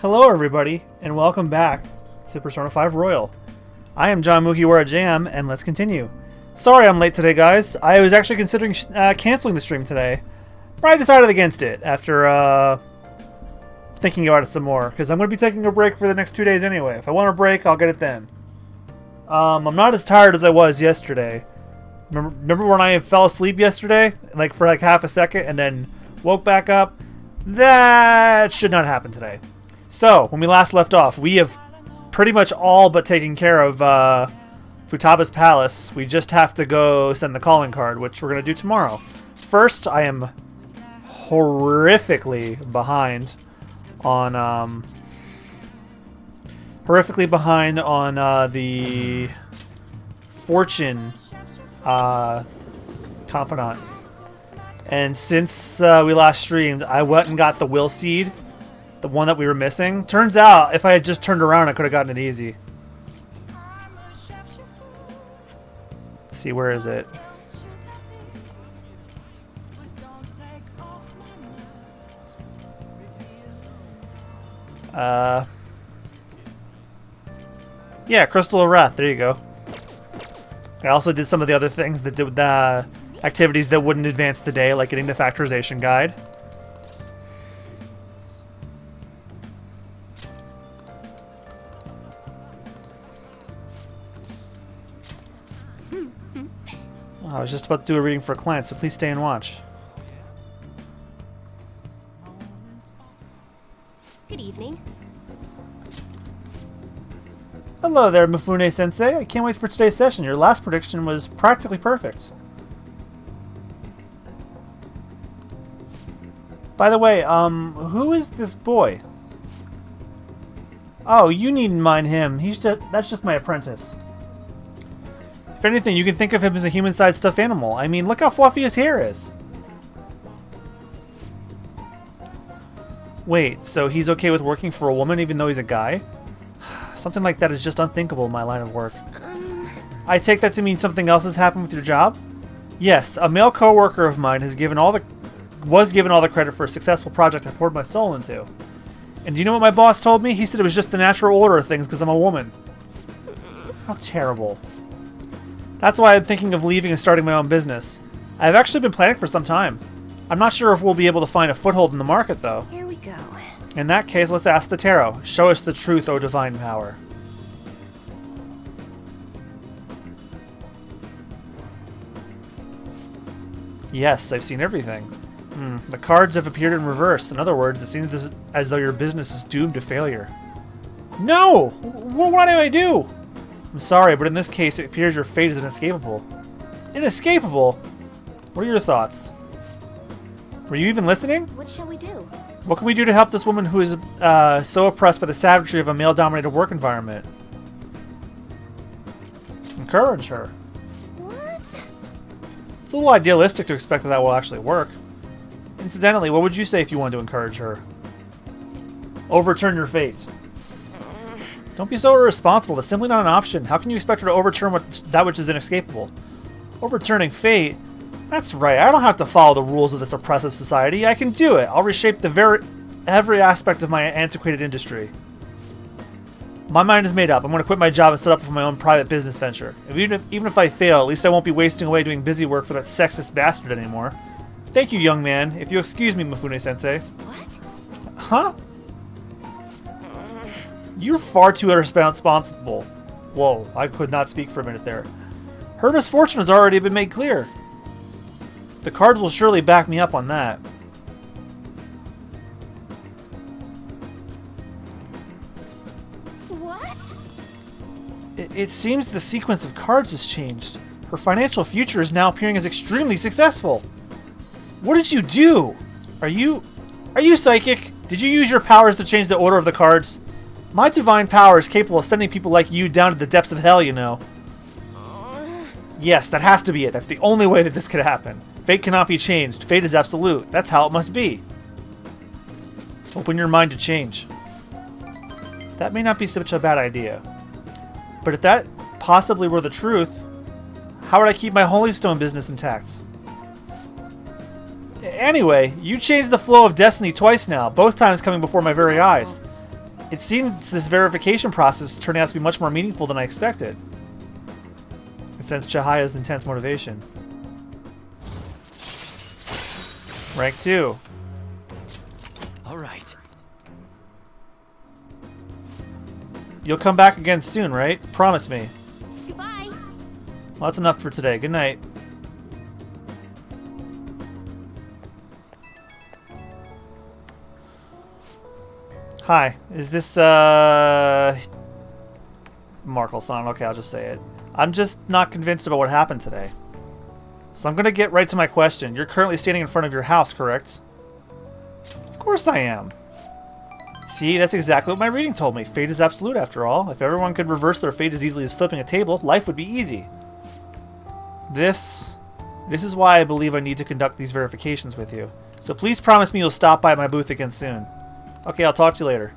Hello everybody, and welcome back to Persona 5 Royal. I am John MugiwaraJM, and let's continue. Sorry I'm late today, guys. I was actually considering canceling the stream today, but I decided against it after thinking about it some more, because I'm going to be taking a break for the next 2 days anyway. If I want a break, I'll get it then. I'm not as tired as I was yesterday. Remember when I fell asleep yesterday, for half a second, and then woke back up? That should not happen today. So, when we last left off, we have pretty much all but taken care of Futaba's palace. We just have to go send the calling card, which we're going to do tomorrow. First, I am horrifically behind on the fortune confidant. And since we last streamed, I went and got the will seed. The one that we were missing. Turns out, if I had just turned around, I could have gotten it easy. Let's see, where is it? Yeah, Crystal of Wrath. There you go. I also did some of the other things that did the activities that wouldn't advance the day, like getting the factorization guide. I was just about to do a reading for a client, so please stay and watch. Good evening. Hello there, Mifune-sensei. I can't wait for today's session. Your last prediction was practically perfect. By the way, who is this boy? Oh, you needn't mind him. That's just my apprentice. If anything, you can think of him as a human-sized stuffed animal. I mean, look how fluffy his hair is. Wait, so he's okay with working for a woman even though he's a guy? Something like that is just unthinkable in my line of work. I take that to mean something else has happened with your job? Yes, a male co-worker of mine was given all the credit for a successful project I poured my soul into. And do you know what my boss told me? He said it was just the natural order of things because I'm a woman. How terrible. That's why I'm thinking of leaving and starting my own business. I've actually been planning for some time. I'm not sure if we'll be able to find a foothold in the market, though. Here we go. In that case, let's ask the tarot. Show us the truth, O divine power. Yes, I've seen everything. The cards have appeared in reverse. In other words, it seems as though your business is doomed to failure. No! What do I do? I'm sorry, but in this case, it appears your fate is inescapable. Inescapable? What are your thoughts? Were you even listening? What shall we do? What can we do to help this woman who is so oppressed by the savagery of a male-dominated work environment? Encourage her. What? It's a little idealistic to expect that will actually work. Incidentally, what would you say if you wanted to encourage her? Overturn your fate. Don't be so irresponsible. That's simply not an option. How can you expect her to overturn that which is inescapable? Overturning fate? That's right. I don't have to follow the rules of this oppressive society. I can do it. I'll reshape every aspect of my antiquated industry. My mind is made up. I'm going to quit my job and set up for my own private business venture. Even if I fail, at least I won't be wasting away doing busy work for that sexist bastard anymore. Thank you, young man. If you excuse me, Mifune-sensei. What? Huh? You're far too irresponsible. Whoa, I could not speak for a minute there. Her misfortune has already been made clear. The cards will surely back me up on that. What? It seems the sequence of cards has changed. Her financial future is now appearing as extremely successful. What did you do? Are you psychic? Did you use your powers to change the order of the cards? My divine power is capable of sending people like you down to the depths of hell, you know. Yes, that has to be it. That's the only way that this could happen. Fate cannot be changed. Fate is absolute. That's how it must be. Open your mind to change. That may not be such a bad idea. But if that possibly were the truth, how would I keep my Holy Stone business intact? Anyway, you changed the flow of destiny twice now, both times coming before my very eyes. It seems this verification process is turning out to be much more meaningful than I expected. I sense Chahaya's intense motivation. Rank 2. All right. You'll come back again soon, right? Promise me. Goodbye. Well, that's enough for today. Good night. Hi, is this, Markle-san? Okay, I'll just say it. I'm just not convinced about what happened today. So I'm gonna get right to my question. You're currently standing in front of your house, correct? Of course I am. See, that's exactly what my reading told me. Fate is absolute, after all. If everyone could reverse their fate as easily as flipping a table, life would be easy. This is why I believe I need to conduct these verifications with you. So please promise me you'll stop by at my booth again soon. Okay, I'll talk to you later.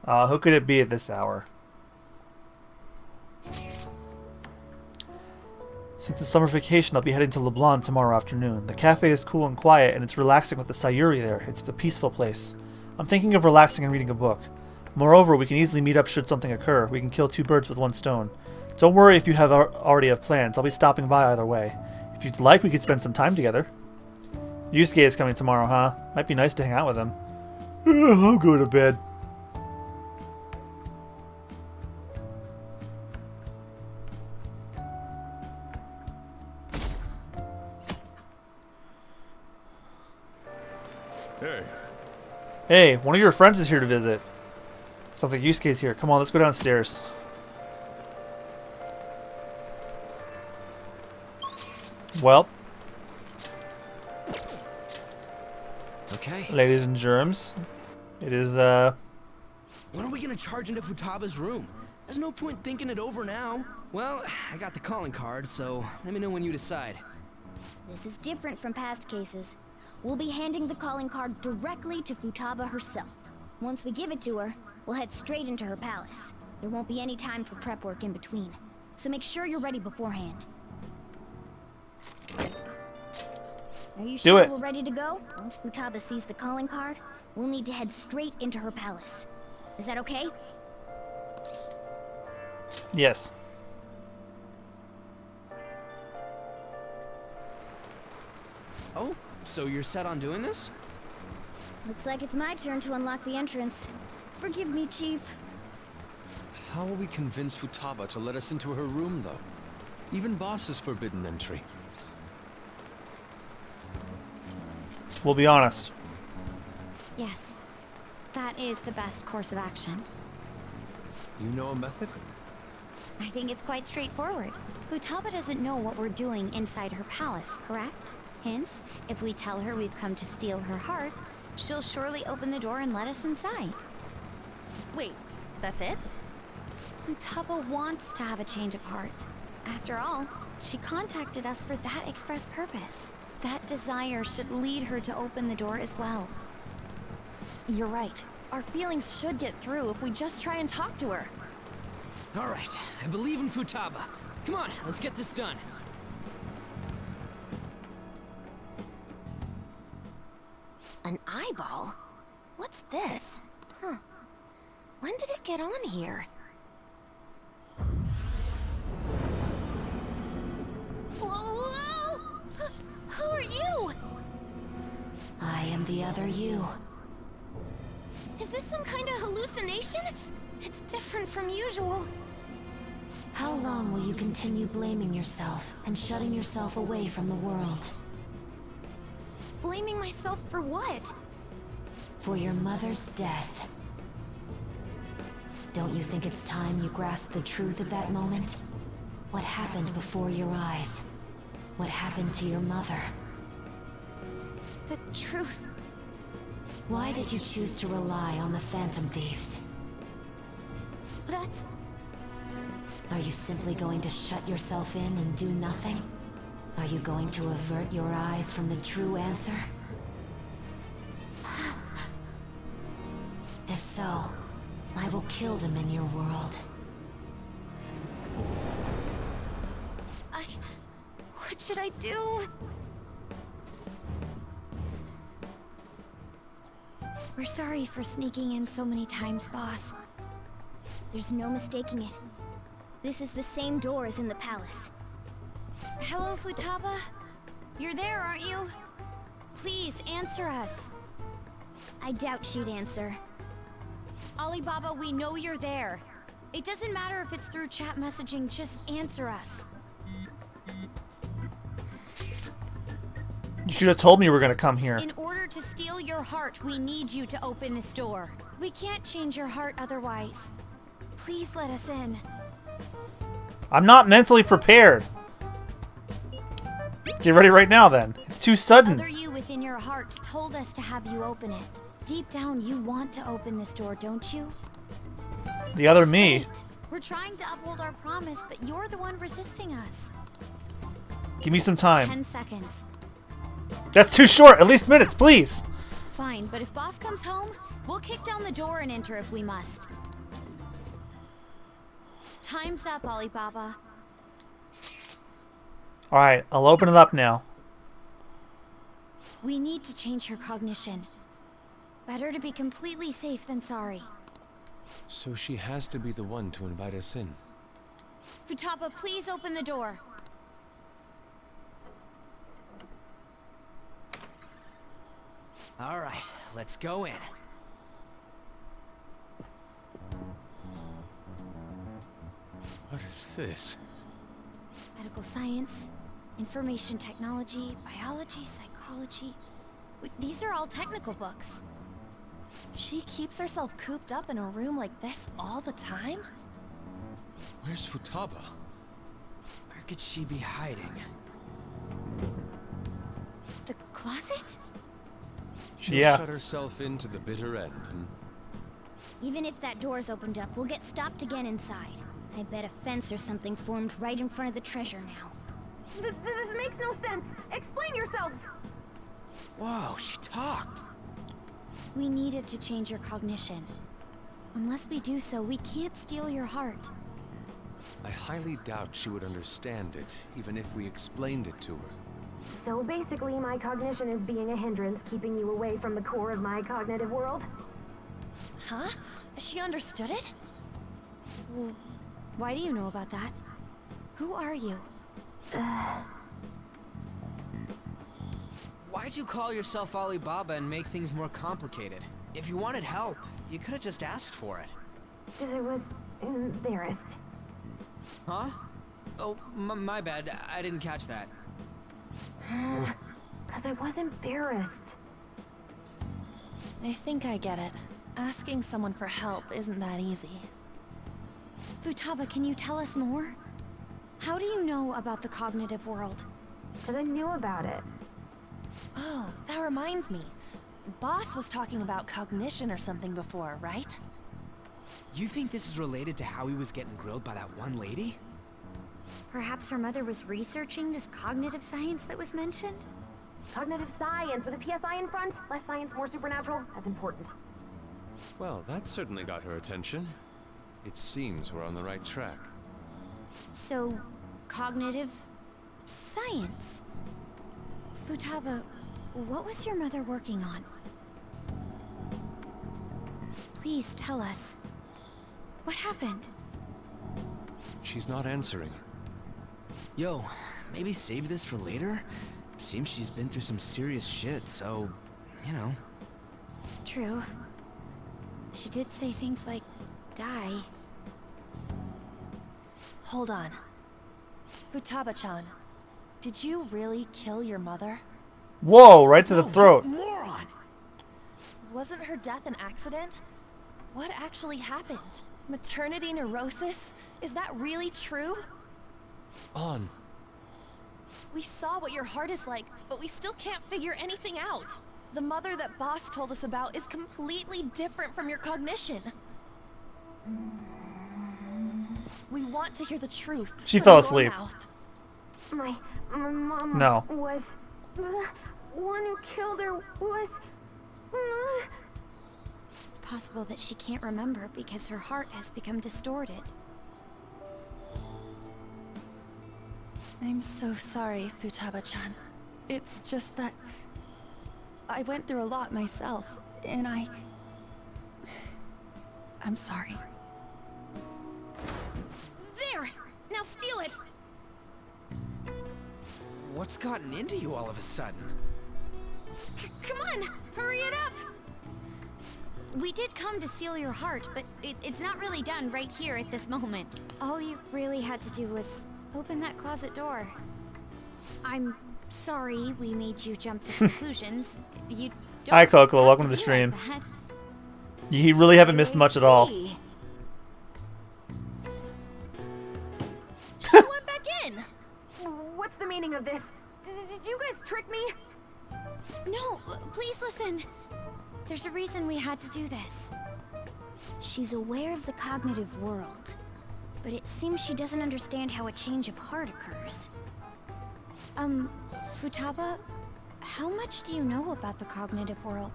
Who could it be at this hour? Since it's summer vacation, I'll be heading to Leblon tomorrow afternoon. The cafe is cool and quiet, and it's relaxing with the Sayuri there. It's a peaceful place. I'm thinking of relaxing and reading a book. Moreover, we can easily meet up should something occur. We can kill two birds with one stone. Don't worry if you already have plans. I'll be stopping by either way. If you'd like, we could spend some time together. Yusuke is coming tomorrow, huh? Might be nice to hang out with him. I'll go to bed. Hey. Hey, one of your friends is here to visit. Sounds like Yusuke's here. Come on, let's go downstairs. Well, Okay. ladies and germs, it is, When are we gonna charge into Futaba's room? There's no point thinking it over now. Well, I got the calling card, so let me know when you decide. This is different from past cases. We'll be handing the calling card directly to Futaba herself. Once we give it to her, we'll head straight into her palace. There won't be any time for prep work in between, so make sure you're ready beforehand. Are you sure we're ready to go? Once Futaba sees the calling card, we'll need to head straight into her palace. Is that okay? yes. Oh, so you're set on doing this? Looks like it's my turn to unlock the entrance. Forgive me, Chief. How will we convince Futaba to let us into her room, though? Even Boss is forbidden entry. We'll be honest. Yes, that is the best course of action. You know a method? I think it's quite straightforward. Futaba doesn't know what we're doing inside her palace, correct? Hence, if we tell her we've come to steal her heart, she'll surely open the door and let us inside. Wait, that's it? Futaba wants to have a change of heart. After all, she contacted us for that express purpose. That desire should lead her to open the door as well. You're right. Our feelings should get through if we just try and talk to her. All right, I believe in Futaba. Come on, let's get this done. An eyeball? What's this? Huh. When did it get on here? Whoa! Who are you? I am the other you. Is this some kind of hallucination? It's different from usual. How long will you continue blaming yourself and shutting yourself away from the world? Blaming myself for what? For your mother's death. Don't you think it's time you grasp the truth of that moment? What happened before your eyes? What happened to your mother? The truth. Why did you choose to rely on the Phantom Thieves? That's... Are you simply going to shut yourself in and do nothing? Are you going to avert your eyes from the true answer? If so, I will kill them in your world. I What should I do? We're sorry for sneaking in so many times, boss. There's no mistaking it. This is the same door as in the palace. Hello, Futaba? You're there, aren't you? Please, answer us. I doubt she'd answer. Alibaba, we know you're there. It doesn't matter if it's through chat messaging, just answer us. You should have told me you were gonna come here. In order to steal your heart, we need you to open this door. We can't change your heart otherwise. Please let us in. I'm not mentally prepared. Get ready right now then. It's too sudden. Other you within your heart told us to have you open it. Deep down, you want to open this door, don't you? The other me. Wait, we're trying to uphold our promise, but you're the one resisting us. Give me some time. 10 seconds. That's too short. At least minutes, please. Fine, but if boss comes home, we'll kick down the door and enter if we must. Time's up, Alibaba. Alright, I'll open it up now. We need to change her cognition. Better to be completely safe than sorry. So she has to be the one to invite us in. Futaba, please open the door. All right, let's go in. What is this? Medical science, information technology, biology, psychology. These are all technical books. She keeps herself cooped up in a room like this all the time? Where's Futaba? Where could she be hiding? The closet? She'll Yeah. shut herself into the bitter end. Even if that door's opened up, we'll get stopped again inside. I bet a fence or something formed right in front of the treasure now. This makes no sense. Explain yourselves. Whoa, she talked. We needed to change your cognition. Unless we do so, we can't steal your heart. I highly doubt she would understand it, even if we explained it to her. So basically, my cognition is being a hindrance, keeping you away from the core of my cognitive world. Huh? She understood it? Well, why do you know about that? Who are you? Why'd you call yourself Alibaba and make things more complicated? If you wanted help, you could have just asked for it. I was embarrassed. Huh? Oh, my bad. I didn't catch that. Because I was embarrassed. I think I get it. Asking someone for help isn't that easy. Futaba, can you tell us more? How do you know about the cognitive world? Because I knew about it. Oh, that reminds me. Boss was talking about cognition or something before, right? You think this is related to how he was getting grilled by that one lady? Perhaps her mother was researching this cognitive science that was mentioned? Cognitive science with a PSI in front. Less science, more supernatural. That's important. Well, that certainly got her attention. It seems we're on the right track. So, cognitive science. Futaba, what was your mother working on? Please tell us. What happened? She's not answering. Yo, maybe save this for later? Seems she's been through some serious shit, so, you know. True. She did say things like, die. Hold on. Futaba-chan, did you really kill your mother? Whoa, right to the Whoa, throat. you moron! Wasn't her death an accident? What actually happened? Maternity neurosis? Is that really true? On. We saw what your heart is like, but we still can't figure anything out. The mother that Boss told us about is completely different from your cognition. We want to hear the truth. She from fell your asleep. mouth. My mom No. was the one who killed her was... It's possible that she can't remember because her heart has become distorted. I'm so sorry, Futaba-chan. It's just that I went through a lot myself, and I'm sorry. There! Now steal it! What's gotten into you all of a sudden? Come on! Hurry it up! We did come to steal your heart, but it's not really done right here at this moment. All you really had to do was open that closet door. I'm sorry we made you jump to conclusions. You don't Hi, Coco. have Welcome to the be stream. like that. You really haven't missed much at all. See. She went back in! What's the meaning of this? Did you guys trick me? No, please listen. There's a reason we had to do this. She's aware of the cognitive world, but it seems she doesn't understand how a change of heart occurs. Futaba, how much do you know about the cognitive world?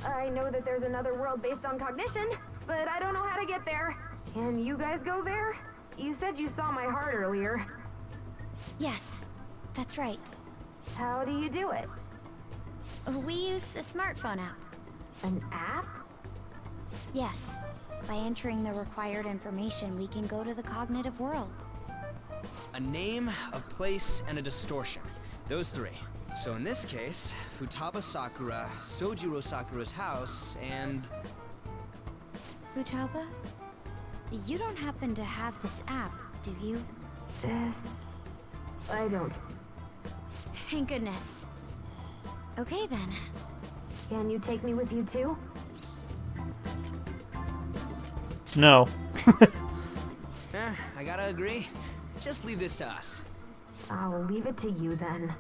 I know that there's another world based on cognition, but I don't know how to get there. Can you guys go there? You said you saw my heart earlier. Yes, that's right. How do you do it? We use a smartphone app. An app? Yes. By entering the required information, we can go to the cognitive world. A name, a place, and a distortion. Those three. So in this case, Futaba Sakura, Sojiro Sakura's house, and... Futaba? You don't happen to have this app, do you? I don't. Thank goodness. Okay then. Can you take me with you too? No. I gotta agree. Just leave this to us. I'll leave it to you then.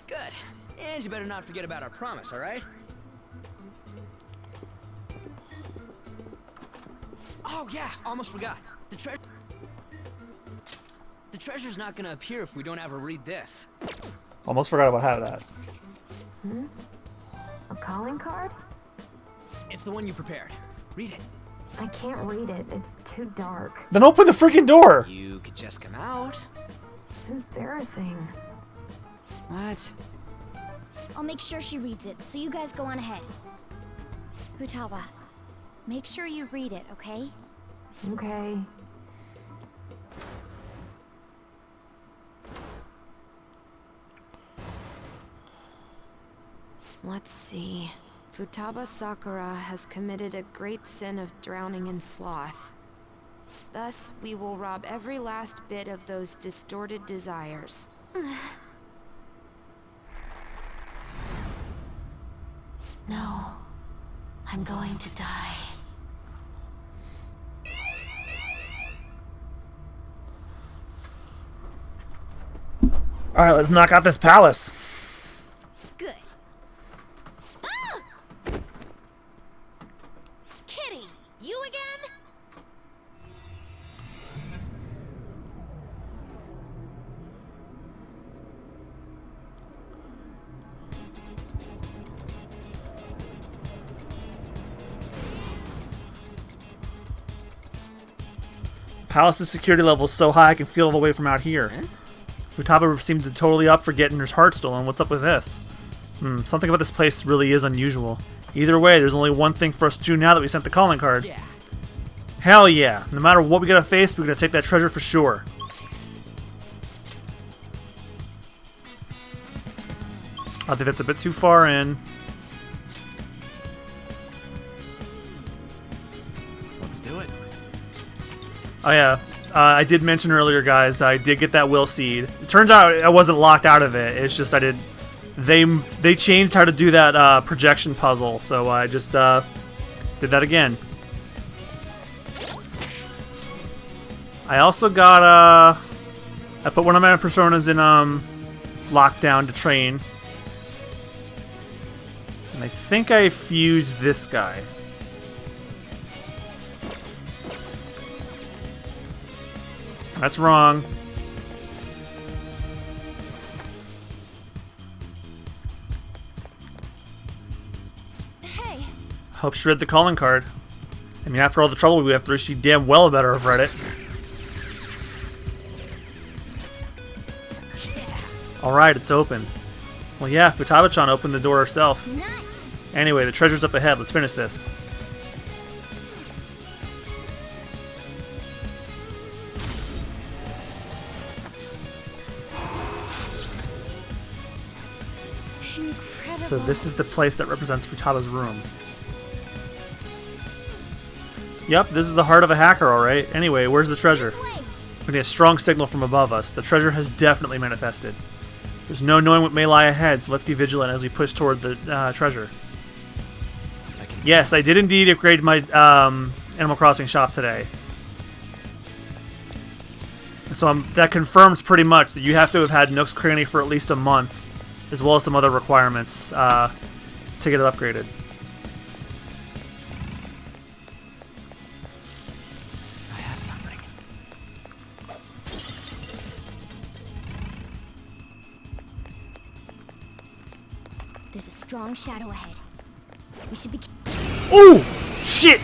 Good. And you better not forget about our promise, alright? Oh yeah, almost forgot. The treasure's not gonna appear if we don't ever read this. Almost forgot about how that. A calling card? It's the one you prepared. Read it. I can't read it. It's too dark. Then open the freaking door! You could just come out. Embarrassing. What? I'll make sure she reads it, so you guys go on ahead. Futaba, make sure you read it, okay? Okay. Let's see. Futaba Sakura has committed a great sin of drowning in sloth. Thus, we will rob every last bit of those distorted desires. No. I'm going to die. Alright, let's knock out this palace. Good. Ah! Kitty, you again? Palace's security level is so high I can feel it away from out here. Futaba seemed to totally up for getting her heart stolen. What's up with this? Something about this place really is unusual. Either way, there's only one thing for us to do now that we sent the calling card. Yeah. Hell yeah. No matter what we gotta face, we're gonna take that treasure for sure. I think that's a bit too far in. Let's do it. Oh yeah, I did mention earlier, guys, I did get that will seed. It turns out I wasn't locked out of it. It's just they changed how to do that projection puzzle, so I just did that again. I also got I put one of my personas in lockdown to train, and I think I fused this guy. That's wrong. Hey, Hope she read the calling card. I mean, after all the trouble we went through, she damn well better have read it. Alright, it's open. Well, yeah, Futaba-chan opened the door herself. Nice. Anyway, the treasure's up ahead. Let's finish this. Incredible. So this is the place that represents Futaba's room. Yep, this is the heart of a hacker, alright. Anyway, where's the treasure? This way. We need a strong signal from above us. The treasure has definitely manifested. There's no knowing what may lie ahead, so let's be vigilant as we push toward the treasure. Yes, I did indeed upgrade my Animal Crossing shop today. So that confirms pretty much that you have to have had Nook's Cranny for at least a month, as well as some other requirements to get it upgraded. I have something. There's a strong shadow ahead. We should be. Ooh! Shit!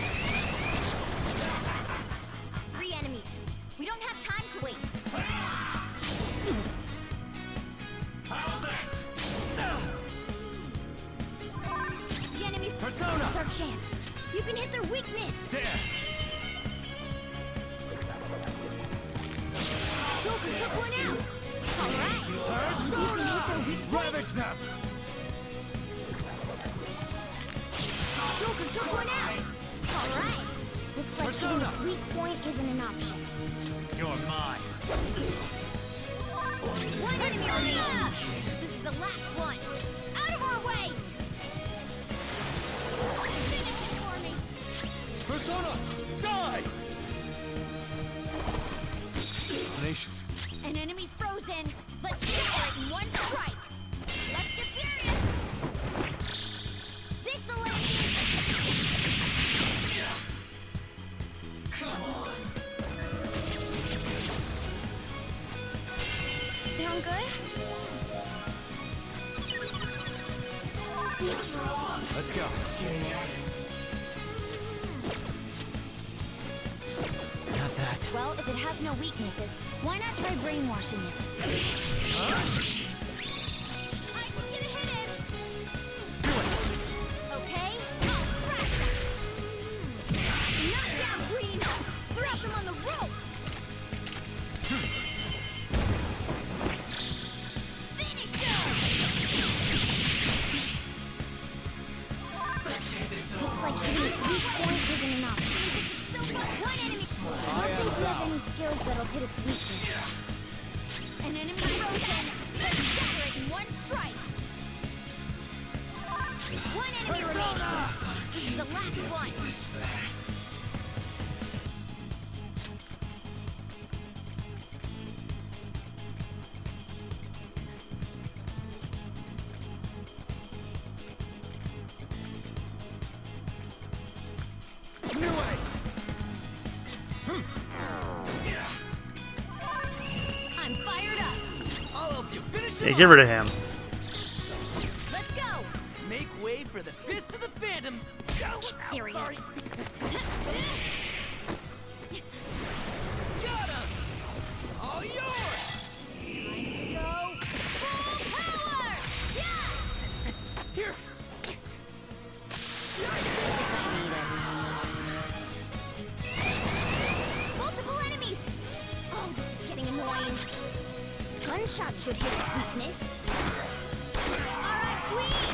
3 enemies. We don't have time to waste. The enemies. Persona! This is our chance. You can hit their weakness. Joker took one out. All right. You can hit their weak point. Ravage them! Joker took one out. All right. Looks like hitting its weak point isn't an option. You're mine. One enemy remaining. This is the last one. Out of our way. Finish it for me. Persona! Die! Tenacious. An enemy's frozen. Let's shatter it in one strike. Let's get serious. This'll end it. Sound good? Let's go. Not that. Well, if it has no weaknesses, why not try brainwashing it? I can get a hit in. Okay. I'll crash them. Knock down Green. Wrap them on the rope. Finish him. Looks like hitting its weak point isn't an option. Still got one enemy. I don't think you have any skills that'll hit its weakness. An enemy frozen. Let's shatter it in one strike. One enemy remaining. This is the last one. New way! I'm fired up. I'll help you finish Hey, him get rid of him. Let's go. Make way for the Fist of the Phantom! Serious. Sorry. Got him! All yours! Go. Full power. Yeah. Here! Multiple enemies. Oh, this is getting annoying. Gunshot should hit its weakness. All right, Queen.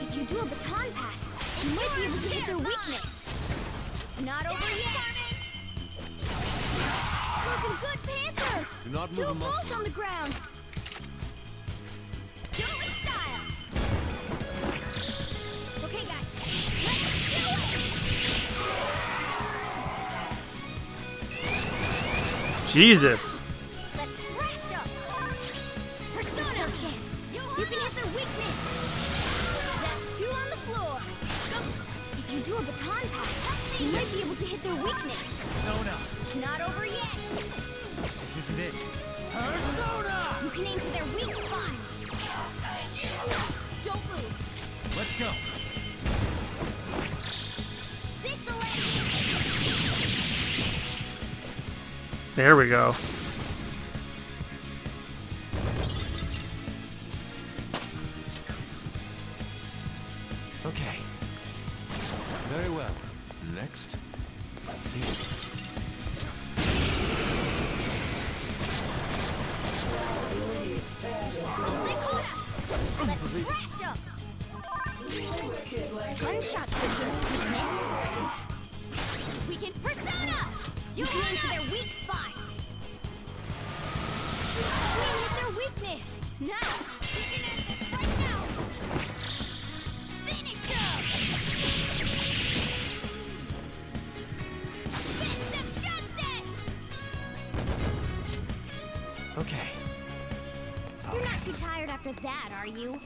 If you do a baton pass, you might be able to hit their weakness. It's not over yet. Looking good, Panther. Do not move Two a muscle. balls on the ground. Do it with style. Okay, guys. Let's do it. Jesus. Let's thrash them. Persona chance. You can hit their weakness. That's 2 on the floor. If you do a baton pass, you might be able to hit their weakness. Persona! It's not over yet. This isn't it. Persona! You can aim for their weak spot. Don't move. Let's go. This'll end it. There we go. Okay. Very well. Next. Let's see. Let's crash them! Gunshot should hit its weakness. We can persona! You can into their weak spot! We hit their weakness! Nice! We can end this right now! Finish him! Fist of justice! Okay. You're not too tired after that, are you?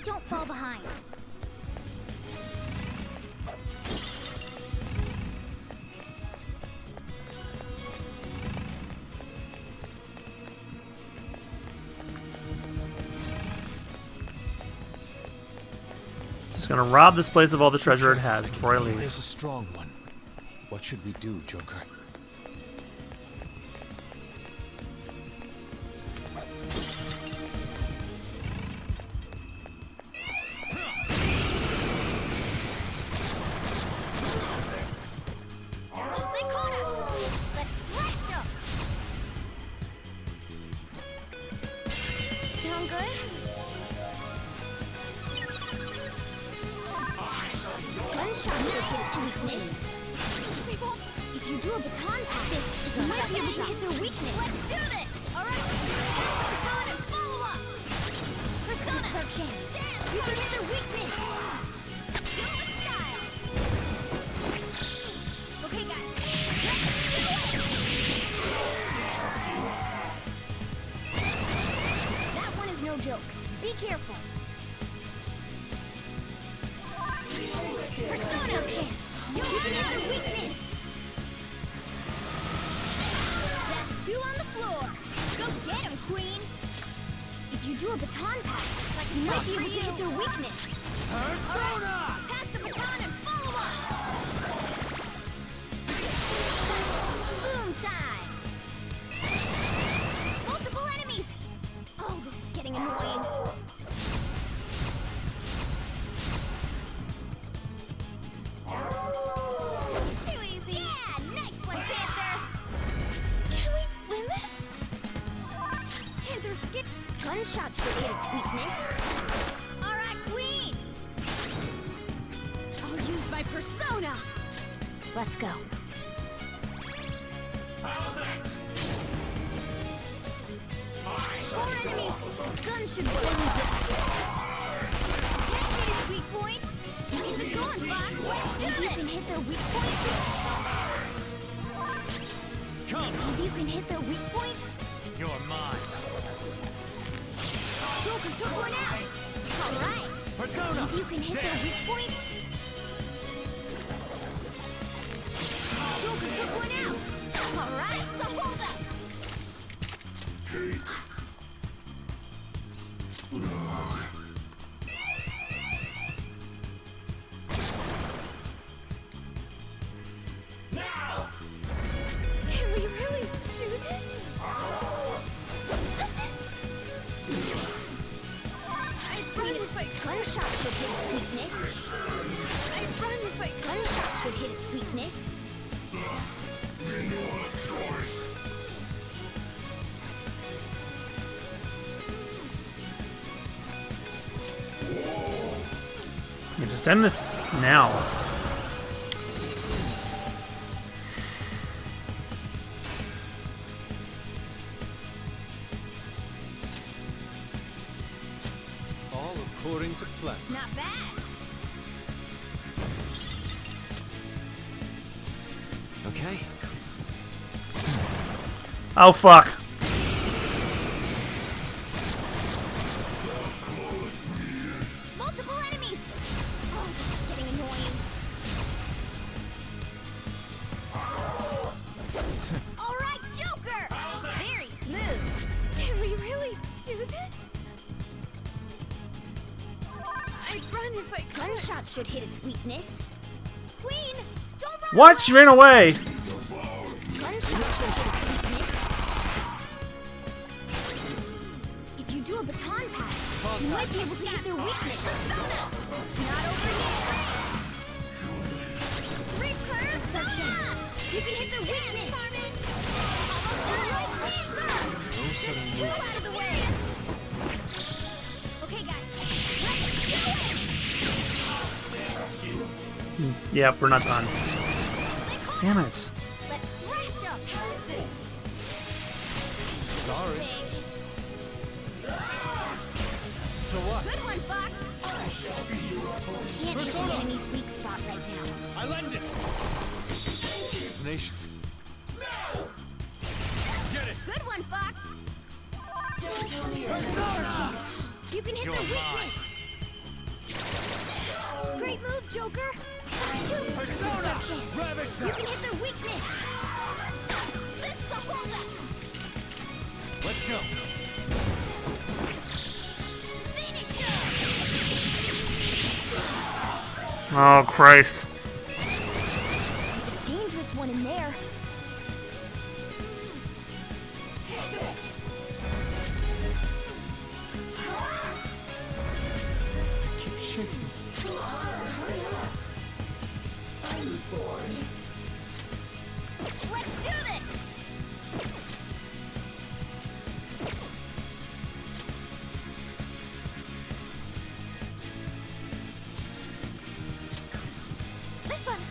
Don't fall behind. Just gonna rob this place of all the treasure it has before I leave. There's a strong one. What should we do, Joker? They caught us! Let's thrash them! Sound good? Gunshot should hit its weakness. If you do a baton pass, you might be able to hit their weakness. Let's do this! Alright! Persona, follow up! Persona! This is our chance. You can hit their weakness! Show the style! Okay, guys. Let's do it! That one is no joke. Be careful. Persona chance! You can hit their weakness! That's 2 on the floor! Go get him, Queen! If you do a baton pass, you might be able to hit their weakness! Persona! Pass the baton and follow up! Boom time! Multiple enemies! Oh, this is getting annoying. Too easy! Yeah! Nice one, Panther! Can we win this? Panther skip! Gunshot should hit its weakness. Alright, Queen! I'll use my persona! Let's go. Four enemies! Gun should be only dead. Can't hit its weak point! Keep it going, Fox! Let's do this! You can hit their weak point? Come, If you can hit their weak point? you're mine. Joker took one out! Alright! Persona! If you can hit their weak point? Joker took one out! Alright, so hold up! Can we really do this? I'd run if I could. Gunshot should hit its weakness. I'd run if I could. Gunshot should hit its weakness. You just end this now. All according to plan. Not bad. Okay. Oh fuck. Multiple enemies! Oh, this is getting annoying. Alright, Joker! Very smooth. Can we really do this? I'd run if I could. Gunshot should hit its weakness. Queen, don't run What? She ran away. away! Gunshot should hit its weakness. You might be able to hit their weakness. It's not over yet. Perception. You can hit their weakness. Just two out of the way. Okay, guys. Let's do it. Yep, we're not done. Damn it. Let's thrash them. Sorry. So what? Good one, Fox. Can't hit the enemy's weak spot right now. I lend it. Tenacious. Get it. Good one, Fox. You can hit their weakness. Great move, Joker. Persona. Ravage You can hit their weakness. This is the holdup. Let's go. Finish him. Oh, Christ. There's a dangerous one in there. Take this. Keep shaking. Let's do this. This one.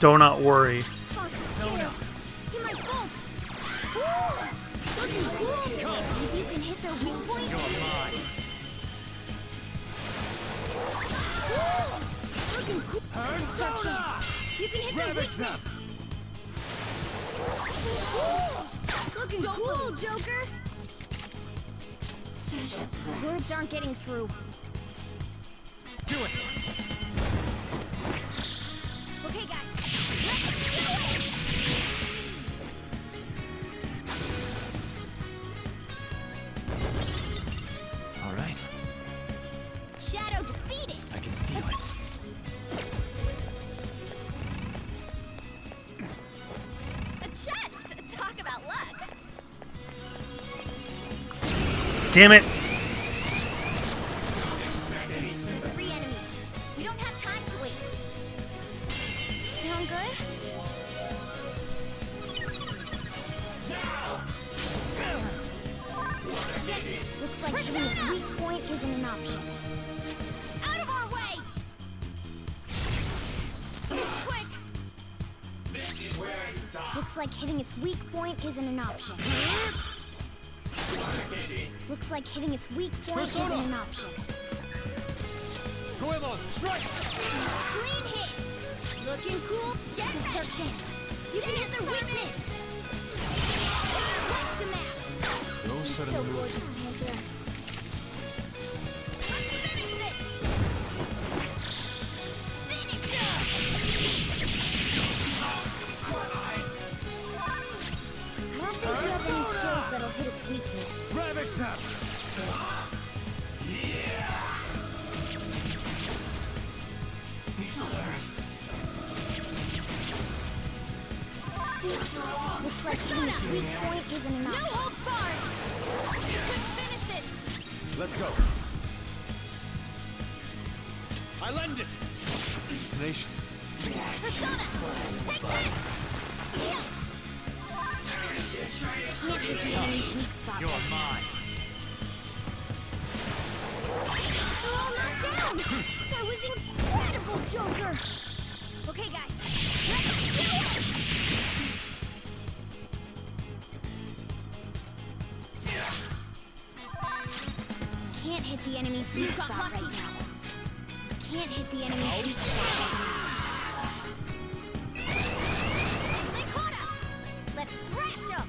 Do not worry. Fox is scared. He might bolt. Ooh, looking cool. If you can hit their weak point. Ooh, looking cool. Perception. You can hit their weakness. Ooh, looking cool, Joker. Words aren't getting through. Do it. Okay, guys. Let's do it. All right. Shadow defeated. I can feel it. A chest! Talk about luck! Damn it. 3 enemies. We don't have time to waste. Sound good? Looks like hitting its weak point isn't an option. Out of our way! Quick! Looks like hitting its weak point isn't an option. Looks like hitting its weak point isn't an option. Goemon, strike! Clean hit! Looking cool? Get this is our chance. You can hit their weakness! What's the map? No sudden So moves. gorgeous, Panther. Finish this! Finish I don't think you have any skills that'll hit its weakness. Ravage them! Looks like hitting its weak point isn't an option. No holds barred! You couldn't finish it! Let's go. I lend it. Tenacious. Persona! Take this! Can't hit the enemy's weak spot. You're mine. They're all knocked down! That was incredible, Joker! Okay, guys. Let's do it! Can't hit the enemy's weak spot right now. Can't hit the enemy's weak spot right now. They caught us! Let's thrash them!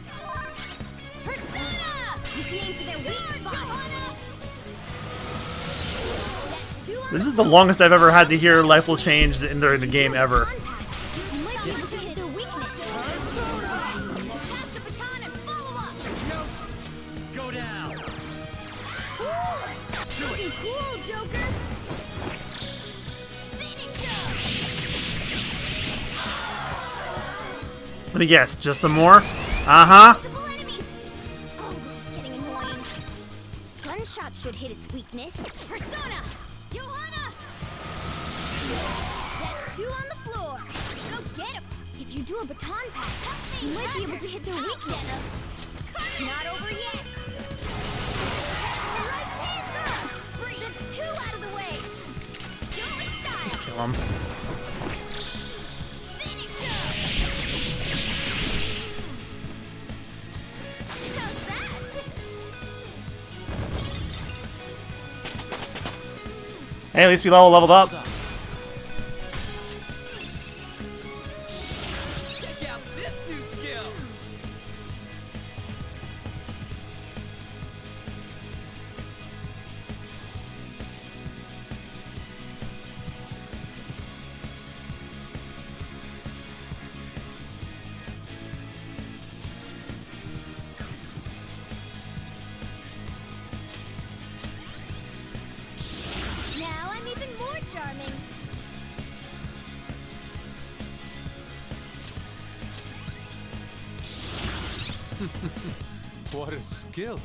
Persona! You can aim for their weak spot! That's 2 on This is the longest I've ever had to hear life will change in the game ever. You might be able to hit their weakness. Pass the baton and follow up. Go down. Looking cool, Joker. Finish him. Let me guess, just some more? Uh-huh. Multiple enemies. Oh, this is getting annoying. Gunshot should hit its weakness. Persona! Johanna! That's 2 on the floor. Go get him! If you do a baton pass, you might be able to hit their weakness. Not over yet. Right Panther! That's 2 out of the way. Joey style. Just kill him. Finish him! How's that? Hey, at least we leveled up. Check out this new skill. Now I'm even more charming. What a skill.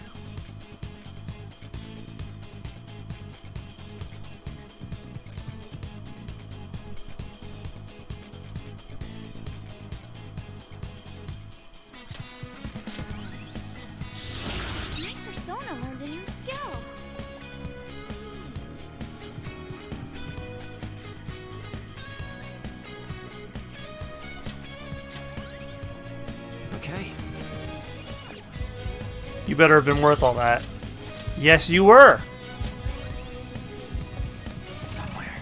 My persona learned a new skill. Okay. You better have been worth all that. Yes, you were. Somewhere.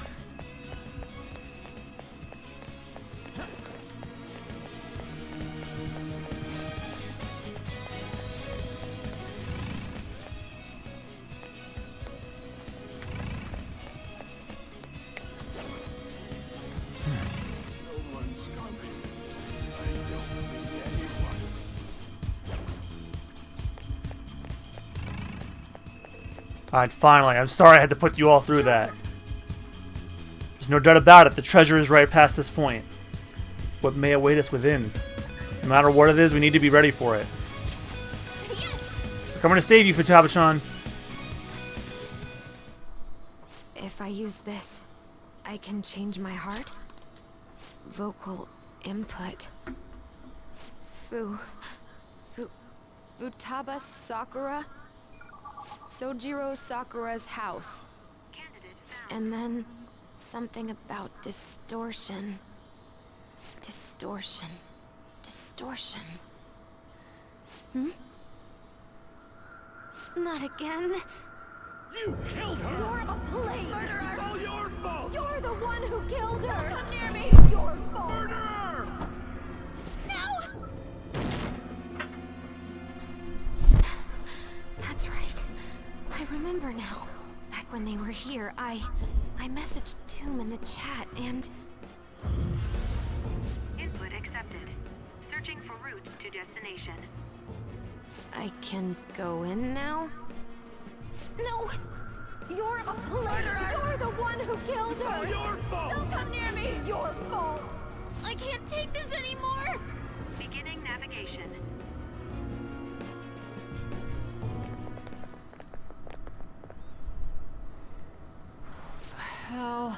Alright, finally. I'm sorry I had to put you all through that. There's no doubt about it. The treasure is right past this point. What may await us within. No matter what it is, we need to be ready for it. We're coming to save you, Futaba-chan. If I use this, I can change my heart? Vocal input. Futaba Sakura? Sojiro Sakura's house. And then something about distortion. Distortion. Hmm? Not again. You're a plague murderer! It's all your fault! You're the one who killed her! Don't come near me! It's your fault! Murderer! No! That's right. I remember now. Back when they were here, I messaged Tomb in the chat and... Input accepted. Searching for route to destination. I can go in now? No! You're a murderer! You're the one who killed her! It's all your fault! Don't come near me! It's your fault! I can't take this anymore! Beginning navigation. Hell,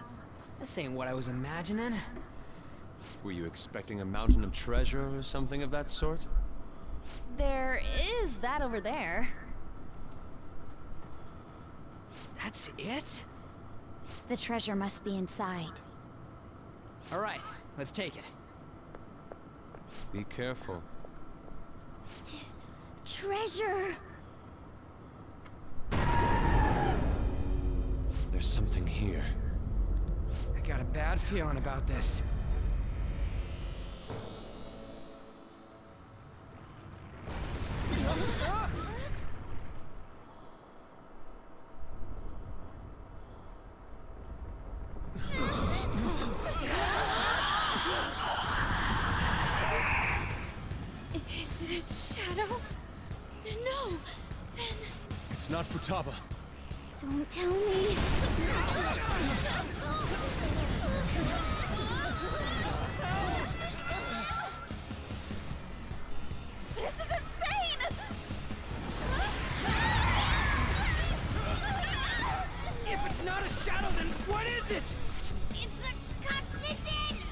this ain't what I was imagining. Were you expecting a mountain of treasure or something of that sort? There is that over there. That's it? The treasure must be inside. All right, let's take it. Be careful. Treasure! There's something here. I got a bad feeling about this. Is it a shadow? No! Then... It's not Futaba. Don't tell me. This is insane! is it? It's a cognition!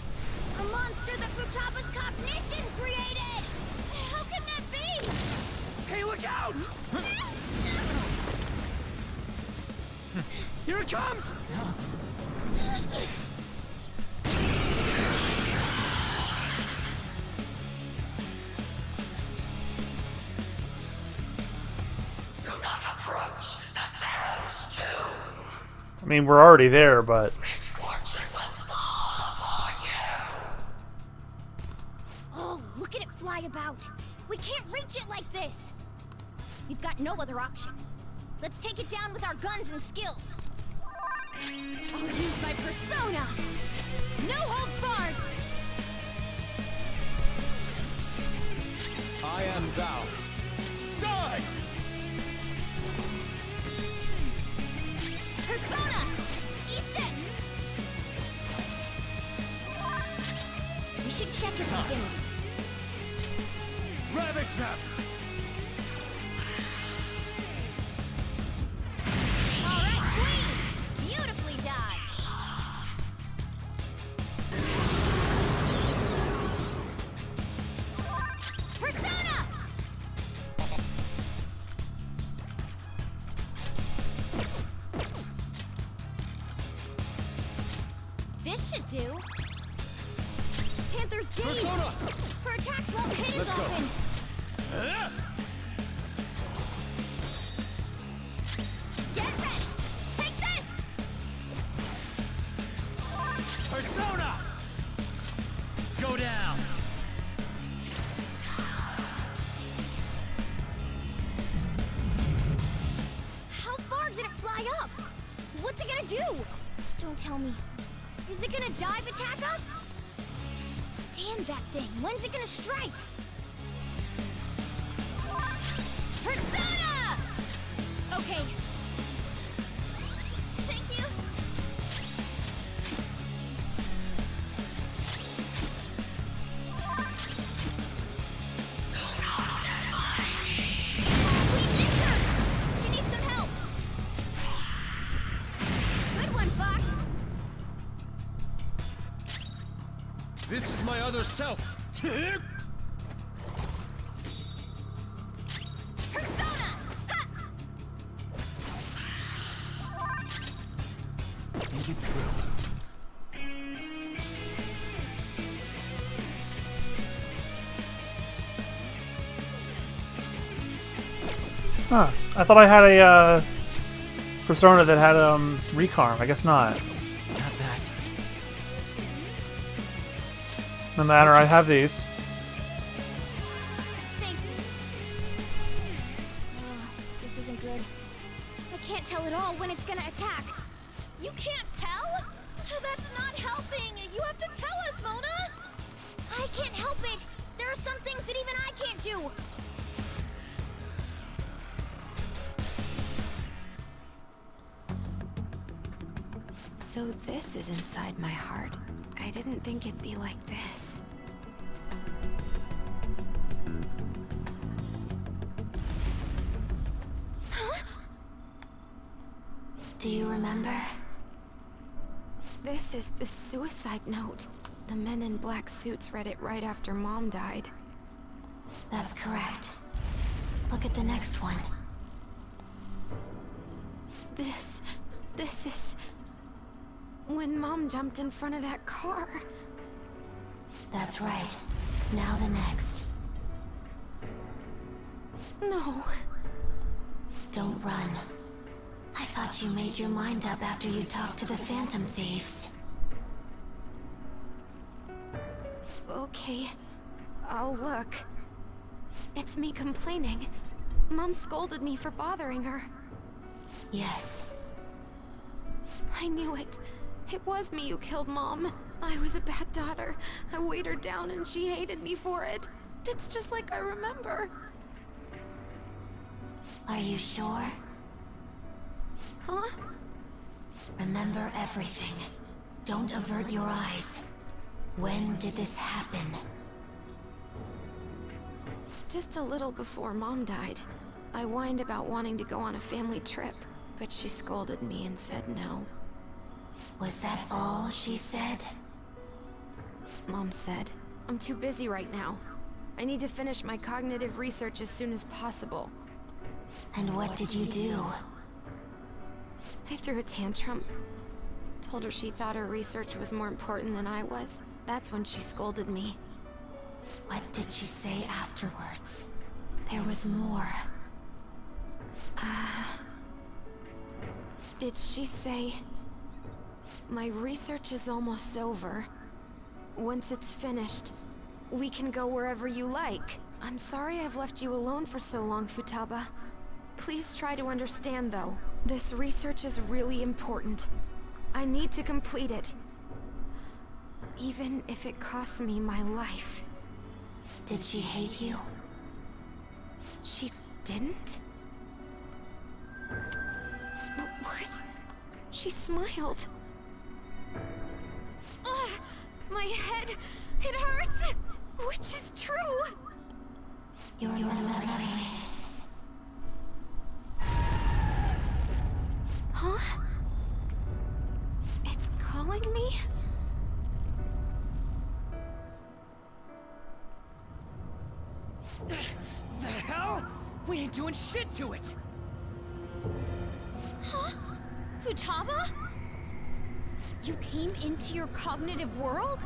A monster that Futaba's cognition created! How can that be? Hey, look out! Here it comes! I mean, we're already there, but... Oh, look at it fly about. We can't reach it like this. We've got no other option. Let's take it down with our guns and skills. I'll use my persona. No holds barred. I am thou. Die! Persona! Eat this! We should check it to begin with. Rabbit snap! Alright, Queen! Beautifully dodged! Persona! This should do. Panther's gaze! Persona! Her attacks won't hit as Let's go. often. Get ready! Take this! Persona! Go down! How far did it fly up? What's it gonna do? Don't tell me. Is it gonna dive attack us? Damn that thing. When's it gonna strike? Persona! Okay. Thank you. We missed her! She needs some help. Good one, Fox. This is my other self. Persona! Ha! Think it through. Huh. I thought I had a, persona that had, recarm. I guess not. Not that. No matter, I have these. Thank you. This isn't good. I can't tell at all when it's gonna attack. You can't tell? That's not helping. You have to tell us, Mona. I can't help it. There are some things that even I can't do. So this is inside my heart. I didn't think it'd be like this. Do you remember? This is the suicide note. The men in black suits read it right after Mom died. That's correct. Look at the next one. This is... when Mom jumped in front of that car. That's right. Now the next. No. Don't run. I thought you made your mind up after you talked to the Phantom Thieves. Okay. I'll look. It's me complaining. Mom scolded me for bothering her. Yes. I knew it. It was me who killed Mom. I was a bad daughter. I weighed her down and she hated me for it. It's just like I remember. Are you sure? Huh? Remember everything. Don't avert your eyes. When did this happen? Just a little before Mom died. I whined about wanting to go on a family trip, but she scolded me and said no. Was that all she said? Mom said, I'm too busy right now. I need to finish my cognitive research as soon as possible. And what did you do? I threw a tantrum. Told her she thought her research was more important than I was. That's when she scolded me. What did she say afterwards? There was more. Did she say... My research is almost over. Once it's finished, we can go wherever you like. I'm sorry I've left you alone for so long, Futaba. Please try to understand, though. This research is really important. I need to complete it. Even if it costs me my life. Did she hate you? She didn't? What? She smiled. Ugh, my head, it hurts! Which is true! Your memories. Huh? It's calling me? The hell? We ain't doing shit to it! Huh? Futaba? You came into your cognitive world?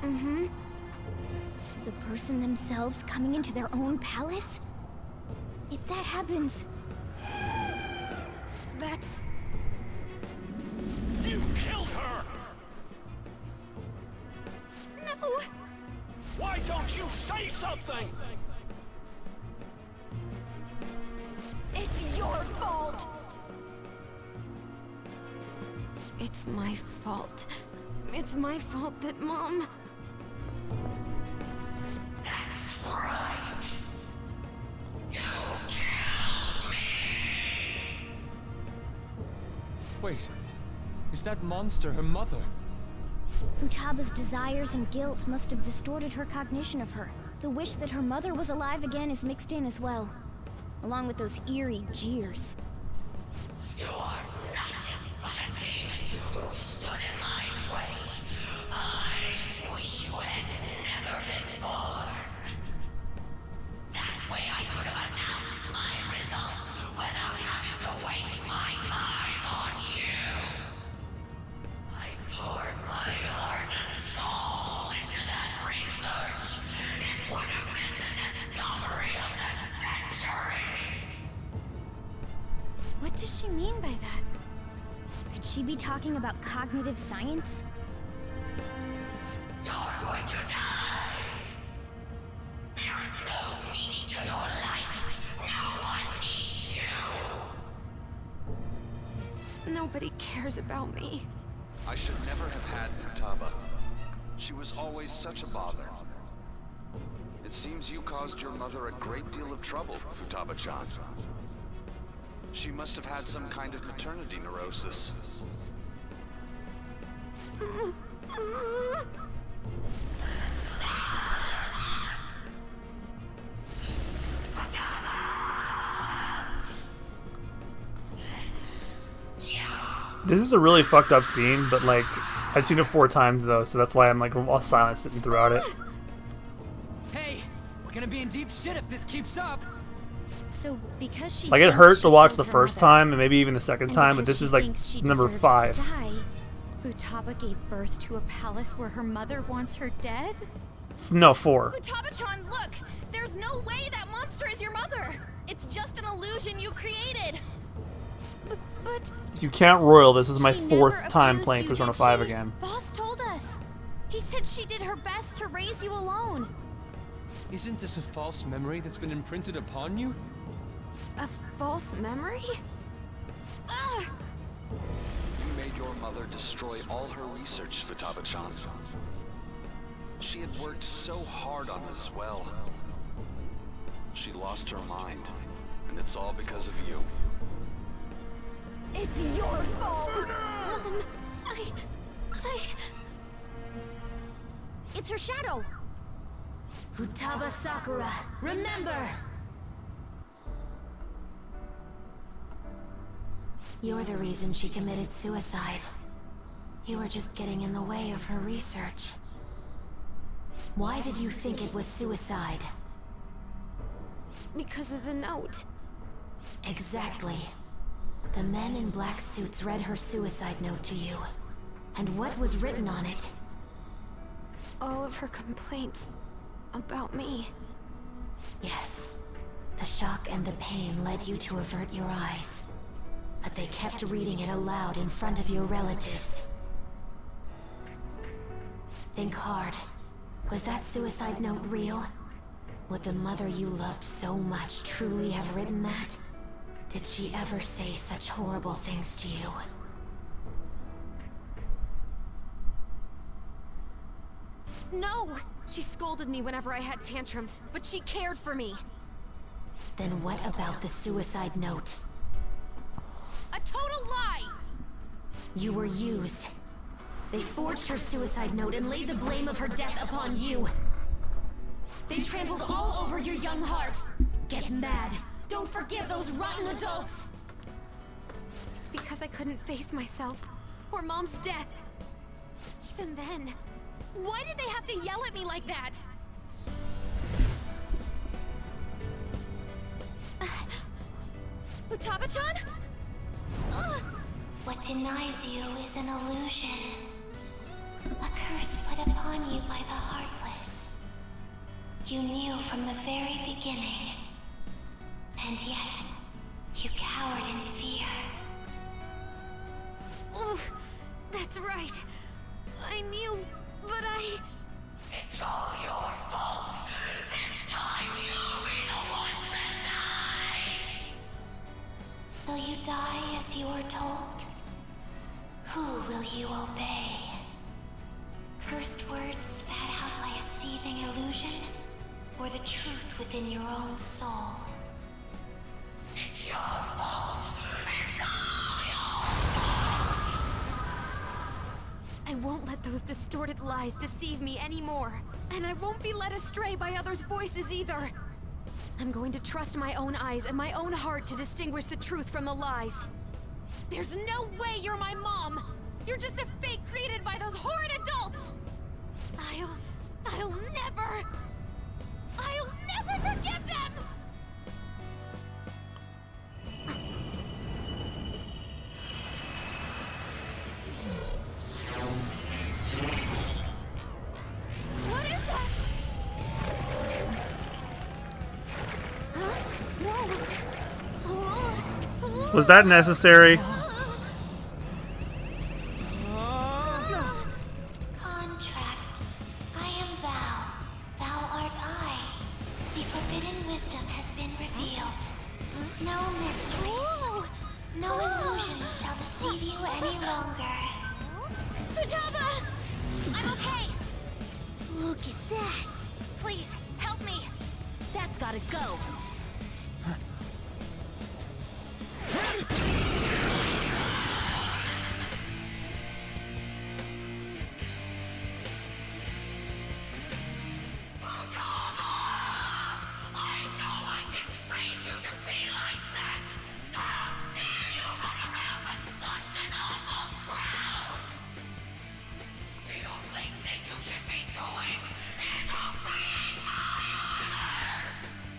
Mm-hmm. The person themselves coming into their own palace? If that happens... That's... You killed her! No! Why don't you say something? It's your fault! It's my fault. It's my fault that Mom... That's right. You killed me. Wait, is that monster her mother? Futaba's desires and guilt must have distorted her cognition of her. The wish that her mother was alive again is mixed in as well, along with those eerie jeers. You are nothing but a demon who stood in my way. I wish you had never been born. That way I could have announced my results without having to waste my time on you. I poured my heart and soul into that research. It would have been the discovery of the century. What does she mean by that? Could she be talking about cognitive science? You're going to die. There is no meaning to your life. No one needs you. Nobody cares about me. I should never have had Futaba. She was always such a bother. It seems you caused your mother a great deal of trouble, Futaba-chan. She must have had some kind of maternity neurosis. This is a really fucked up scene, but like, I've seen it 4 times though, so that's why I'm like all silent sitting throughout it. Hey, we're gonna be in deep shit if this keeps up. So because she Like, it thinks hurt she to watch killed the her first mother, time and maybe even the second and time, but because this she is like thinks she number deserves 5. to die, Futaba gave birth to a palace where her mother wants her dead? No, 4. Futaba-chan, look! There's no way that monster is your mother! It's just an illusion you created! But... You can't royal. This is my She 4th never time abused playing you, Persona did 5 she? again. Boss told us. He said she did her best to raise you alone. Isn't this a false memory that's been imprinted upon you? a false memory? Ugh! You made your mother destroy all her research, Futaba-chan. She had worked so hard on this well. She lost her mind, and it's all because of you. It's your fault! It's her shadow. Futaba Sakura, remember! You're the reason she committed suicide. You were just getting in the way of her research. Why did you think it was suicide? Because of the note. Exactly. The men in black suits read her suicide note to you. And what was written on it? All of her complaints about me. Yes. The shock and the pain led you to avert your eyes. But they kept reading it aloud in front of your relatives. Think hard. Was that suicide note real? Would the mother you loved so much truly have written that? Did she ever say such horrible things to you? No! She scolded me whenever I had tantrums, but she cared for me. Then what about the suicide note? A total lie! You were used. They forged her suicide note and laid the blame of her death upon you. They trampled all over your young heart. Get mad. Don't forgive those rotten adults! It's because I couldn't face myself, or Mom's death. Even then, why did they have to yell at me like that? Futaba-chan? What denies you is an illusion. A curse put upon you by the Heartless. You knew from the very beginning. And yet, you cowered in fear. Oh, that's right. I knew, but I... It's all your fault. This time you'll be the one to die. Will you die as you are told? Who will you obey? Cursed words spat out by a seething illusion? Or the truth within your own soul? It's your fault. It's all your I won't let those distorted lies deceive me anymore. And I won't be led astray by others' voices either. I'm going to trust my own eyes and my own heart to distinguish the truth from the lies. There's no way you're my mom! You're just a fake created by those horrid adults! I'll never forgive them! What is that? Huh? Whoa. Was that necessary? Contract. I am thou. Thou art I. The forbidden wisdom has been revealed. No mysteries. No illusions shall deceive you any longer. Futaba! I'm okay! Look at that! Please, help me! That's gotta go!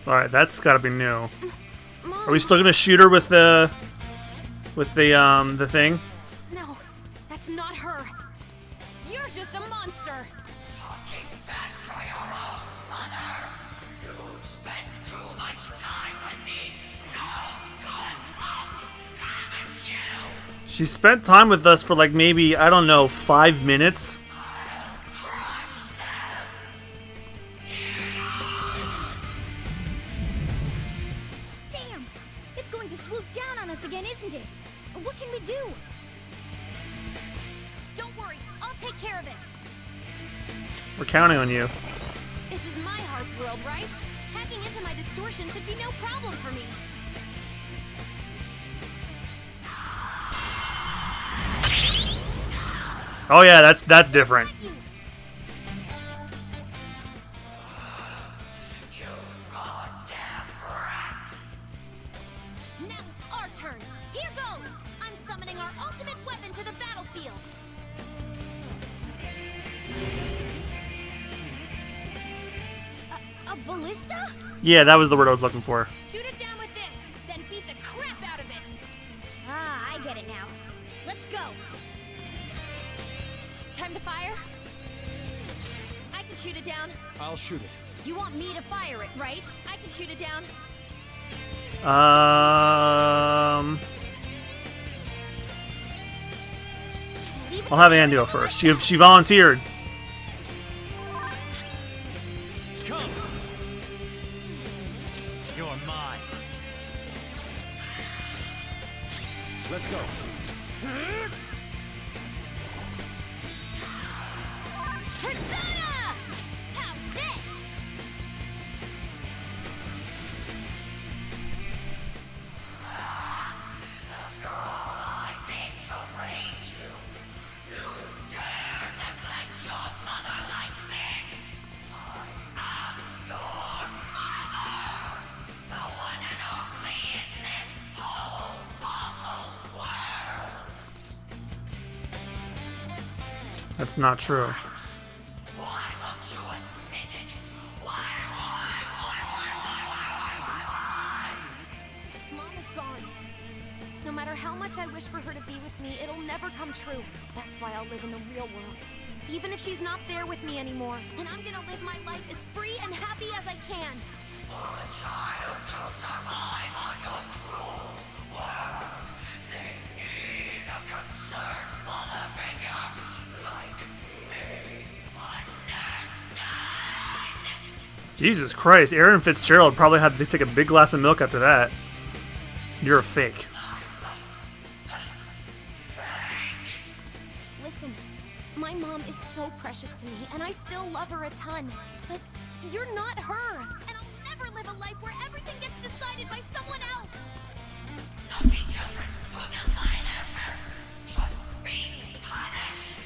Alright, that's gotta be new. Are we still gonna shoot her with the thing? No, that's not her! You're just a monster! Talking back to your own mother. You spent too much time with me. No good mom, haven't you? She spent time with us for like maybe, I don't know, 5 minutes. Damn! It's going to swoop down on us again, isn't it? What can we do? Don't worry, I'll take care of it! We're counting on you. This is my heart's world, right? Hacking into my distortion should be no problem for me. Oh yeah, that's different. You Goddamn rat. Now it's our turn. Here goes! I'm summoning our ultimate weapon to the battlefield. Ballista? Yeah, that was the word I was looking for. Shoot it down with this, then beat the crap out of it. Ah, I get it now. Let's go. Time to fire? I can shoot it down. I'll shoot it. You want me to fire it, right? I can shoot it down. I'll have Andy go first. She volunteered. Come. You're mine. Let's go. Persona! How's this? That's not true. Mom is gone. No matter how much I wish for her to be with me, it'll never come true. That's why I'll live in the real world. Even if she's not there with me anymore. And I'm gonna live my life as free and happy as I can. For a child to survive on your cruel world, they need a concerned mother figure like me. Understand? Jesus Christ, Aaron Fitzgerald probably had to take a big glass of milk after that. You're a fake. Listen, my mom is so precious to me, and I still love her a ton. But you're not her, and I'll never live a life where everything gets decided by someone else. Not be children who define effort should be punished.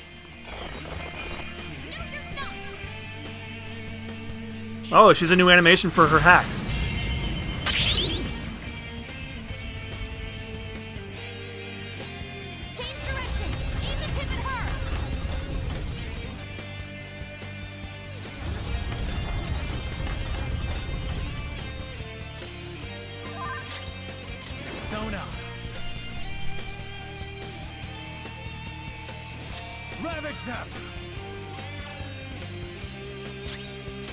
No, you're not. Oh, she's a new animation for her hacks. Change direction. Aim the tip at her. Persona. Ravage them.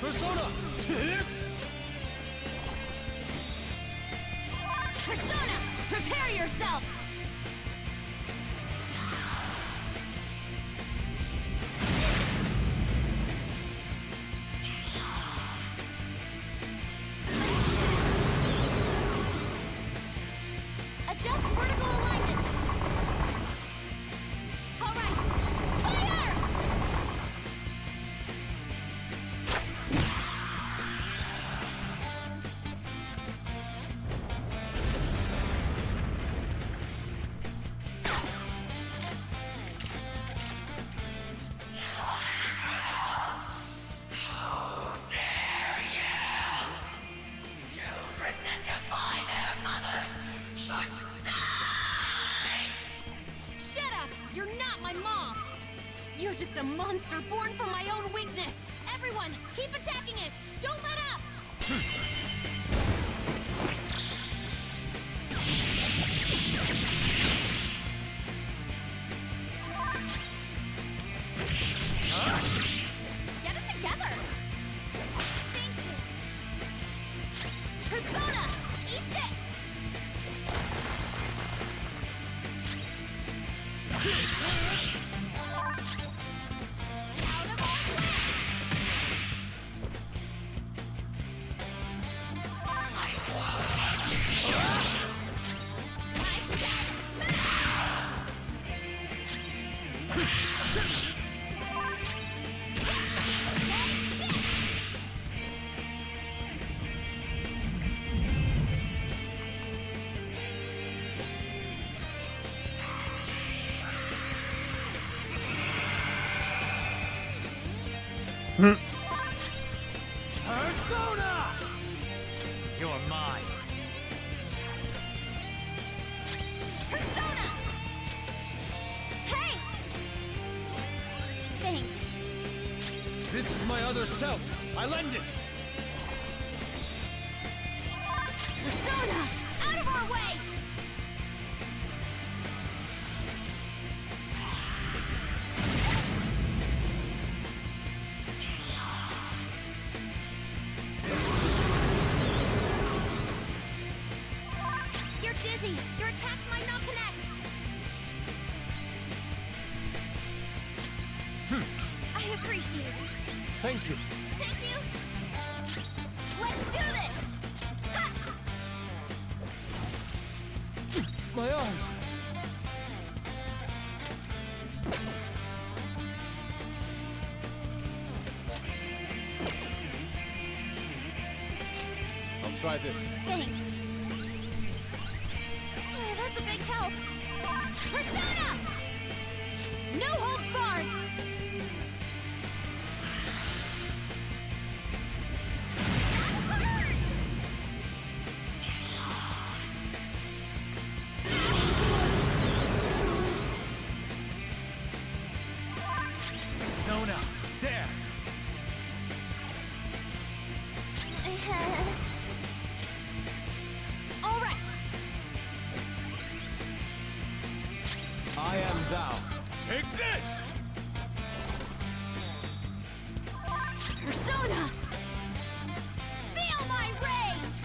Persona! Persona, prepare yourself. Adjust vertical alignment. All right, fire! Children that defy their mother should die. Shut up! You're not my mom! You're just a monster born from my own weakness! Everyone, keep attacking it! Don't let up! Get it together! Thank you! Persona! Eat this! Out of our way! Persona! You're mine. Persona! Hey! Thanks. This is my other self. I lend it. You're dizzy. Your attacks might not connect. I appreciate it. Thank you. Thank you. Let's do this. Ha! My eyes! I'll try this. Thanks. Oh, that's a big help. Persona! No holds barred. That hurt! Persona! There! All right. I am thou. Take this! Persona! Feel my rage!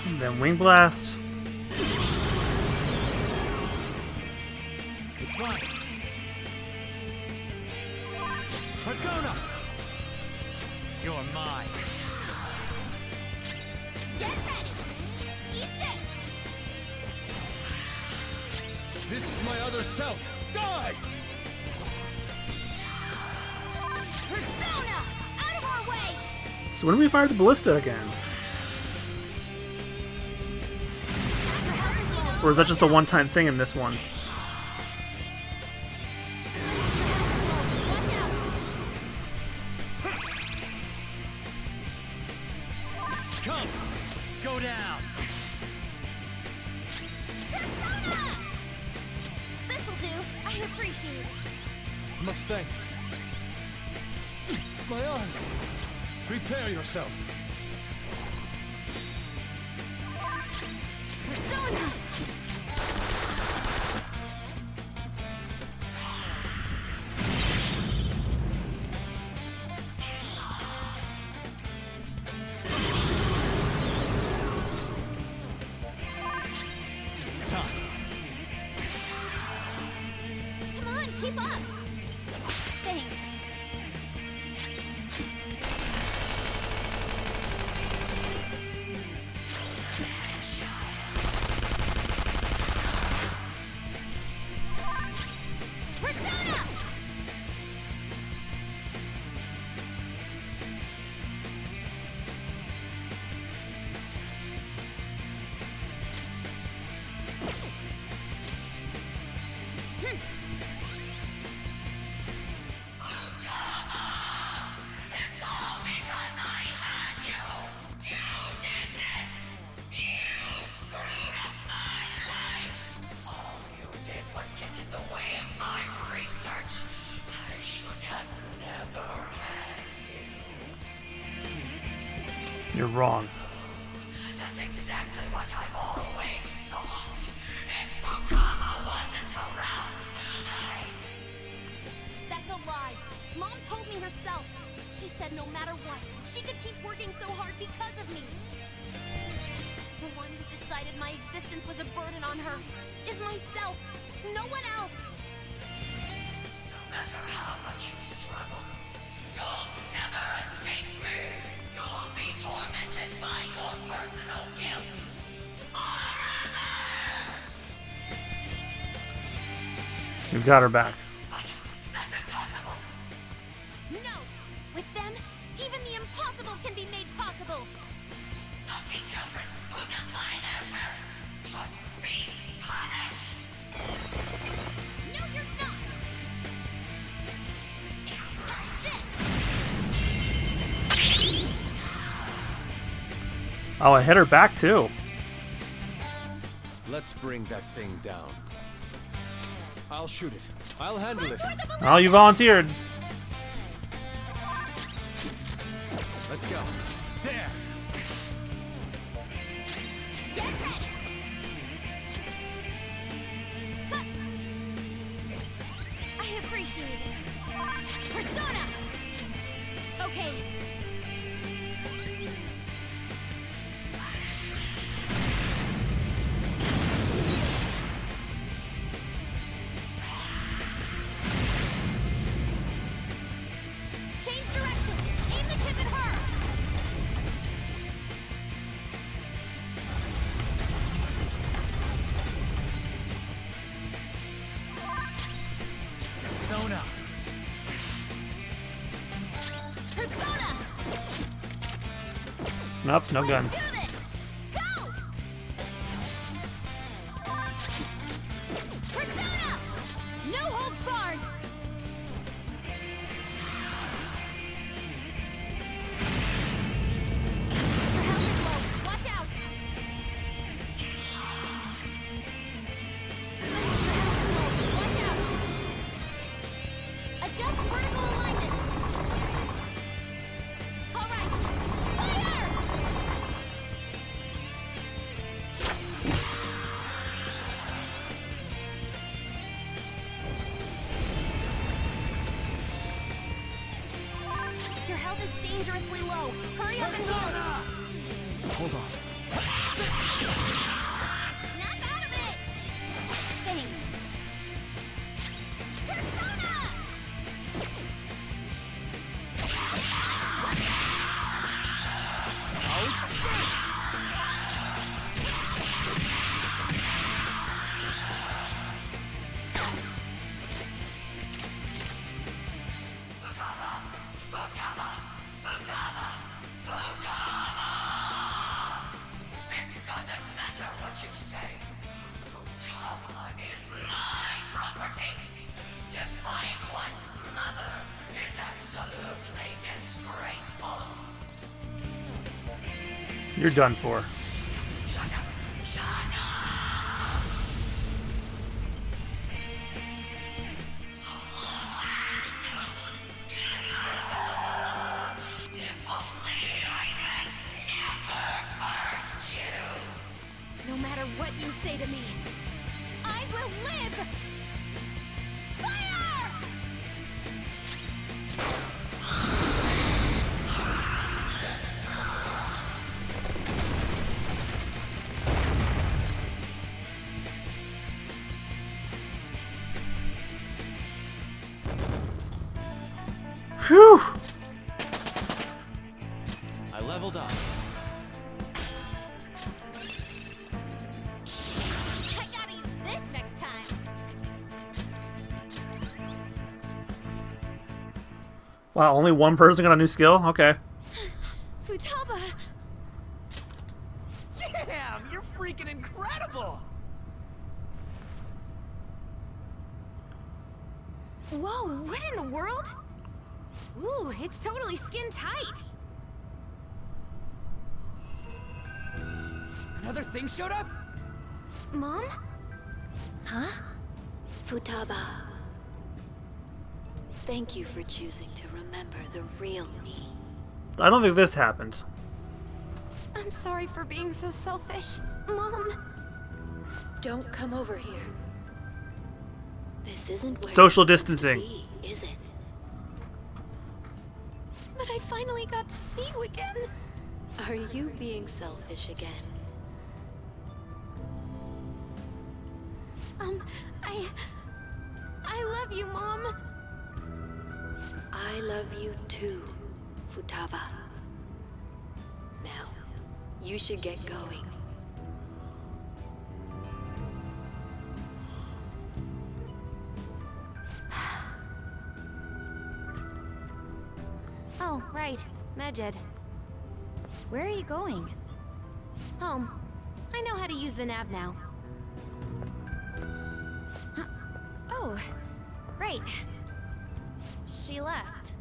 And then Wing Blast. It's mine. Persona! You're mine. Get ready! Eat this! This is my other self. Die! Persona! Out of our way! So when do we fire the ballista again? Or is that just a one-time thing in this one? Come! Go down! Persona! This'll do. I appreciate it. Much thanks. My eyes! Prepare yourself. Persona! It's time. Come on, keep up! Thanks. Persona! You're wrong. That's exactly what I've always thought. If Futaba wasn't around, That's a lie. Mom told me herself. She said no matter what, she could keep working so hard because of me. The one who decided my existence was a burden on her is myself, no one else. no matter how much you struggle, you'll never escape me. You'll be tormented by your personal guilt. We've got her back. But that's impossible. No! With them, even the impossible can be made possible. Naughty children who defy their parents should be punished. No, you're not! This! Oh, I hit her back too. Let's bring that thing down. I'll shoot it. I'll handle it. Oh, you volunteered. Let's go. There! Get ready! I appreciate it. Persona! Okay. Change direction. Aim the tip at her. Sona. Persona. Nope, no guns. Do this. Go. Persona. No holds barred. Your health is low. Watch out. Watch out. Adjust vertical alignment. All right. Fire! Your health is dangerously low. Hurry up and heal. Hold on. Snap out of it! Thanks. Persona! It doesn't matter what you say. Futaba is my property. Defying one's mother is absolutely disgraceful. You're done for. Shut up. Shut up. If only I had never hurt you. No matter what you say to me, I will live! Fire! Whew! I leveled up. I gotta use this next time. Wow, only one person got a new skill? Okay. Futaba! Damn, you're freaking incredible! Whoa, what in the world? Ooh, it's totally skin tight. Another thing showed up? Mom? Huh? Futaba. Thank you for choosing to remember the real me. I don't think this happened. I'm sorry for being so selfish. Mom! Don't come over here. This isn't where Social you're supposed to distancing. be, is it? But I finally got to see you again. Are you being selfish again? I love you, Mom. I love you too, Futaba. Now, you should get going. Oh, right. Medjed. Where are you going? Home. I know how to use the nav now. Oh, right. She left.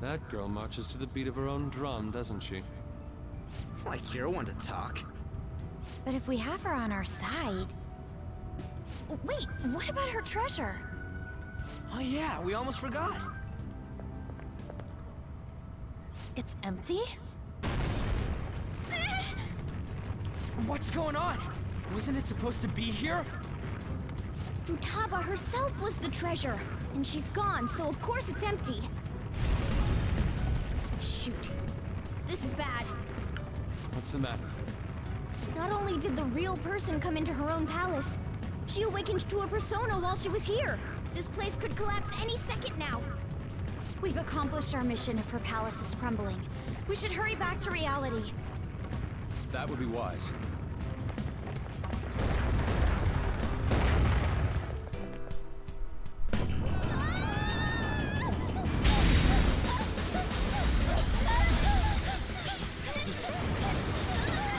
That girl marches to the beat of her own drum, doesn't she? Like you're one to talk. But if we have her on our side... Wait, what about her treasure? Oh yeah, we almost forgot. It's empty? What's going on? Wasn't it supposed to be here? Futaba herself was the treasure, and she's gone, so of course it's empty. This is bad. What's the matter? Not only did the real person come into her own palace, she awakened to a persona while she was here. This place could collapse any second now. We've accomplished our mission if her palace is crumbling. We should hurry back to reality. That would be wise.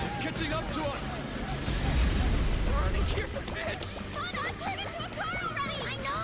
It's catching up to us! We're already here for bits! Come on, turn into a car already! I know!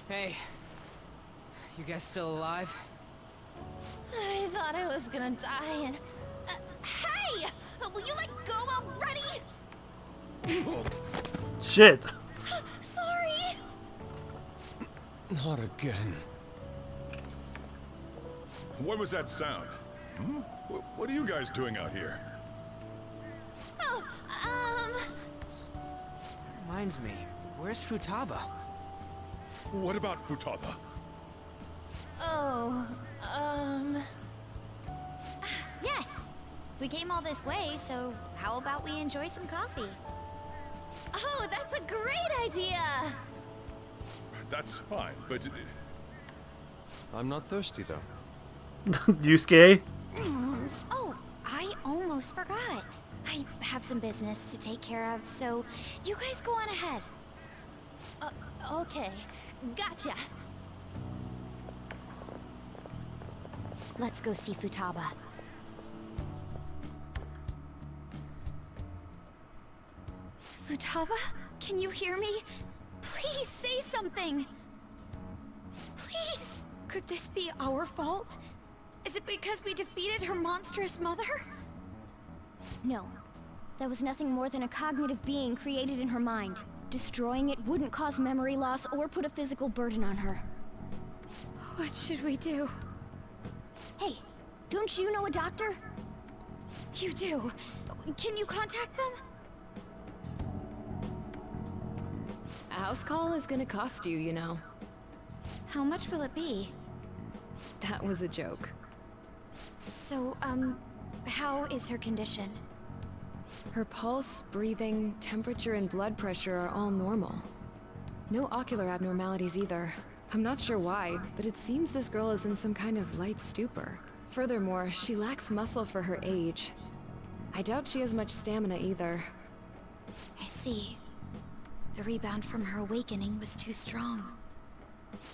Hey, you guys still alive? I thought I was gonna die and... hey! Will you let go already? Shit. Sorry! Not again. What was that sound? Hmm? What are you guys doing out here? Oh, Reminds me, where's Futaba? What about Futaba? Yes! We came all this way, so how about we enjoy some coffee? Oh, that's a great idea! That's fine, but... I'm not thirsty, though. Yusuke? Oh, I almost forgot. I have some business to take care of, so you guys go on ahead. Okay. Gotcha. Let's go see Futaba. Futaba? Can you hear me? Please say something! Please! Could this be our fault? Is it because we defeated her monstrous mother? No. That was nothing more than a cognitive being created in her mind. Destroying it wouldn't cause memory loss or put a physical burden on her. What should we do? Hey, don't you know a doctor? You do. Can you contact them? A house call is gonna cost you, you know. How much will it be? That was a joke. So, how is her condition? Her pulse, breathing, temperature, and blood pressure are all normal. No ocular abnormalities either. I'm not sure why, but it seems this girl is in some kind of light stupor. Furthermore, she lacks muscle for her age. I doubt she has much stamina either. I see. The rebound from her awakening was too strong.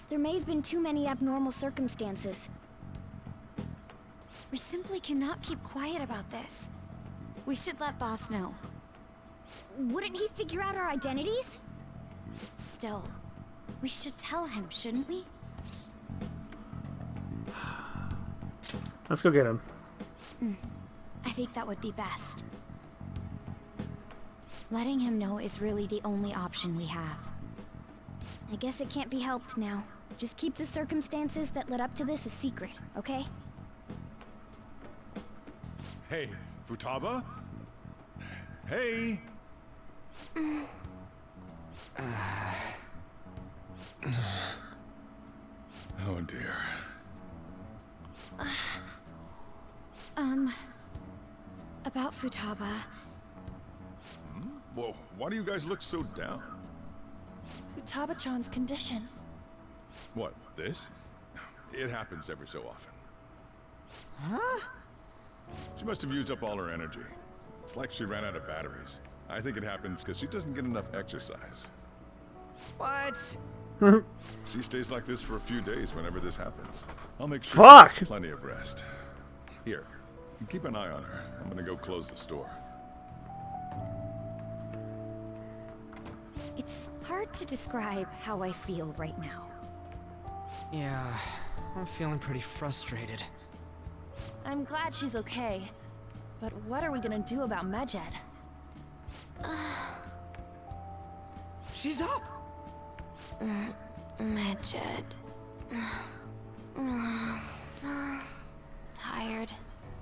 There may have been too many abnormal circumstances. We simply cannot keep quiet about this. We should let Boss know. Wouldn't he figure out our identities? Still, we should tell him, shouldn't we? Let's go get him. I think that would be best. Letting him know is really the only option we have. I guess it can't be helped now. Just keep the circumstances that led up to this a secret, okay? Hey, Futaba? Hey! Oh dear. About Futaba. Whoa, why do you guys look so down? Futaba-chan's condition. What, this? It happens every so often. Huh? She must have used up all her energy. It's like she ran out of batteries. I think it happens because she doesn't get enough exercise. What? She stays like this for a few days whenever this happens. I'll make sure Fuck! she gets plenty of rest. Here, keep an eye on her. I'm gonna go close the store. It's hard to describe how I feel right now. Yeah, I'm feeling pretty frustrated. I'm glad she's okay. But what are we gonna do about Medjed? She's up! Medjed. Tired.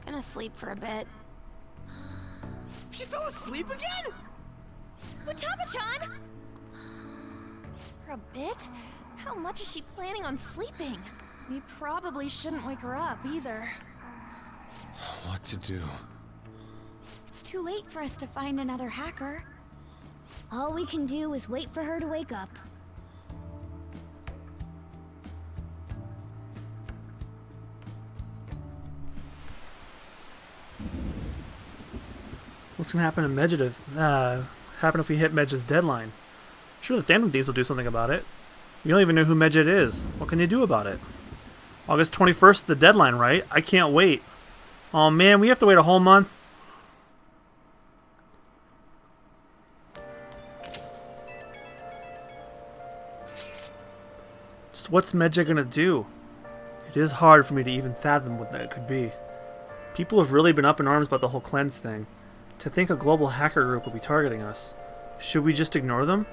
Gonna sleep for a bit. She fell asleep again? Futaba-chan! For a bit? How much is she planning on sleeping? We probably shouldn't wake her up either. What to do? It's too late for us to find another hacker. All we can do is wait for her to wake up. What's gonna happen to Medjed if we hit Medjed's deadline? I'm sure the Phantom Thieves will do something about it. We don't even know who Medjed is. What can they do about it? August 21st is the deadline, right? I can't wait. Oh man, we have to wait a whole month. Just what's Medjed gonna do? It is hard for me to even fathom what that could be. People have really been up in arms about the whole cleanse thing. To think a global hacker group will be targeting us. Should we just ignore them?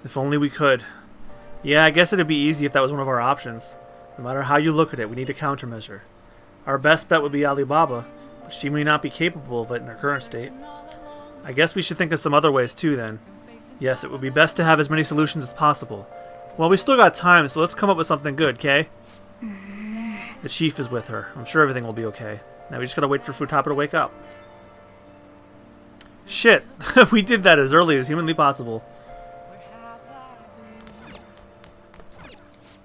If only we could. Yeah, I guess it'd be easy if that was one of our options. No matter how you look at it, we need a countermeasure. Our best bet would be Alibaba, but she may not be capable of it in her current state. I guess we should think of some other ways too then. Yes, it would be best to have as many solutions as possible. Well, we still got time, so let's come up with something good, okay? The chief is with her. I'm sure everything will be okay. Now we just gotta wait for Futaba to wake up. Shit! We did that as early as humanly possible.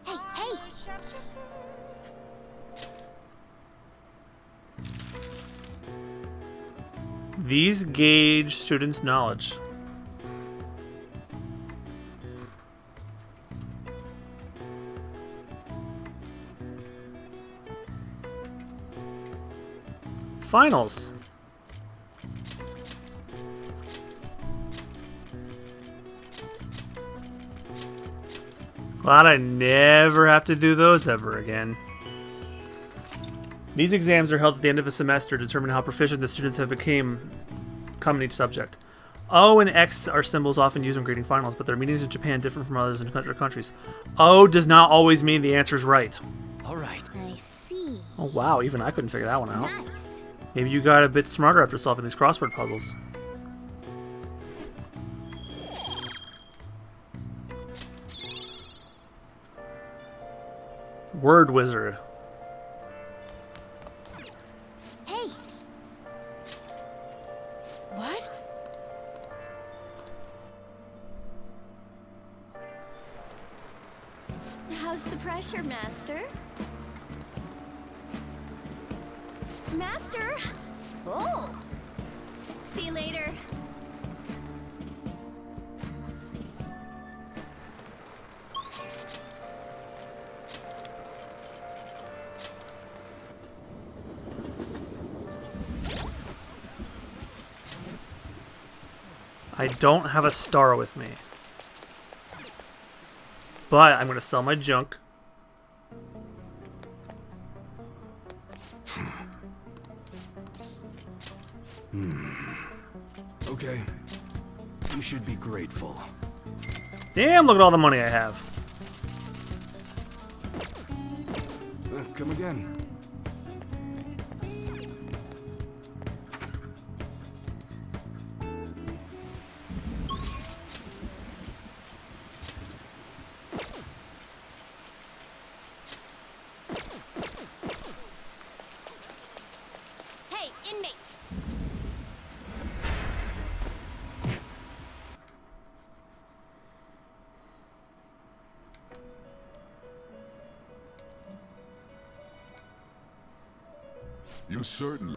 Hey, hey! These gauge students' knowledge. Finals. Glad I never have to do those ever again. These exams are held at the end of a semester to determine how proficient the students have become in each subject. O and X are symbols often used when grading finals, but their meanings in Japan differ from others in other countries. O does not always mean the answer's right. Alright. I see. Oh wow, even I couldn't figure that one out. Nice. Maybe you got a bit smarter after solving these crossword puzzles. Word Wizard. Hey! What? How's the pressure, Master? Master! Oh! See you later. I don't have a star with me. But I'm going to sell my junk. Okay. You should be grateful. Damn, look at all the money I have. Come again. Hey, inmate! You certain?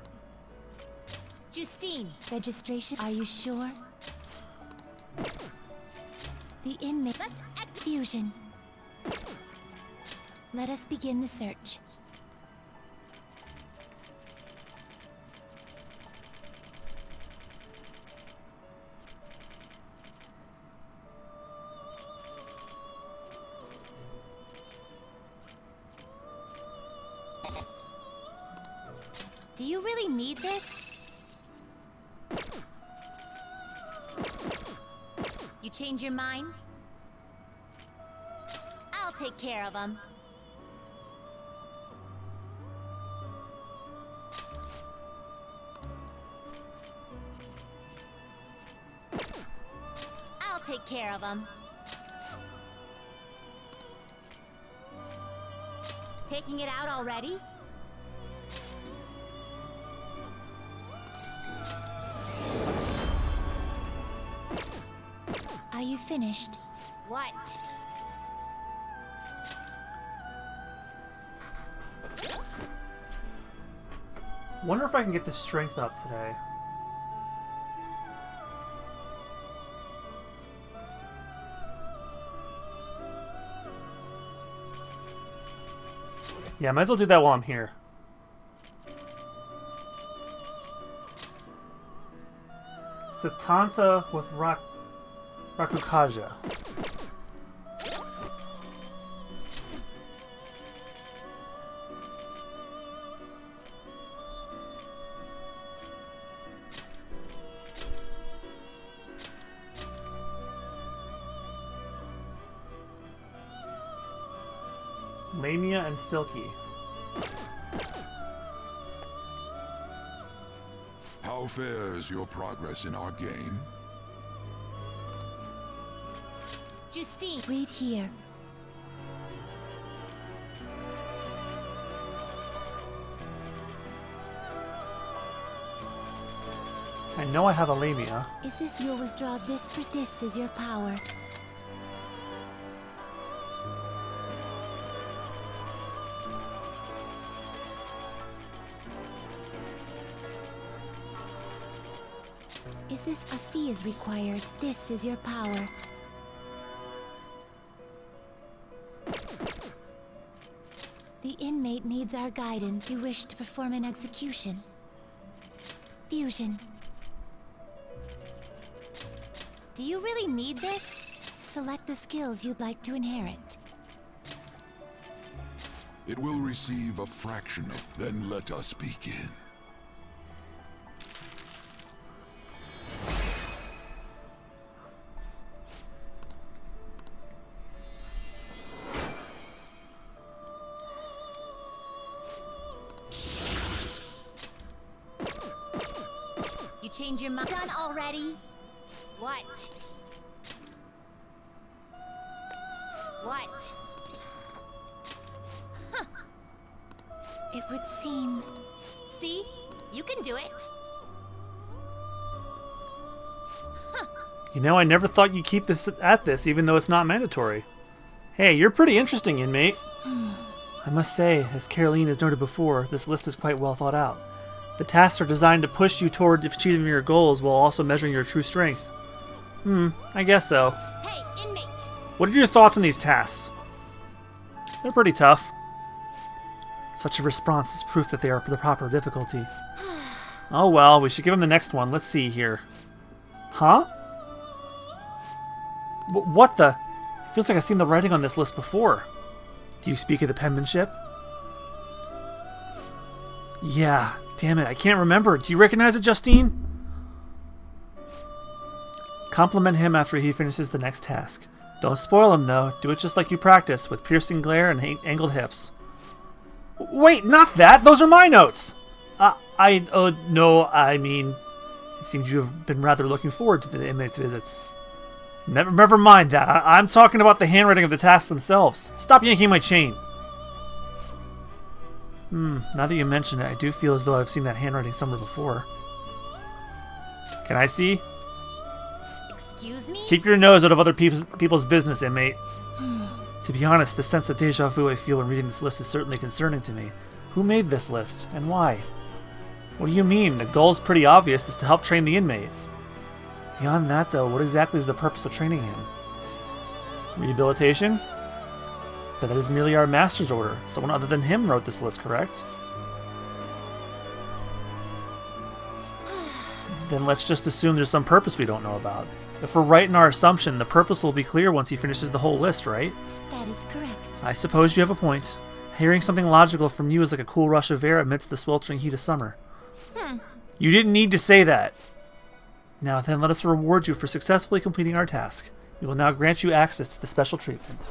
Justine, registration, are you sure? The inmate. Fusion. Let us begin the search. you really need this? You change your mind? I'll take care of him. I'll take care of him. Taking it out already? Are you finished? What? Wonder if I can get the strength up today. Yeah, might as well do that while I'm here. Satanta with Rakukaja. Lamia and Silky. How fares your progress in our game? Justine. Wait here. I know I have a Lamia. Is this your withdrawal? This is your power. Is this a fee is required? This is your power. The inmate needs our guidance. You wish to perform an execution. Fusion. Do you really need this? Select the skills you'd like to inherit. It will receive a fraction of... Then let us begin. You change your mind? Done already? What? What? Huh. It would seem... See? You can do it. You know, I never thought you'd keep this at this, even though it's not mandatory. Hey, you're pretty interesting, inmate. I must say, as Caroline has noted before, this list is quite well thought out. The tasks are designed to push you toward achieving your goals while also measuring your true strength. I guess so. Hey, inmate! What are your thoughts on these tasks? They're pretty tough. Such a response is proof that they are the proper difficulty. Oh well, we should give him the next one. Let's see here. Huh? What the? It feels like I've seen the writing on this list before. Do you speak of the penmanship? Yeah, damn it, I can't remember. Do you recognize it, Justine? Compliment him after he finishes the next task. Don't spoil him, though. Do it just like you practice, with piercing glare and angled hips. Wait, not that! Those are my notes! No, I mean... It seems you have been rather looking forward to the inmates' visits. Never mind that. I'm talking about the handwriting of the tasks themselves. Stop yanking my chain. Now that you mention it, I do feel as though I've seen that handwriting somewhere before. Can I see? Excuse me? Keep your nose out of other people's business, inmate. To be honest, the sense of deja vu I feel when reading this list is certainly concerning to me. Who made this list, and why? What do you mean? The goal's pretty obvious. It's to help train the inmate. Beyond that, though, what exactly is the purpose of training him? Rehabilitation? But that is merely our master's order. Someone other than him wrote this list, correct? Then let's just assume there's some purpose we don't know about. If we're right in our assumption, the purpose will be clear once he finishes the whole list, right? That is correct. I suppose you have a point. Hearing something logical from you is like a cool rush of air amidst the sweltering heat of summer. You didn't need to say that. Now then, let us reward you for successfully completing our task. We will now grant you access to the special treatment.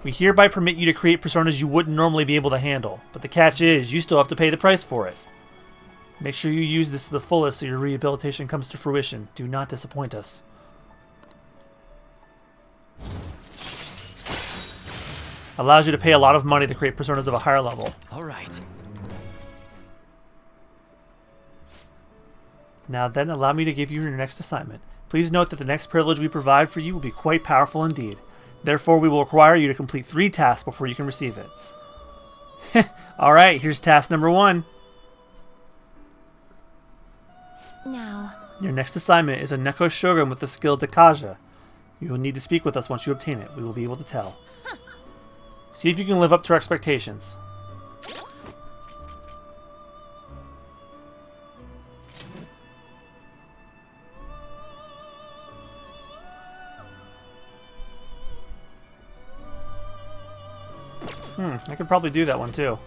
We hereby permit you to create personas you wouldn't normally be able to handle, but the catch is, you still have to pay the price for it. Make sure you use this to the fullest so your rehabilitation comes to fruition. Do not disappoint us. Allows you to pay a lot of money to create personas of a higher level. All right. Now then, allow me to give you your next assignment. Please note that the next privilege we provide for you will be quite powerful indeed. Therefore, we will require you to complete 3 tasks before you can receive it. Alright, here's task number 1. Now, your next assignment is a Neko Shogun with the skill Dekaja. You will need to speak with us once you obtain it. We will be able to tell. See if you can live up to our expectations. I could probably do that one too.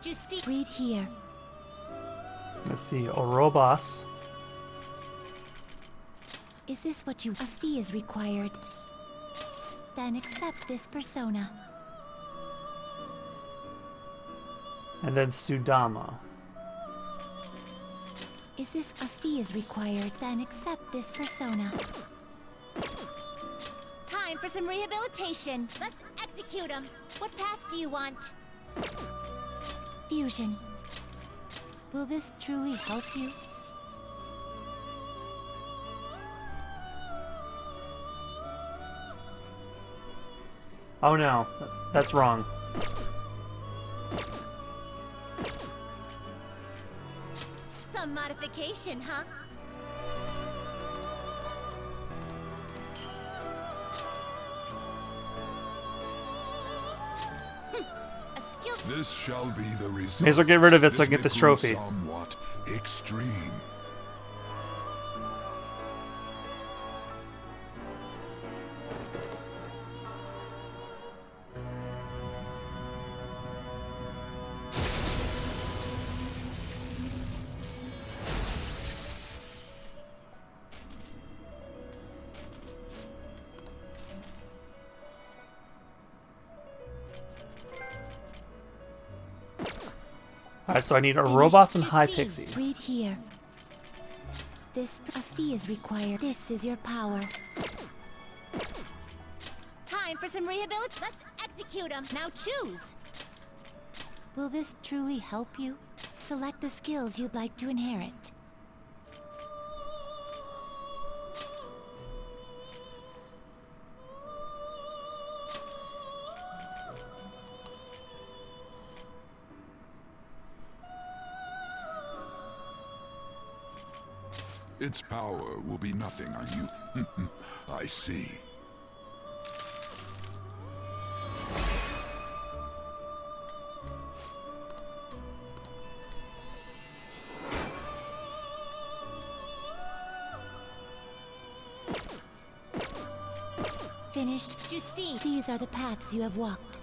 Just read here. Let's see, Orobas. Is this what you... A fee is required. Then accept this persona. And then Sudama. Is this... A fee is required. Then accept this persona. Time for some rehabilitation. Let's execute him. What path do you want? Fusion. Will this truly help you? Oh no, that's wrong. Some modification, huh? This shall be the result. May as well get rid of it so I can get this may prove trophy. Somewhat extreme. Alright, so I need a Robos and High Pixie. Read here. This a fee is required. This is your power. Time for some rehabilitation. Let's execute him. Now choose. Will this truly help you? Select the skills you'd like to inherit. Its power will be nothing on you. I see. Finished. Justine. These are the paths you have walked.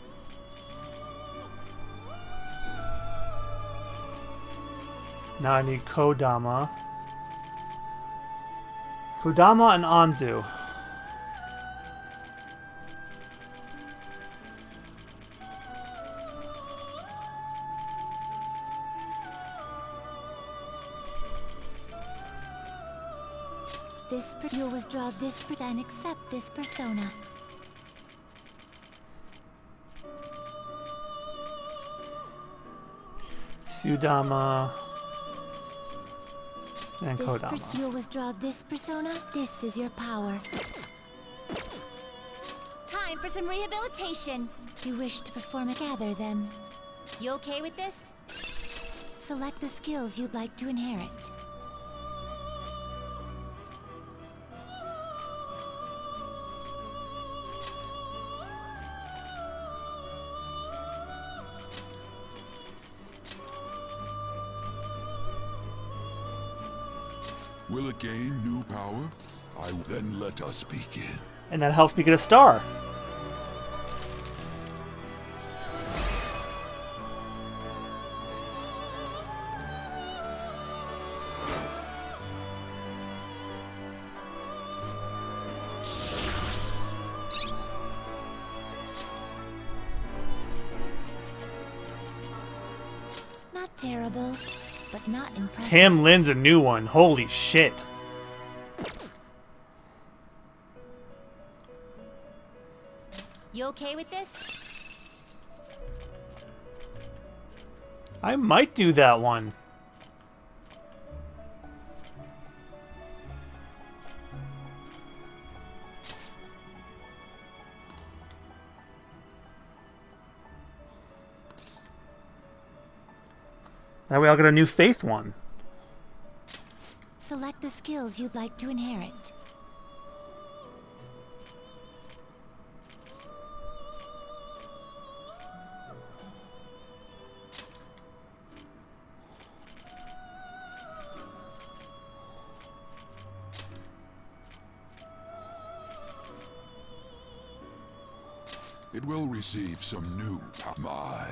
Now I need Kodama. Kodama and Anzu. You'll withdraw this and accept this persona. Sudama and Kodama. You'll withdraw this persona. This is your power. Time for some rehabilitation. You wish to perform it. Gather them. You okay with this? Select the skills you'd like to inherit. Will it gain new power? Then let us begin. And that helps me get a star. Not terrible, but not impressive. Tam Lin's a new one. Holy shit. You okay with this? I might do that one. That way I'll get a new faith one. Select the skills you'd like to inherit. It will receive some new power. My.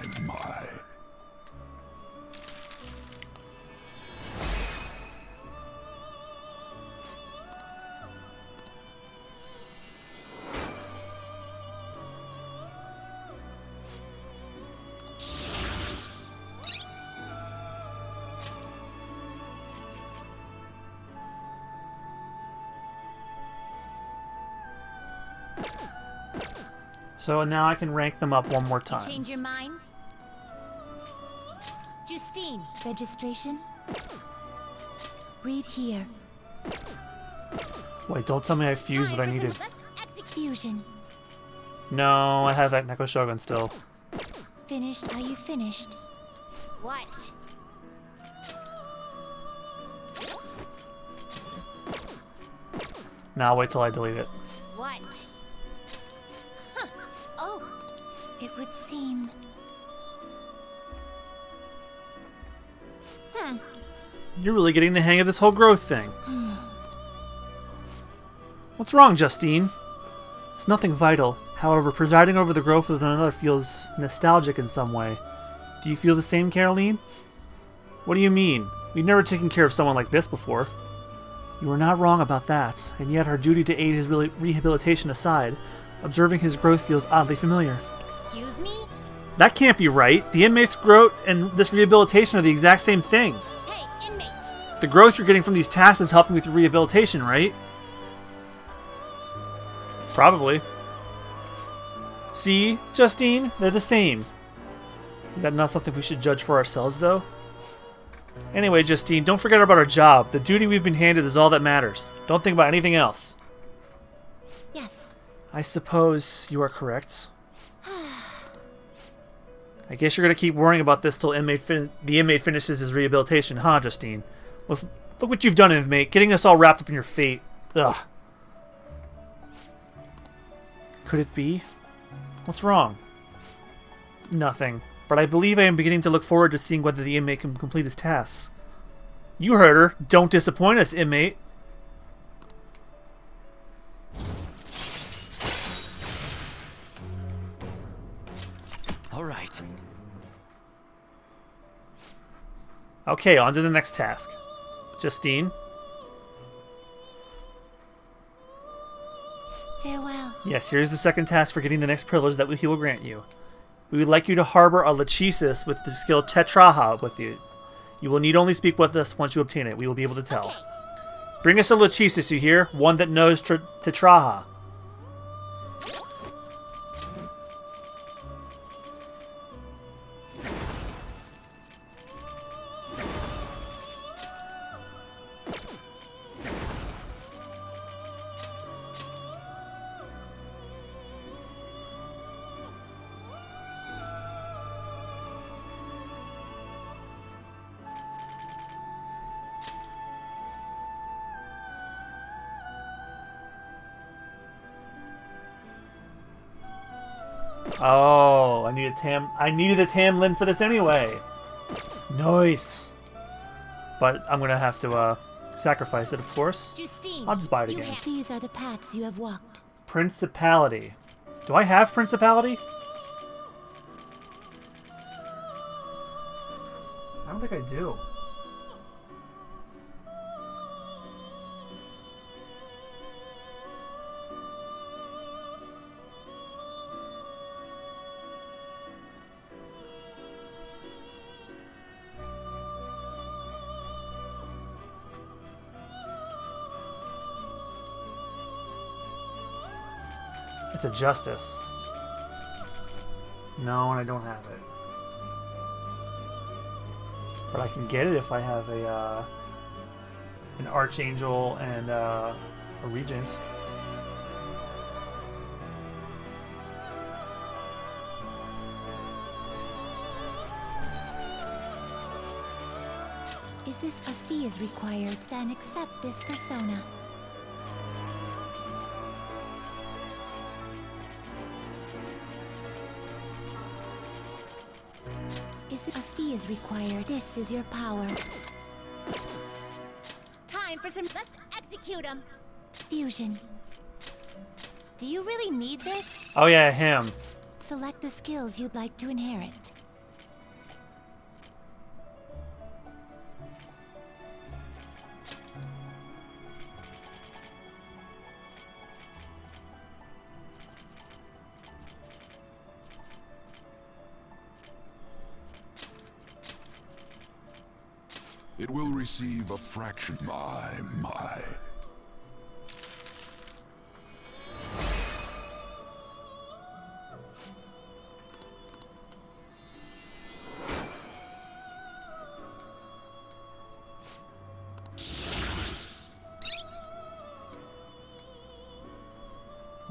So now I can rank them up one more time. Change your mind? Justine. Registration? Read here. Wait, don't tell me I fused what I needed. Execution. No, I have that Neko Shogun still. Finished? Are you finished? What? Now wait till I delete it. What? Huh. Oh, it would seem. You're really getting the hang of this whole growth thing. What's wrong, Justine? It's nothing vital. However, presiding over the growth of another feels nostalgic in some way. Do you feel the same, Caroline? What do you mean? We've never taken care of someone like this before. You are not wrong about that, and yet our duty to aid his rehabilitation aside, observing his growth feels oddly familiar. Excuse me? That can't be right. The inmate's growth and this rehabilitation are the exact same thing. Hey, inmate! The growth you're getting from these tasks is helping with your rehabilitation, right? Probably. See, Justine? They're the same. Is that not something we should judge for ourselves, though? Anyway, Justine, don't forget about our job. The duty we've been handed is all that matters. Don't think about anything else. Yes. I suppose you are correct. I guess you're going to keep worrying about this till the inmate finishes his rehabilitation, huh, Justine? Look what you've done, inmate, getting us all wrapped up in your fate. Ugh. Could it be? What's wrong? Nothing. But I believe I am beginning to look forward to seeing whether the inmate can complete his tasks. You heard her. Don't disappoint us, inmate. All right. Okay, on to the next task. Justine? Farewell. Yes, here's the second task for getting the next privilege that he will grant you. We would like you to harbor a Lachesis with the skill Tetraha with you. You will need only speak with us once you obtain it. We will be able to tell. Okay. Bring us a Lachesis, you hear? One that knows Tetraha. Oh, I needed a Tamlin for this anyway. Nice. But I'm gonna have to Sacrifice it, of course. Justine, I'll just buy it again. These are the paths you have walked. Principality. Do I have Principality? I don't think I do. It's a justice. No, and I don't have it. But I can get it if I have a an archangel and a regent. Is this a fee is required? Then accept this persona. A fee is required. This is your power. Time for some. Let's execute him. Fusion. Do you really need this? Oh yeah, him. Select the skills you'd like to inherit. It will receive a fraction. My.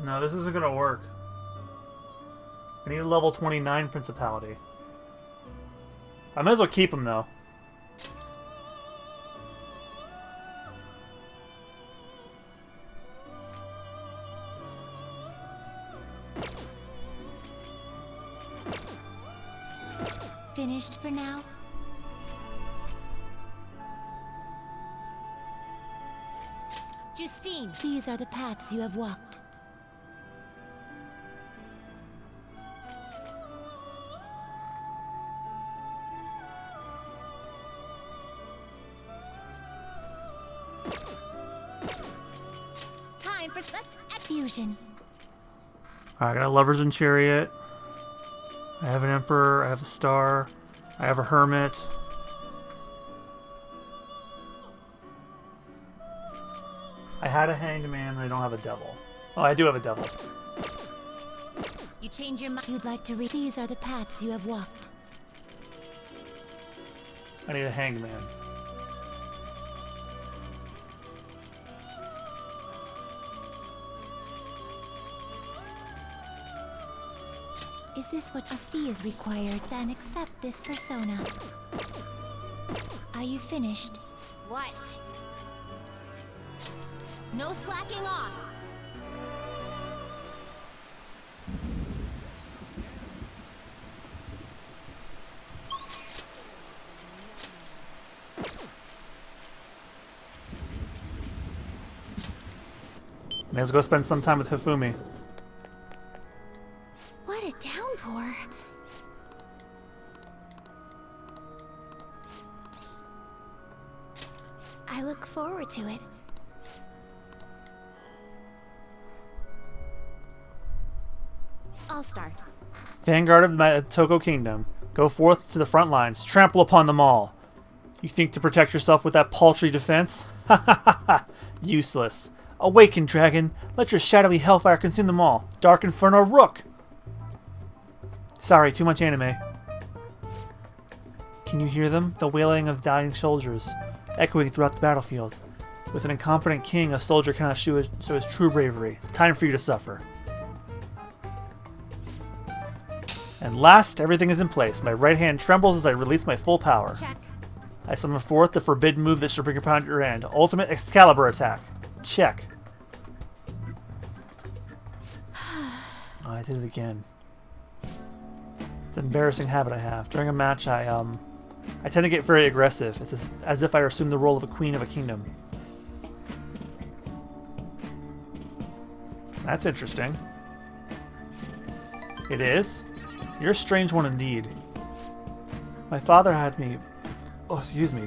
No, this isn't gonna work. I need a level 29 Principality. I might as well keep him though. Finished for now? Justine, these are the paths you have walked. time for fusion. Alright, I got a Lovers and Chariot. I have an Emperor, I have a Star, I have a Hermit. I had a Hanged Man, and I don't have a Devil. Oh, I do have a Devil. You change your mind. You'd like to read. These are the paths you have walked. I need a Hanged Man. Is this what a fee is required? Then accept this persona. Are you finished? What? No slacking off. May as well go spend some time with Hifumi. What a downpour. I look forward to it. I'll start. Vanguard of the Toko Kingdom, go forth to the front lines, trample upon them all. You think to protect yourself with that paltry defense? Ha ha ha ha! Useless. Awaken, dragon! Let your shadowy hellfire consume them all. Dark Inferno Rook! Sorry, too much anime. Can you hear them? The wailing of dying soldiers, echoing throughout the battlefield. With an incompetent king, a soldier cannot show his true bravery. Time for you to suffer. And last, everything is in place. My right hand trembles as I release my full power. Check. I summon forth the forbidden move that should bring upon your end. Ultimate Excalibur attack. Check. Oh, I did it again. It's an embarrassing habit I have. During a match, I tend to get very aggressive. It's as if I assume the role of a queen of a kingdom. That's interesting. It is? You're a strange one indeed. My father had me,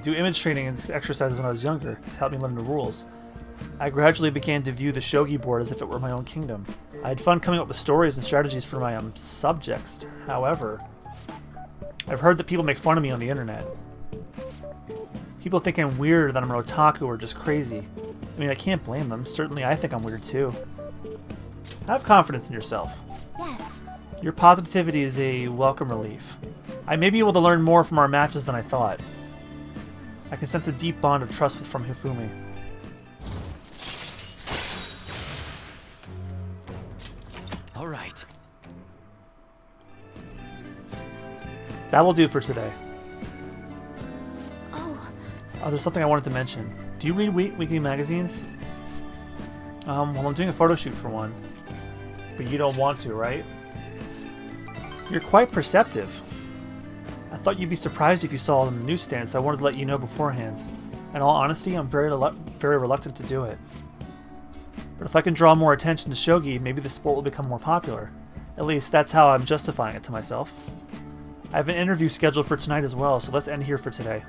do image training and exercises when I was younger to help me learn the rules. I gradually began to view the shogi board as if it were my own kingdom. I had fun coming up with stories and strategies for my subjects. However, I've heard that people make fun of me on the internet. People think I'm weird, that I'm an otaku, or just crazy. I mean, I can't blame them. Certainly I think I'm weird too. Have confidence in yourself. Yes. Your positivity is a welcome relief. I may be able to learn more from our matches than I thought. I can sense a deep bond of trust from Hifumi. All right. That will do for today. Oh. Oh, there's something I wanted to mention. Do you read weekly magazines? Well, I'm doing a photo shoot for one. But you don't want to, right? You're quite perceptive. I thought you'd be surprised if you saw it on the newsstand, so I wanted to let you know beforehand. In all honesty, I'm very reluctant to do it. But if I can draw more attention to shogi, maybe the sport will become more popular. At least, that's how I'm justifying it to myself. I have an interview scheduled for tonight as well, so let's end here for today.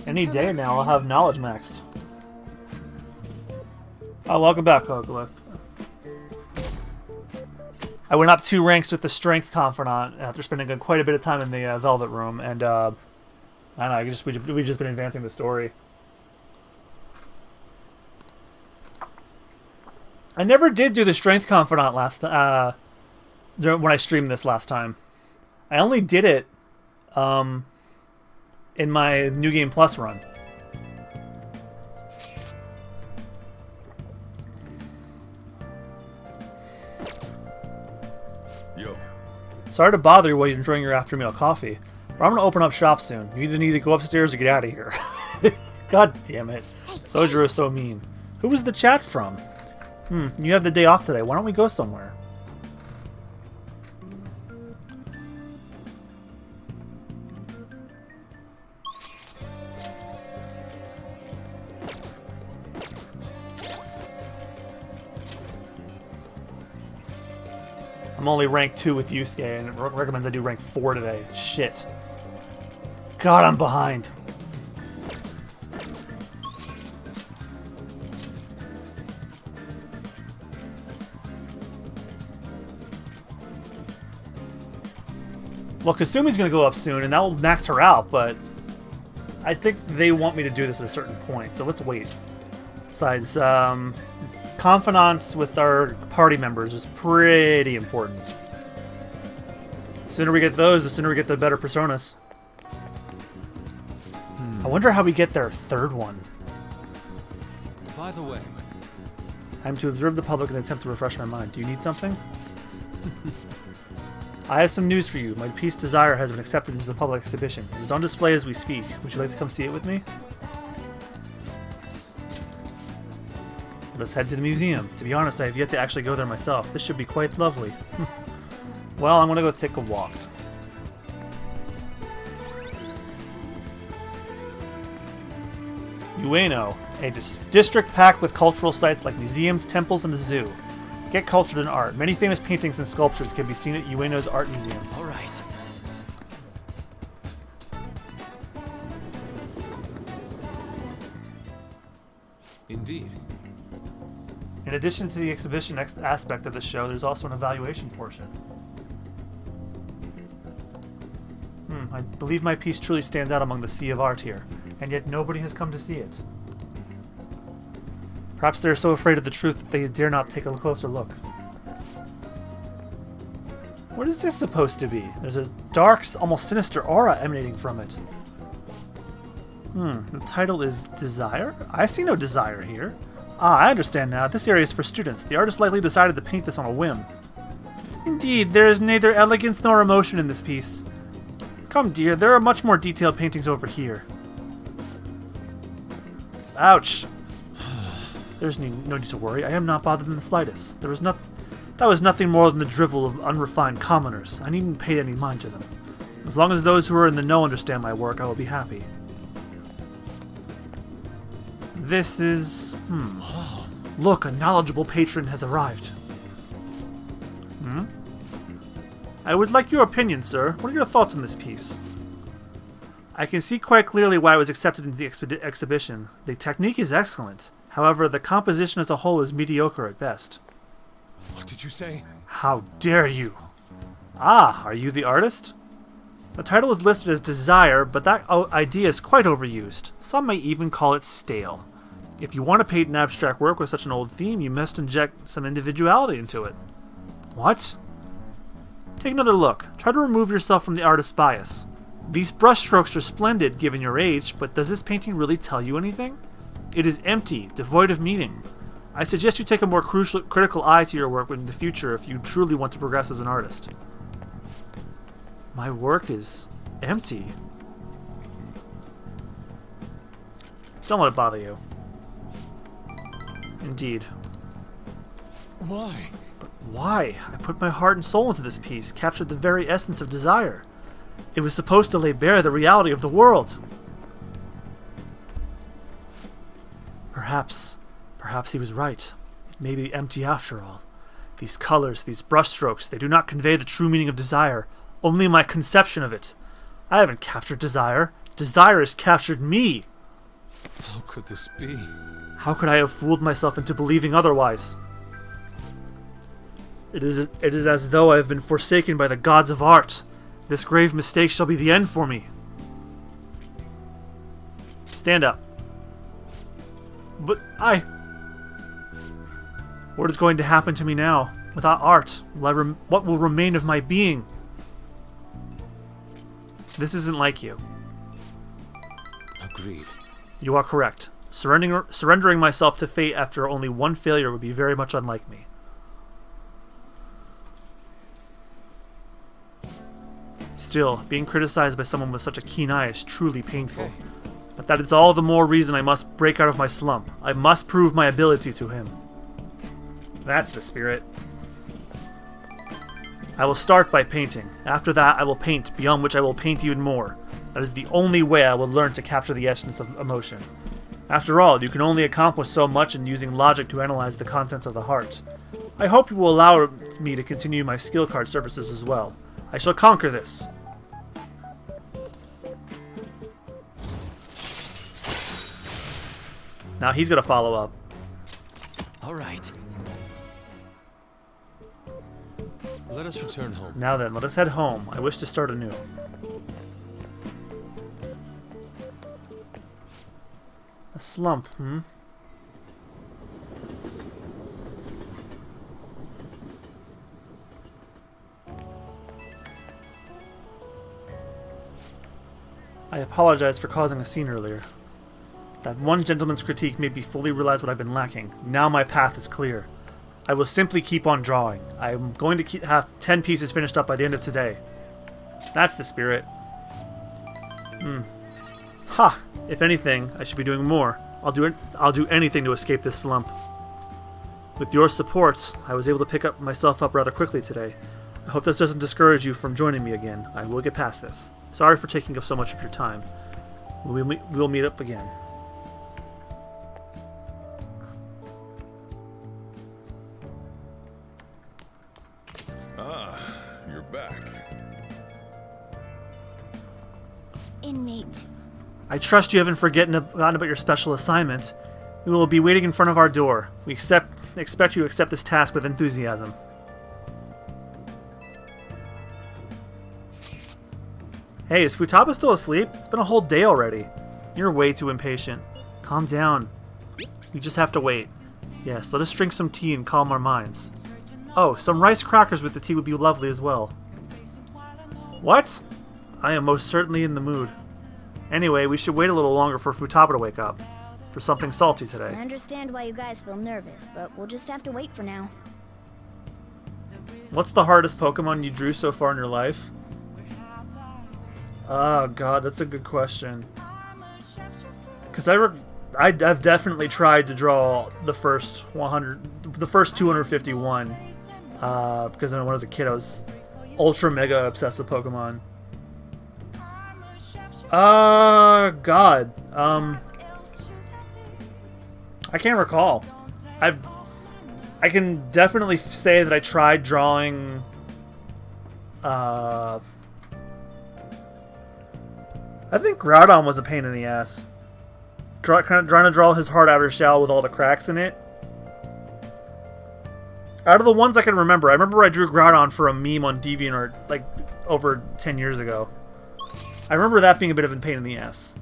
Any day now, I'll have knowledge maxed. Oh, welcome back, Coca. I went up 2 ranks with the Strength Confidant after spending quite a bit of time in the Velvet Room, and I don't know, we've just been advancing the story. I never did do the Strength Confidant when I streamed this last time. I only did it in my New Game Plus run. Yo. Sorry to bother you while you're enjoying your after meal coffee, but I'm going to open up shop soon. You either need to go upstairs or get out of here. God damn it. Sojiro is so mean. Who was the chat from? You have the day off today. Why don't we go somewhere? I'm only rank 2 with Yusuke, and it recommends I do rank 4 today. Shit. God, I'm behind. Well, Kasumi's going to go up soon, and that will max her out, but I think they want me to do this at a certain point, so let's wait. Besides, confidants with our party members is pretty important. The sooner we get those, the sooner we get the better personas. I wonder how we get their 3rd one. By the way, I'm to observe the public and attempt to refresh my mind. Do you need something? I have some news for you. My piece Desire has been accepted into the public exhibition. It is on display as we speak. Would you like to come see it with me? Let's head to the museum. To be honest, I have yet to actually go there myself. This should be quite lovely. Well, I'm going to go take a walk. Ueno, a district packed with cultural sites like museums, temples, and the zoo. Get cultured in art. Many famous paintings and sculptures can be seen at Ueno's art museums. all right. Indeed. In addition to the exhibition aspect of the show, there's also an evaluation portion. I believe my piece truly stands out among the sea of art here, and yet nobody has come to see it. Perhaps they're so afraid of the truth that they dare not take a closer look. What is this supposed to be? There's a dark, almost sinister aura emanating from it. The title is Desire? I see no desire here. Ah, I understand now. This area is for students. The artist likely decided to paint this on a whim. Indeed, there is neither elegance nor emotion in this piece. Come, dear, there are much more detailed paintings over here. Ouch! There's no need to worry. I am not bothered in the slightest. That was nothing more than the drivel of unrefined commoners. I needn't pay any mind to them. As long as those who are in the know understand my work, I will be happy. This is... Look, a knowledgeable patron has arrived. I would like your opinion, sir. What are your thoughts on this piece? I can see quite clearly why it was accepted into the exhibition. The technique is excellent. However, the composition as a whole is mediocre at best. What did you say? How dare you? Ah, are you the artist? The title is listed as Desire, but that idea is quite overused. Some may even call it stale. If you want to paint an abstract work with such an old theme, you must inject some individuality into it. What? Take another look. Try to remove yourself from the artist's bias. These brushstrokes are splendid given your age, but does this painting really tell you anything? It is empty, devoid of meaning. I suggest you take a more critical eye to your work in the future if you truly want to progress as an artist. My work is empty. Don't let it bother you. Indeed. Why? But why? I put my heart and soul into this piece, captured the very essence of desire. It was supposed to lay bare the reality of the world. Perhaps he was right. It may be empty after all. These colors, these brushstrokes, they do not convey the true meaning of desire, only my conception of it. I haven't captured desire. Desire has captured me. How could this be? How could I have fooled myself into believing otherwise? It is as though I have been forsaken by the gods of art. This grave mistake shall be the end for me. Stand up. But what is going to happen to me now? Without art, what will remain of my being? This isn't like you. Agreed. You are correct. Surrendering myself to fate after only one failure would be very much unlike me. Still, being criticized by someone with such a keen eye is truly painful. Okay. But that is all the more reason I must break out of my slump. I must prove my ability to him. That's the spirit. I will start by painting. After that, I will paint, beyond which I will paint even more. That is the only way I will learn to capture the essence of emotion. After all, you can only accomplish so much in using logic to analyze the contents of the heart. I hope you will allow me to continue my skill card services as well. I shall conquer this. Now he's going to follow up. All right. Let us return home. Now then, let us head home. I wish to start anew. A slump, I apologize for causing a scene earlier. That one gentleman's critique made me fully realize what I've been lacking. Now my path is clear. I will simply keep on drawing. I am going to have 10 pieces finished up by the end of today. That's the spirit. Ha! If anything, I should be doing more. I'll do anything to escape this slump. With your support, I was able to pick myself up rather quickly today. I hope this doesn't discourage you from joining me again. I will get past this. Sorry for taking up so much of your time. We'll meet up again. Ah, you're back. Inmate. I trust you haven't forgotten about your special assignment. We will be waiting in front of our door. We expect you to accept this task with enthusiasm. Hey, is Futaba still asleep? It's been a whole day already. You're way too impatient. Calm down. You just have to wait. Yes, let us drink some tea and calm our minds. Oh, some rice crackers with the tea would be lovely as well. What? I am most certainly in the mood. Anyway, we should wait a little longer for Futaba to wake up. For something salty today. I understand why you guys feel nervous, but we'll just have to wait for now. What's the hardest Pokemon you drew so far in your life? Oh god, that's a good question. Because I've definitely tried to draw the first 251. Because when I was a kid, I was ultra mega obsessed with Pokemon. God. I can't recall. I can definitely say that I tried drawing. I think Groudon was a pain in the ass. Trying to draw his hard outer shell with all the cracks in it. Out of the ones I can remember, I drew Groudon for a meme on DeviantArt like over 10 years ago. I remember that being a bit of a pain in the ass.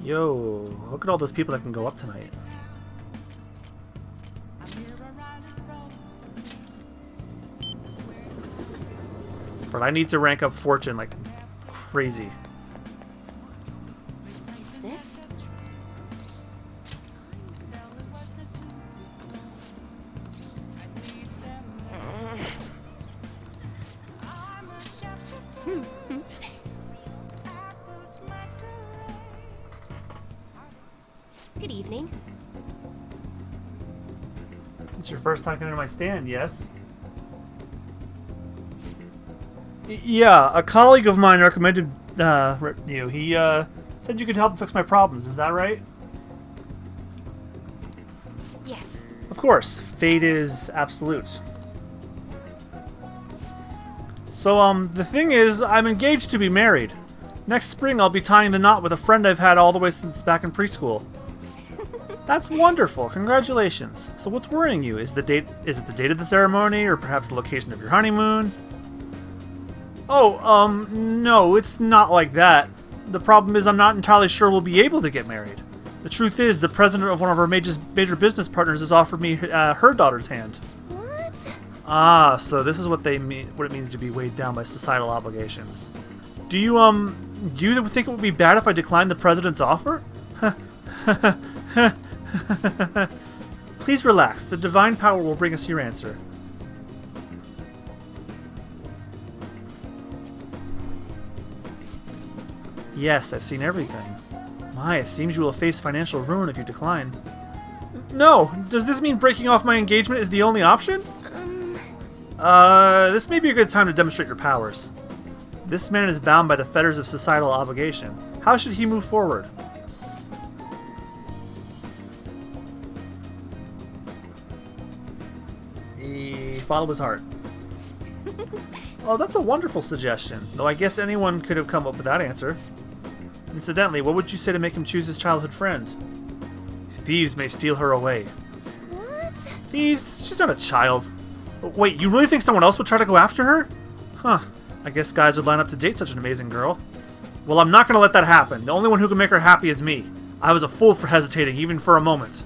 Yo, look at all those people that can go up tonight. But I need to rank up Fortune like crazy. Is this? Good evening. It's your first time coming to my stand, yes? Yeah, a colleague of mine recommended you. He said you could help fix my problems. Is that right? Yes. Of course. Fate is absolute. So, the thing is, I'm engaged to be married. Next spring, I'll be tying the knot with a friend I've had all the way since back in preschool. That's wonderful. Congratulations. So what's worrying you? Is it the date of the ceremony, or perhaps the location of your honeymoon? Oh, no, it's not like that. The problem is I'm not entirely sure we'll be able to get married. The truth is, the president of one of our major business partners has offered me her daughter's hand. What? Ah, so this is what it means to be weighed down by societal obligations. Do you think it would be bad if I declined the president's offer? Please relax. The divine power will bring us your answer. Yes, I've seen everything. My, it seems you will face financial ruin if you decline. No! Does this mean breaking off my engagement is the only option? This may be a good time to demonstrate your powers. This man is bound by the fetters of societal obligation. How should he move forward? Follow his heart. Oh, that's a wonderful suggestion. Though I guess anyone could have come up with that answer. Incidentally, what would you say to make him choose his childhood friend? Thieves may steal her away. What? Thieves? She's not a child. Wait, you really think someone else would try to go after her? Huh. I guess guys would line up to date such an amazing girl. Well, I'm not going to let that happen. The only one who can make her happy is me. I was a fool for hesitating, even for a moment.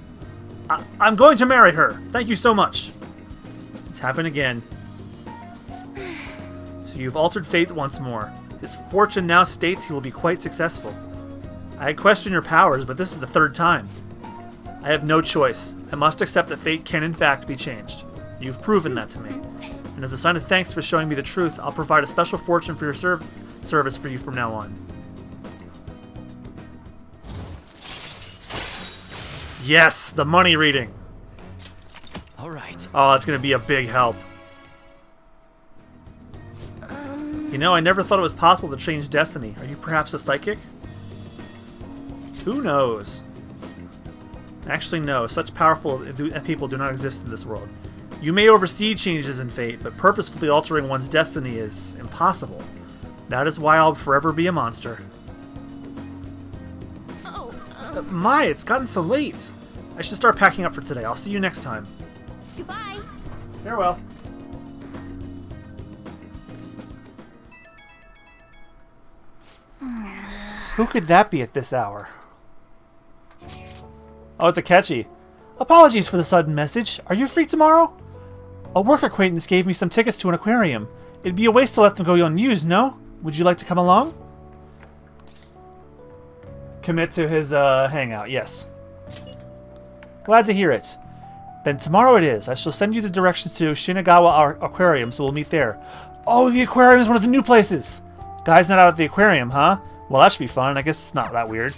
I'm going to marry her. Thank you so much. It's happened again. So you've altered fate once more. His fortune now states he will be quite successful. I had questioned your powers, but this is the third time. I have no choice. I must accept that fate can in fact be changed. You've proven that to me. And as a sign of thanks for showing me the truth, I'll provide a special fortune for your service for you from now on. Yes, the money reading. All right. Oh, that's going to be a big help. You know, I never thought it was possible to change destiny. Are you perhaps a psychic? Who knows? Actually, no. Such powerful people do not exist in this world. You may oversee changes in fate, but purposefully altering one's destiny is impossible. That is why I'll forever be a monster. Oh, My, it's gotten so late. I should start packing up for today. I'll see you next time. Goodbye. Farewell. Who could that be at this hour? Oh, it's a catchy. Apologies for the sudden message. Are you free tomorrow? A work acquaintance gave me some tickets to an aquarium. It'd be a waste to let them go unused, no? Would you like to come along? Commit to his hangout, yes. Glad to hear it. Then tomorrow it is. I shall send you the directions to Shinagawa Aquarium, so we'll meet there. Oh, the aquarium is one of the new places! Guy's not out at the aquarium, huh? Well, that should be fun. I guess it's not that weird.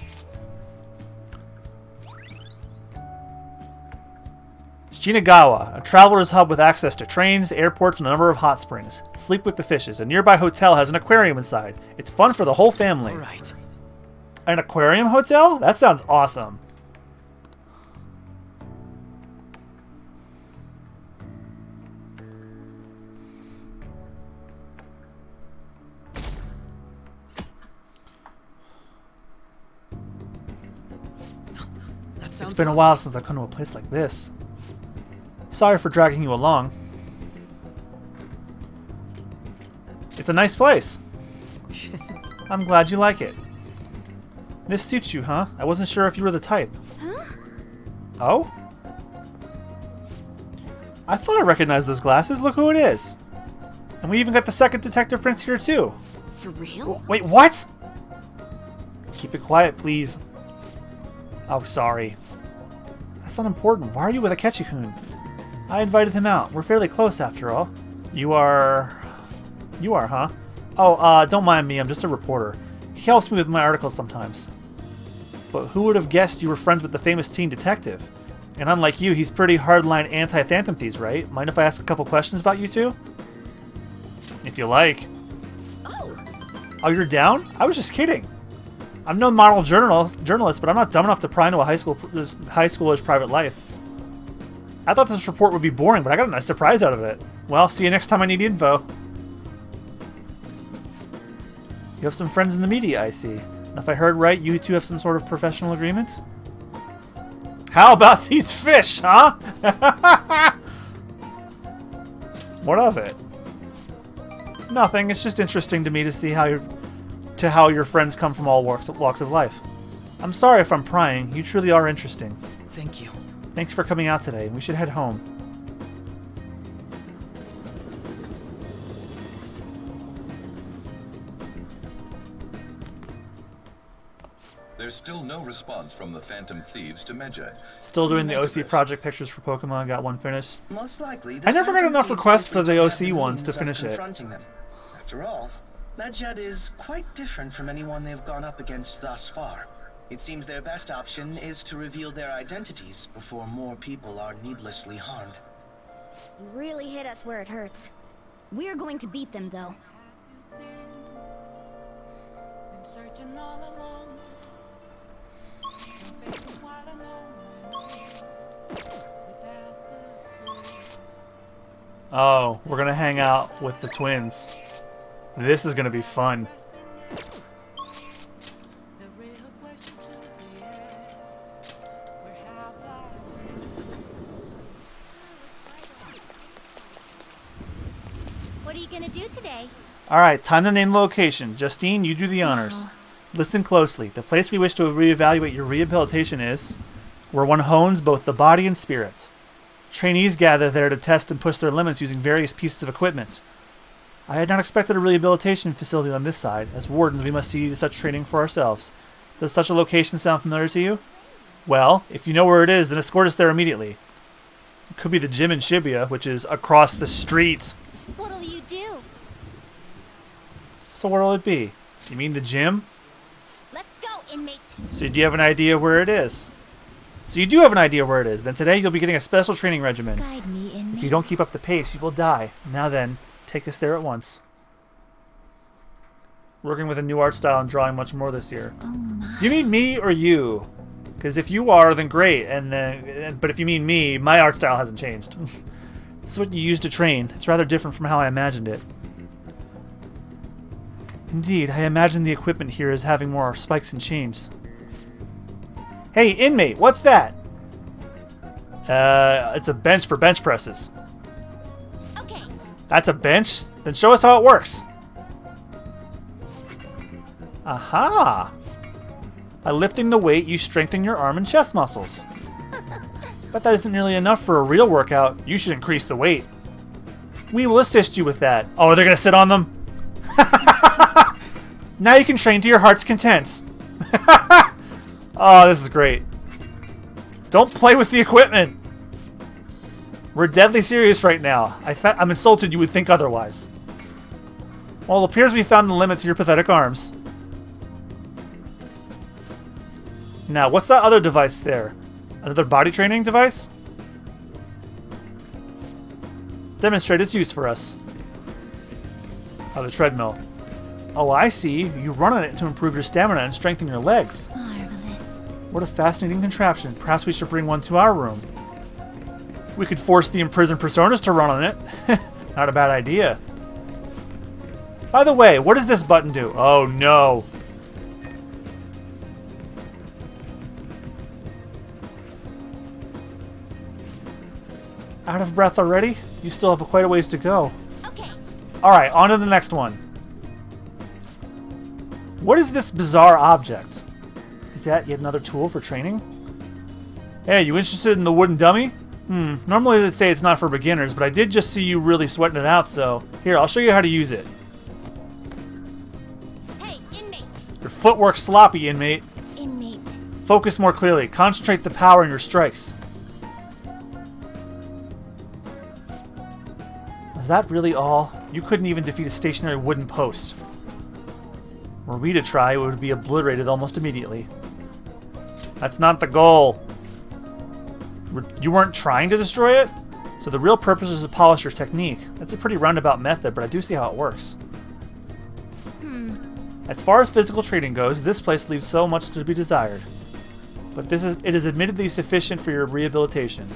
Shinagawa, a traveler's hub with access to trains, airports, and a number of hot springs. Sleep with the fishes. A nearby hotel has an aquarium inside. It's fun for the whole family. All right. An aquarium hotel? That sounds awesome. It's been a while since I've come to a place like this. Sorry for dragging you along. It's a nice place. I'm glad you like it. This suits you, huh? I wasn't sure if you were the type. Huh? Oh? I thought I recognized those glasses. Look who it is. And we even got the second Detective Prince here, too. For real? Wait, what? Keep it quiet, please. Oh, sorry. That's not important. Why are you with Akechi-kun? I invited him out. We're fairly close, after all. You are, huh? Oh, don't mind me. I'm just a reporter. He helps me with my articles sometimes. But who would have guessed you were friends with the famous teen detective? And unlike you, he's pretty hardline anti-Phantom Thieves, right? Mind if I ask a couple questions about you two? If you like. Oh, you're down? I was just kidding. I'm no model journalist, but I'm not dumb enough to pry into a high schooler's private life. I thought this report would be boring, but I got a nice surprise out of it. Well, see you next time I need info. You have some friends in the media, I see. And if I heard right, you two have some sort of professional agreement? How about these fish, huh? What of it? Nothing. It's just interesting to me to see how your friends come from all walks of life. I'm sorry if I'm prying. You truly are interesting. Thank you. Thanks for coming out today. We should head home. There's still no response from the Phantom Thieves to Medjed. Still doing the OC project pictures for Pokemon. Got one finished. Most likely, I never got enough requests for the OC ones to finish it. Them. After all, Medjed is quite different from anyone they've gone up against thus far. It seems their best option is to reveal their identities before more people are needlessly harmed. You really hit us where it hurts. We're going to beat them, though. Oh, we're gonna hang out with the twins. This is gonna be fun. What are you gonna do today? Alright, time to name the location. Justine, you do the honors. Listen closely. The place we wish to reevaluate your rehabilitation is where one hones both the body and spirit. Trainees gather there to test and push their limits using various pieces of equipment. I had not expected a rehabilitation facility on this side. As wardens, we must see to such training for ourselves. Does such a location sound familiar to you? Well, if you know where it is, then escort us there immediately. It could be the gym in Shibuya, which is across the street. What'll you do? So where'll it be? You mean the gym? Let's go, inmate. So do you have an idea where it is? So you do have an idea where it is. Then today you'll be getting a special training regimen. Guide me, inmate. If you don't keep up the pace, you will die. Now then, take us there at once. Working with a new art style and drawing much more this year. Oh my. Do you mean me or you? Because if you are, then great. But if you mean me, my art style hasn't changed. This is what you use to train. It's rather different from how I imagined it. Indeed, I imagine the equipment here as having more spikes and chains. Hey, inmate, what's that? It's a bench for bench presses. Okay. That's a bench? Then show us how it works. Aha! By lifting the weight, you strengthen your arm and chest muscles. But that isn't nearly enough for a real workout. You should increase the weight. We will assist you with that. Oh, they're gonna sit on them? Now you can train to your heart's content. Oh, this is great. Don't play with the equipment. We're deadly serious right now. I'm insulted you would think otherwise. Well, it appears we found the limit to your pathetic arms. Now, what's that other device there? Another body training device? demonstrate its use for us. Oh, the treadmill. Oh, I see. You run on it to improve your stamina and strengthen your legs. Marvelous. What a fascinating contraption. Perhaps we should bring one to our room. We could force the imprisoned personas to run on it. Not a bad idea. By the way, what does this button do? Oh, no. Out of breath already? You still have quite a ways to go. Okay. Alright, on to the next one. What is this bizarre object? Is that yet another tool for training? Hey, you interested in the wooden dummy? Normally they'd say it's not for beginners, but I did just see you really sweating it out, so... Here, I'll show you how to use it. Hey, inmate. Your footwork's sloppy, inmate. Inmate. Focus more clearly. Concentrate the power in your strikes. Was that really all? You couldn't even defeat a stationary wooden post. Were we to try, it would be obliterated almost immediately. That's not the goal. You weren't trying to destroy it? So the real purpose is to polish your technique. That's a pretty roundabout method, but I do see how it works. As far as physical training goes, this place leaves so much to be desired. But it is admittedly sufficient for your rehabilitation.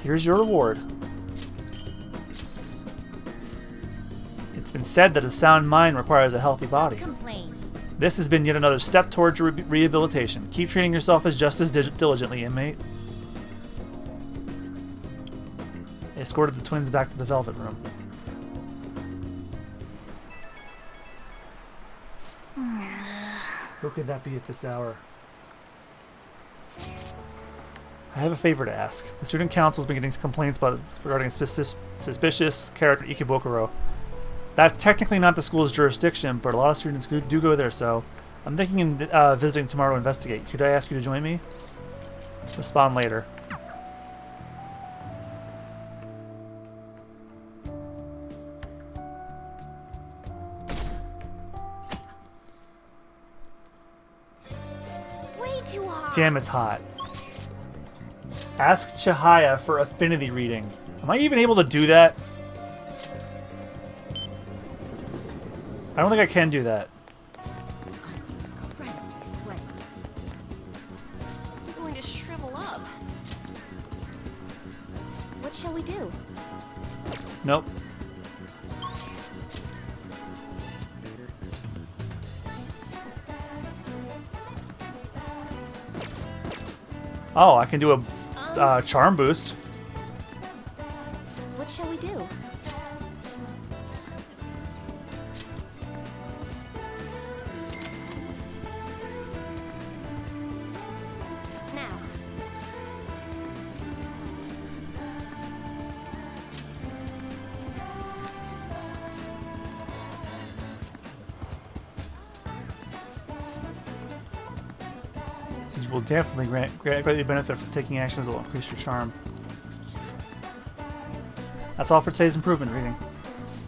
Here's your reward. It's been said that a sound mind requires a healthy body. This has been yet another step towards your rehabilitation. Keep treating yourself as just as diligently, inmate. They escorted the twins back to the Velvet Room. Who could that be at this hour? I have a favor to ask. The student council has been getting complaints regarding a suspicious character, Ikebukuro. That's technically not the school's jurisdiction, but a lot of students do go there, so I'm thinking of visiting tomorrow to investigate. Could I ask you to join me? Respond later. Way too hot. Damn, it's hot. Ask Chihaya for affinity reading. Am I even able to do that? I don't think I can do that. Incredibly sweaty. I'm going to shrivel up. What shall we do? Nope. Oh, I can do a charm boost. What shall we do? Now. These will definitely greatly benefit from taking actions that will increase your charm. That's all for today's improvement reading.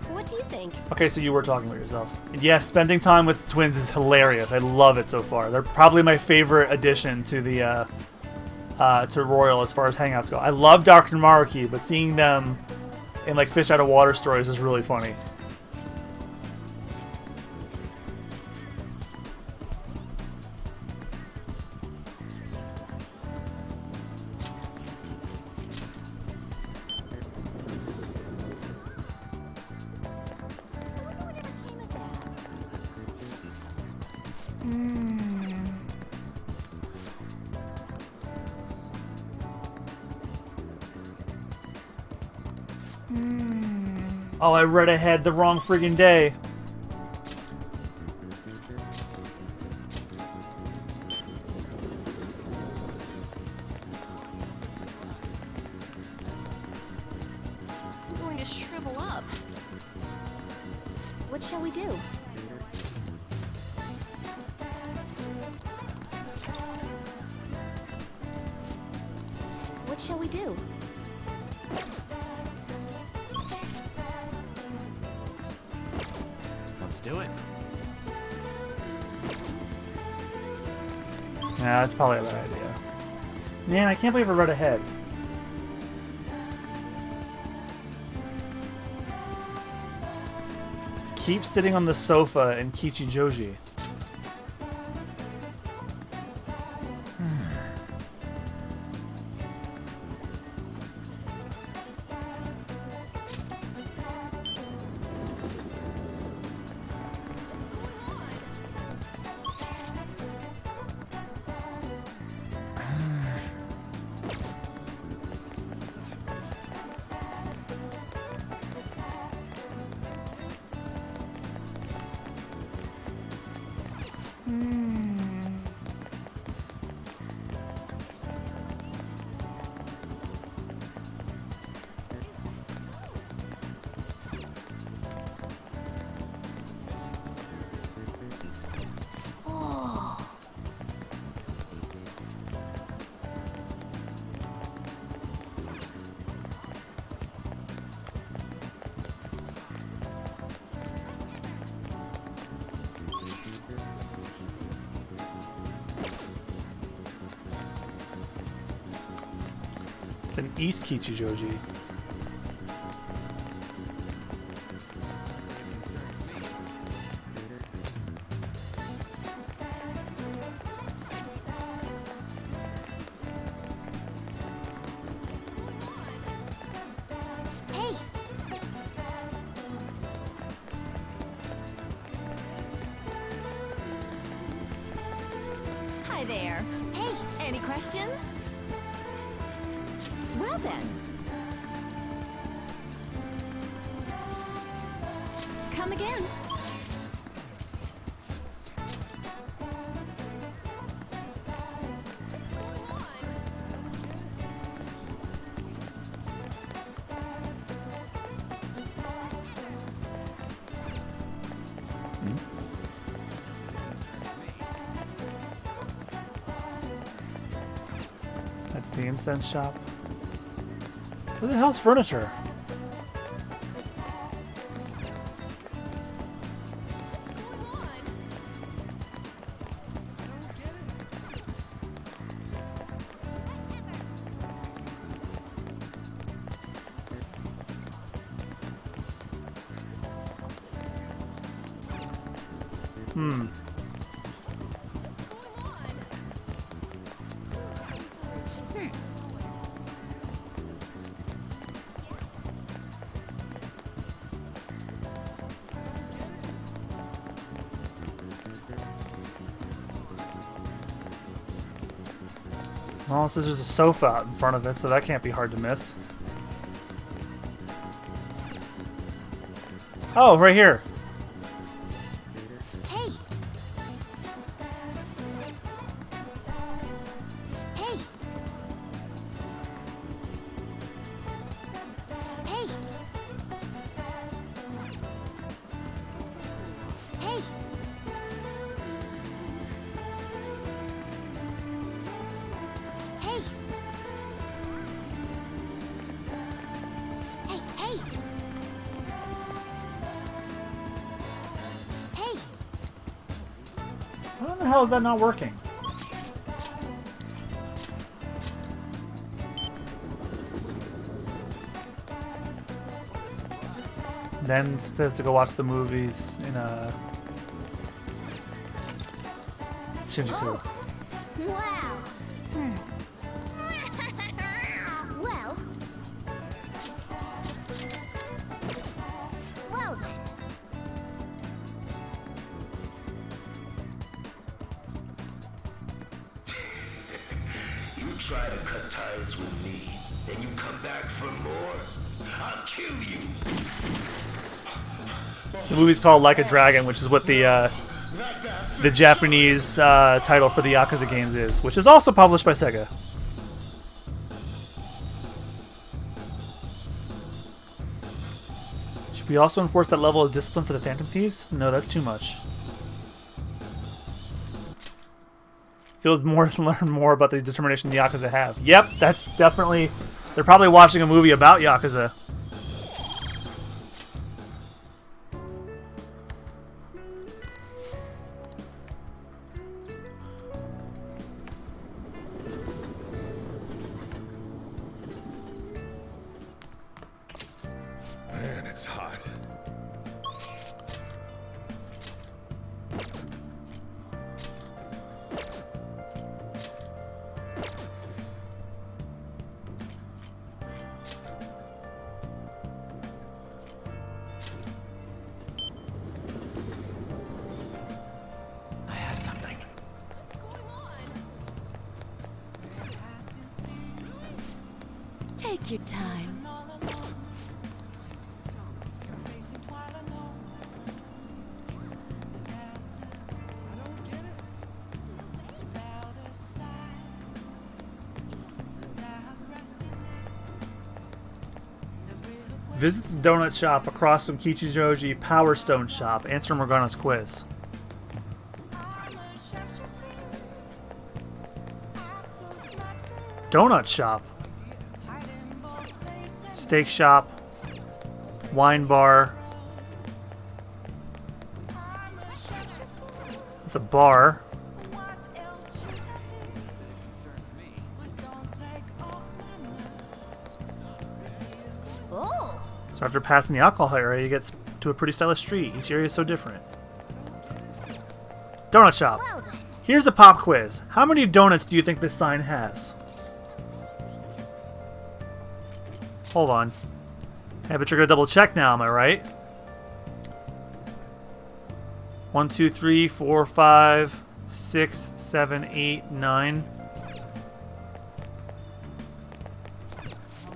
What do you think? Okay, so you were talking about yourself. And yes, spending time with the twins is hilarious. I love it so far. They're probably my favorite addition to the to Royal as far as hangouts go. I love Dr. Maruki, but seeing them in like fish out of water stories is really funny. Oh, I read ahead the wrong friggin' day. I'm going to shrivel up. What shall we do? What shall we do? Let's do it. Nah, that's probably a bad idea. Man, I can't believe I read ahead. Keep sitting on the sofa in Kichijoji. It's in East Kichijoji. Hey! Hi there. Hey! Any questions? Well then. Come again. That's the incense shop. Where the hell's furniture? Hmm. Well, this is just a sofa out in front of it, so that can't be hard to miss. Oh, right here. Hey! Hey! Hey! Hey! Hey! Hey, hey! Hey! How the hell is that not working? Then it says to go watch the movies in Shinjuku. Wow! Well... Well then. You try to cut ties with me, then you come back for more. I'll kill you. The movie's called Like a Dragon, which is what the Japanese title for the Yakuza games is, which is also published by Sega. Should we also enforce that level of discipline for the Phantom Thieves? No, that's too much. Feels more to learn more about the determination the Yakuza have. Yep, that's definitely... They're probably watching a movie about Yakuza. Man, it's hot. Take your time. Visit the donut shop across from Kichijoji Power Stone Shop. Answer Morgana's quiz. Donut shop. Steak shop. Wine bar. It's a bar. Oh. So after passing the alcohol area, you get to a pretty stylish street. Each area is so different. Donut shop. Well then. Here's a pop quiz. How many donuts do you think this sign has? Hold on. Hey, but you're gonna double check now, am I right? 1, 2, 3, 4, 5, 6, 7, 8, 9.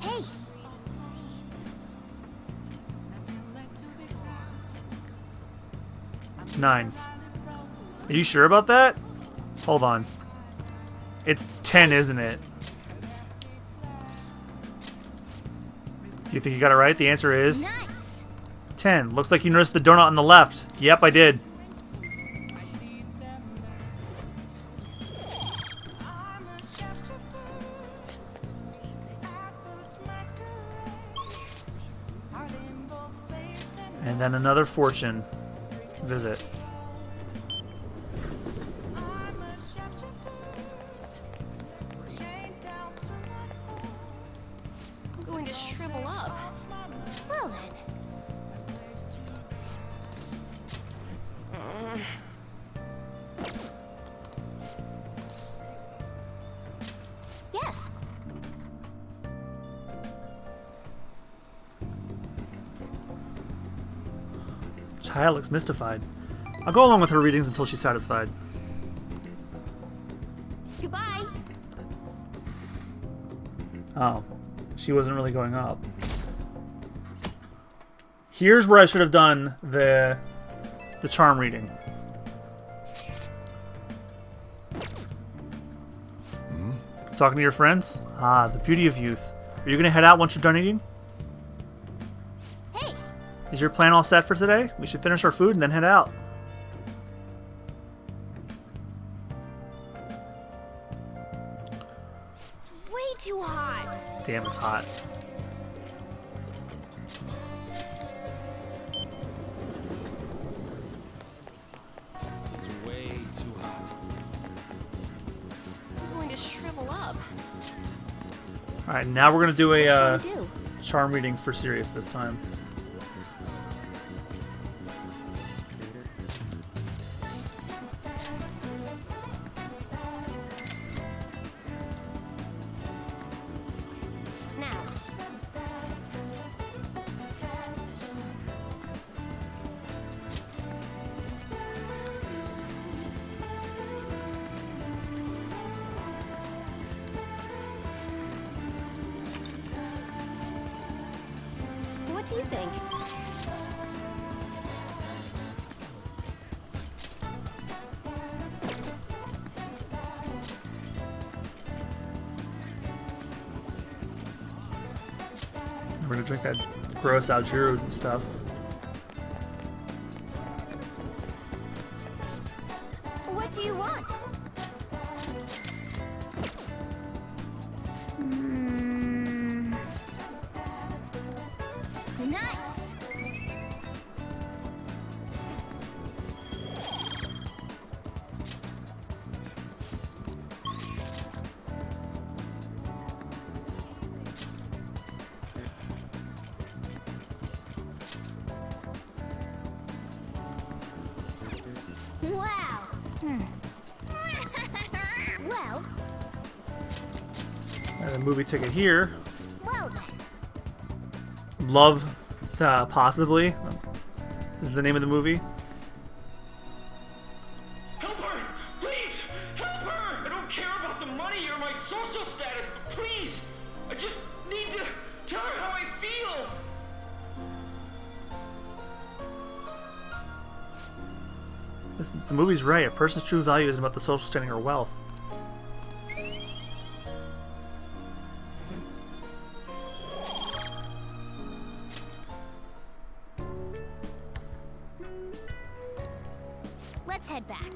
Hey. 9. Are you sure about that? Hold on. It's 10, isn't it? Do you think you got it right? The answer is Nice. 10. Looks like you noticed the donut on the left. Yep, I did. And then another fortune visit. I'm going to shrivel up. Well then. Yes. Chaya looks mystified. I'll go along with her readings until she's satisfied. Goodbye. Oh, she wasn't really going up. Here's where I should have done the charm reading. Talking to your friends? Ah, the beauty of youth. Are you gonna head out once you're done eating? Hey. Is your plan all set for today? We should finish our food and then head out. Way too hot. Damn, it's hot. It's way too hot. I'm going to shrivel up. Alright, now we're gonna do a What should I do? charm reading for Sirius this time. Now. What do you think? We're gonna drink that gross Algiru and stuff. What do you want? Nice. Wow. Well, And a movie ticket here. well then. Love, possibly, is the name of the movie. Help her! Please! Help her! I don't care about the money or my social status, but please! I just need to Tell her how I feel! The movie's right. A person's true value isn't about the social standing or wealth. Let's head back.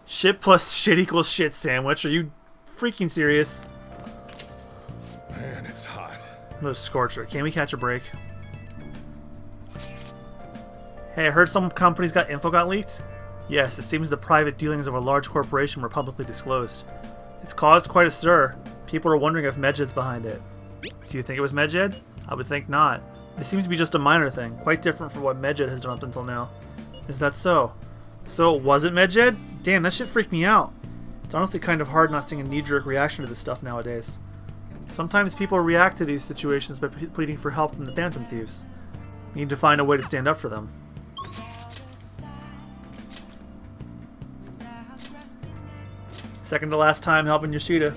Shit plus shit equals shit sandwich. Are you freaking serious? Man, it's hot. No scorcher. Can we catch a break? Hey, I heard some company's info got leaked? Yes, it seems the private dealings of a large corporation were publicly disclosed. It's caused quite a stir. People are wondering if Medjed's behind it. Do you think it was Medjed? I would think not. It seems to be just a minor thing, quite different from what Medjed has done up until now. Is that so? So it wasn't Medjed? Damn, that shit freaked me out. It's honestly kind of hard not seeing a knee-jerk reaction to this stuff nowadays. Sometimes people react to these situations by pleading for help from the Phantom Thieves. We need to find a way to stand up for them. Second to last time helping Yoshida.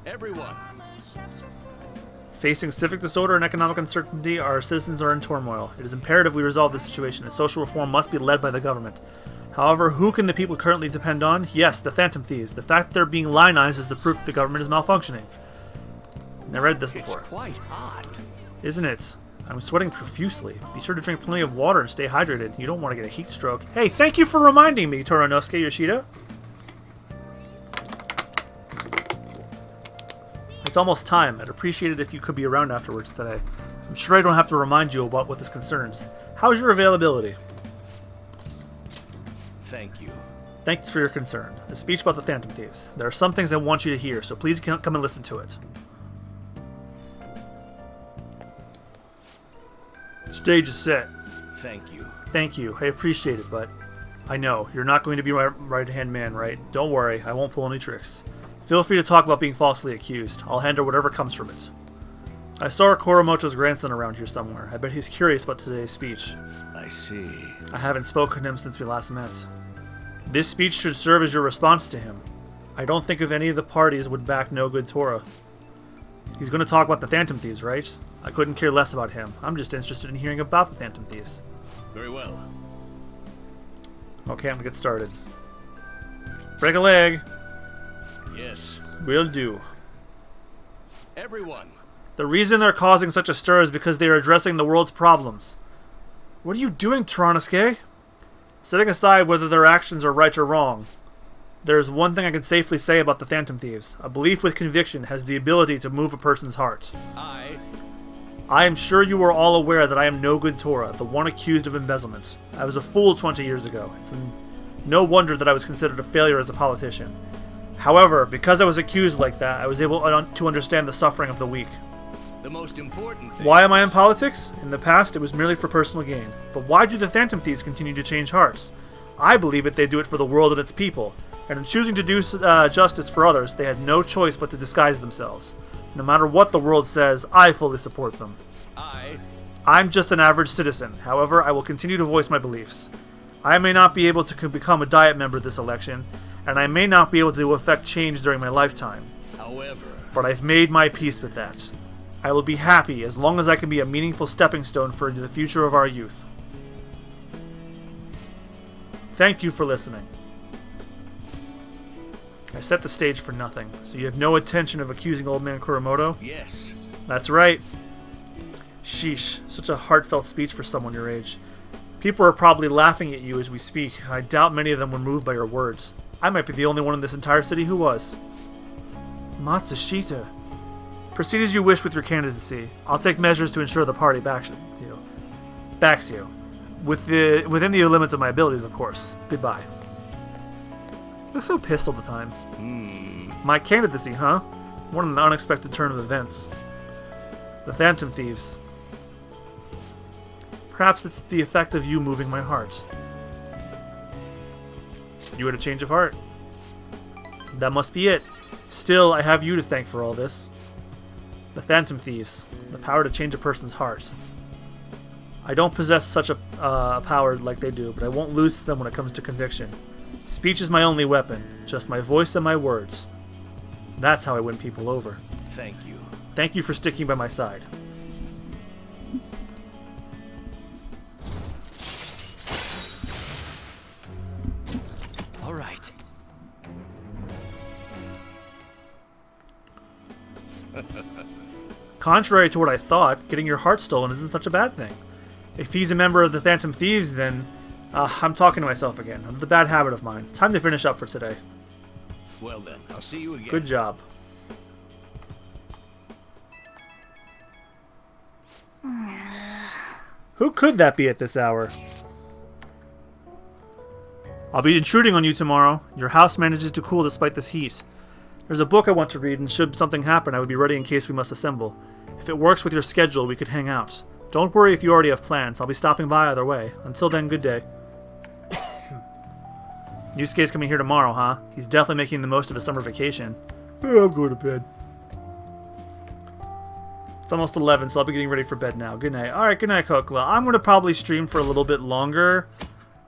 Everyone. Facing civic disorder and economic uncertainty, our citizens are in turmoil. It is imperative we resolve this situation, and social reform must be led by the government. However, who can the people currently depend on? Yes, the Phantom Thieves. The fact that they're being lionized is the proof that the government is malfunctioning. I read this before. It's quite hot. Isn't it? I'm sweating profusely. Be sure to drink plenty of water and stay hydrated. You don't want to get a heat stroke. Hey, thank you for reminding me, Toranosuke Yoshida. It's almost time. I'd appreciate it if you could be around afterwards today. I'm sure I don't have to remind you about what this concerns. How's your availability? Thank you. Thanks for your concern. A speech about the Phantom Thieves. There are some things I want you to hear, so please come and listen to it. Stage is set. Thank you. Thank you. I appreciate it, but I know. You're not going to be my right-hand man, right? Don't worry. I won't pull any tricks. Feel free to talk about being falsely accused. I'll handle whatever comes from it. I saw Koromoto's grandson around here somewhere. I bet he's curious about today's speech. I see. I haven't spoken to him since we last met. This speech should serve as your response to him. I don't think of any of the parties would back no good Tora. He's going to talk about the Phantom Thieves, right? I couldn't care less about him. I'm just interested in hearing about the Phantom Thieves. Very well. Okay, I'm going to get started. Break a leg. Yes. Will do. Everyone. The reason they're causing such a stir is because they are addressing the world's problems. What are you doing, Toranosuke? Setting aside whether their actions are right or wrong, there is one thing I can safely say about the Phantom Thieves. A belief with conviction has the ability to move a person's heart. I am sure you are all aware that I am no good Tora, the one accused of embezzlement. I was a fool 20 years ago. It's no wonder that I was considered a failure as a politician. However, because I was accused like that, I was able to understand the suffering of the weak. The most important thing. Why am I in politics? In the past, it was merely for personal gain. But why do the Phantom Thieves continue to change hearts? I believe they do it for the world and its people. And in choosing to do justice for others, they had no choice but to disguise themselves. No matter what the world says, I fully support them. I'm just an average citizen. However, I will continue to voice my beliefs. I may not be able to become a Diet member this election, and I may not be able to effect change during my lifetime. However, but I've made my peace with that. I will be happy as long as I can be a meaningful stepping stone for the future of our youth. Thank you for listening. I set the stage for nothing, so you have no intention of accusing old man Kuramoto? Yes. That's right. Sheesh, such a heartfelt speech for someone your age. People are probably laughing at you as we speak. I doubt many of them were moved by your words. I might be the only one in this entire city who was. Matsushita. Proceed as you wish with your candidacy. I'll take measures to ensure the party backs you. Within the limits of my abilities, of course. Goodbye. You look so pissed all the time. My candidacy, huh? What an unexpected turn of events. The Phantom Thieves. Perhaps it's the effect of you moving my heart. You had a change of heart. That must be it. Still, I have you to thank for all this. The Phantom Thieves. The power to change a person's heart. I don't possess such a power like they do, but I won't lose to them when it comes to conviction. Speech is my only weapon. Just my voice and my words. That's how I win people over. Thank you. Thank you for sticking by my side. All right. Contrary to what I thought, getting your heart stolen isn't such a bad thing. If he's a member of the Phantom Thieves, then I'm talking to myself again. Under the bad habit of mine. Time to finish up for today. Well then, I'll see you again. Good job. Who could that be at this hour? I'll be intruding on you tomorrow. Your house manages to cool despite this heat. There's a book I want to read, and should something happen, I would be ready in case we must assemble. If it works with your schedule, we could hang out. Don't worry if you already have plans. I'll be stopping by either way. Until then, good day. Yusuke's coming here tomorrow, huh? He's definitely making the most of his summer vacation. I'm going to bed. It's almost 11, so I'll be getting ready for bed now. Good night. Alright, good night, Kokla. I'm going to probably stream for a little bit longer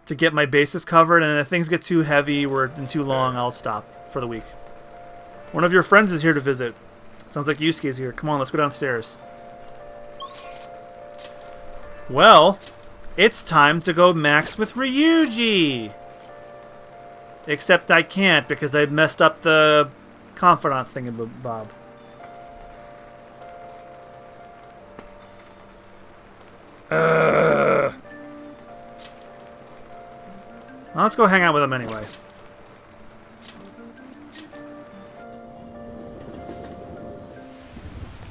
to get my bases covered, and if things get too heavy or too long, I'll stop for the week. One of your friends is here to visit. Sounds like Yusuke's here. Come on, let's go downstairs. Well, it's time to go max with Ryuji! Except I can't because I messed up the confidant thingamabob. Let's go hang out with him anyway.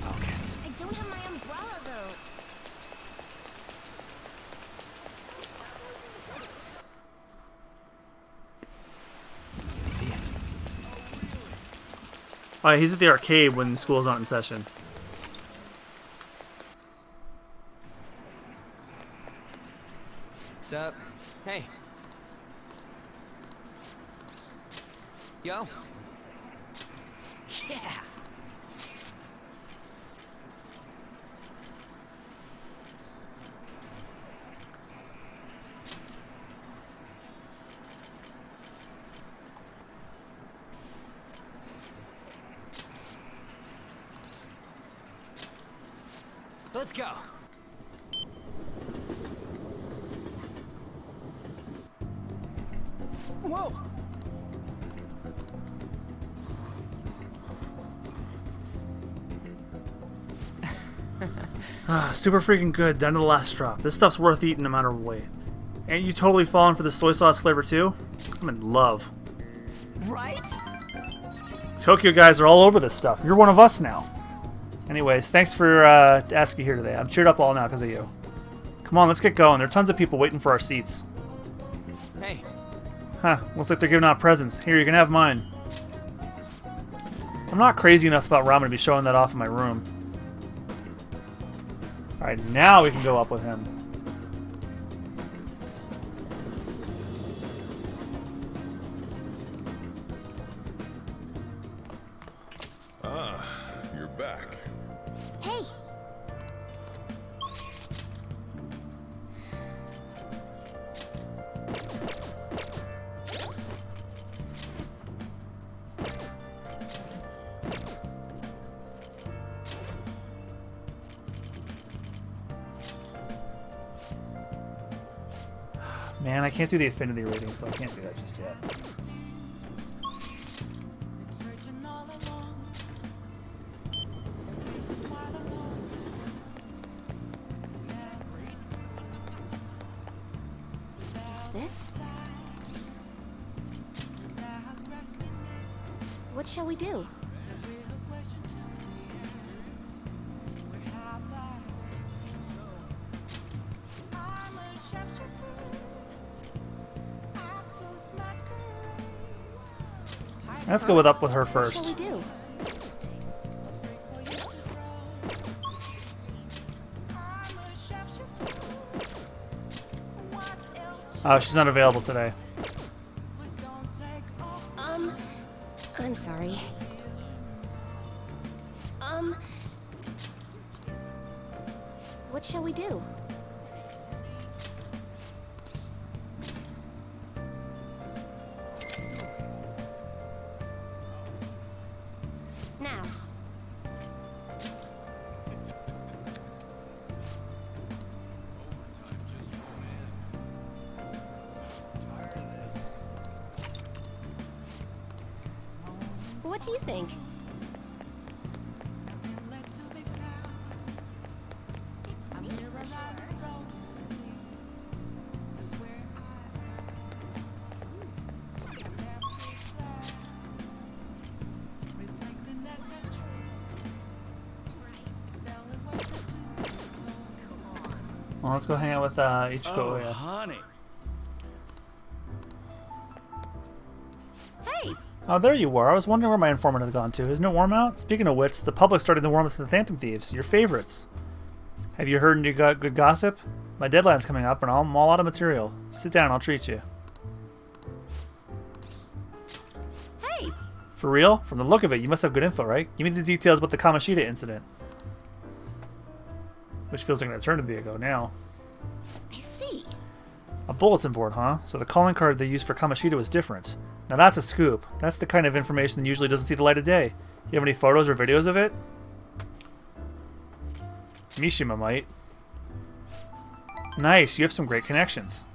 Focus. I don't have my umbrella though. See it. He's at the arcade when school's not in session. What's up? Hey. Yo. Yeah. Let's go. Whoa. Super freaking good, down to the last drop. This stuff's worth eating no matter what. Ain't you totally falling for the soy sauce flavor too? I'm in love. Right? Tokyo guys are all over this stuff. You're one of us now. Anyways, thanks for asking here today. I'm cheered up all now because of you. Come on, let's get going. There are tons of people waiting for our seats. Hey. Huh, looks like they're giving out presents. Here, you can have mine. I'm not crazy enough about ramen to be showing that off in my room. Alright, now we can go up with him. Ah, you're back. Hey! Man, I can't do the affinity rating, so I can't do that just yet. Is this? What shall we do? Let's go up with her What shall first. we do? Oh, she's not available today. I'm sorry. What shall we do? Now. What do you think? Well, let's go hang out with Ichiko. Oh, Yeah. honey. Hey! Oh, there you were. I was wondering where my informant had gone to. Isn't it warm out? Speaking of which, the public's starting to warm up to the Phantom Thieves, your favorites. Have you heard any good gossip? My deadline's coming up, and I'm all out of material. Sit down, I'll treat you. Hey! For real? From the look of it, you must have good info, right? Give me the details about the Kamoshida incident. Which feels like an eternity ago now. I see. A bulletin board, huh? So the calling card they used for Kamoshida was different. Now that's a scoop. That's the kind of information that usually doesn't see the light of day. You have any photos or videos of it? Mishima might. Nice, you have some great connections.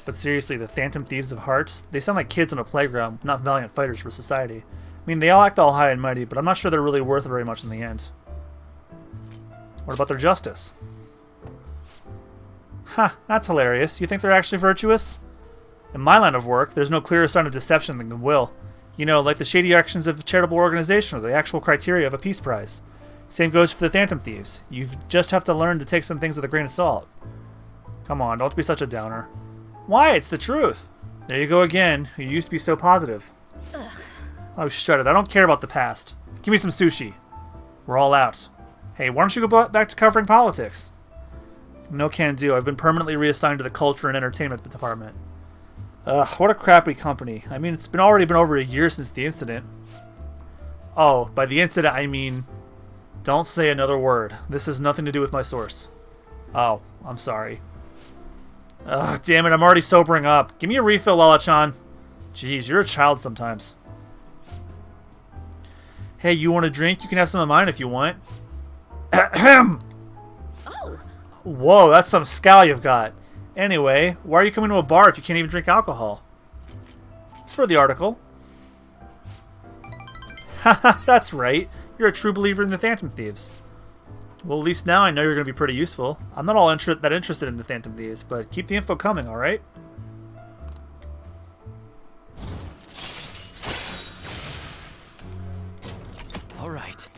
But seriously, the Phantom Thieves of Hearts? They sound like kids on a playground, not valiant fighters for society. I mean, they all act all high and mighty, but I'm not sure they're really worth very much in the end. What about their justice? Ha, that's hilarious. You think they're actually virtuous? In my line of work, there's no clearer sign of deception than goodwill. You know, like the shady actions of a charitable organization or the actual criteria of a peace prize. Same goes for the Phantom Thieves. You just have to learn to take some things with a grain of salt. Come on, don't be such a downer. Why? It's the truth. There you go again. You used to be so positive. Ugh. Oh, shut it. I don't care about the past. Give me some sushi. We're all out. Hey, why don't you go back to covering politics? No can do. I've been permanently reassigned to the culture and entertainment department. Ugh, what a crappy company. I mean, it's already been over a year since the incident. Oh, by the incident, I mean... Don't say another word. This has nothing to do with my source. Oh, I'm sorry. Ugh, damn it, I'm already sobering up. Give me a refill, Lala-chan. Jeez, you're a child sometimes. Hey, you want a drink? You can have some of mine if you want. Ahem. Oh. Whoa, that's some scowl you've got. Anyway, why are you coming to a bar if you can't even drink alcohol? It's for the article. Haha, that's right. You're a true believer in the Phantom Thieves. Well, at least now I know you're going to be pretty useful. I'm not all that interested in the Phantom Thieves, but keep the info coming, alright? Alright.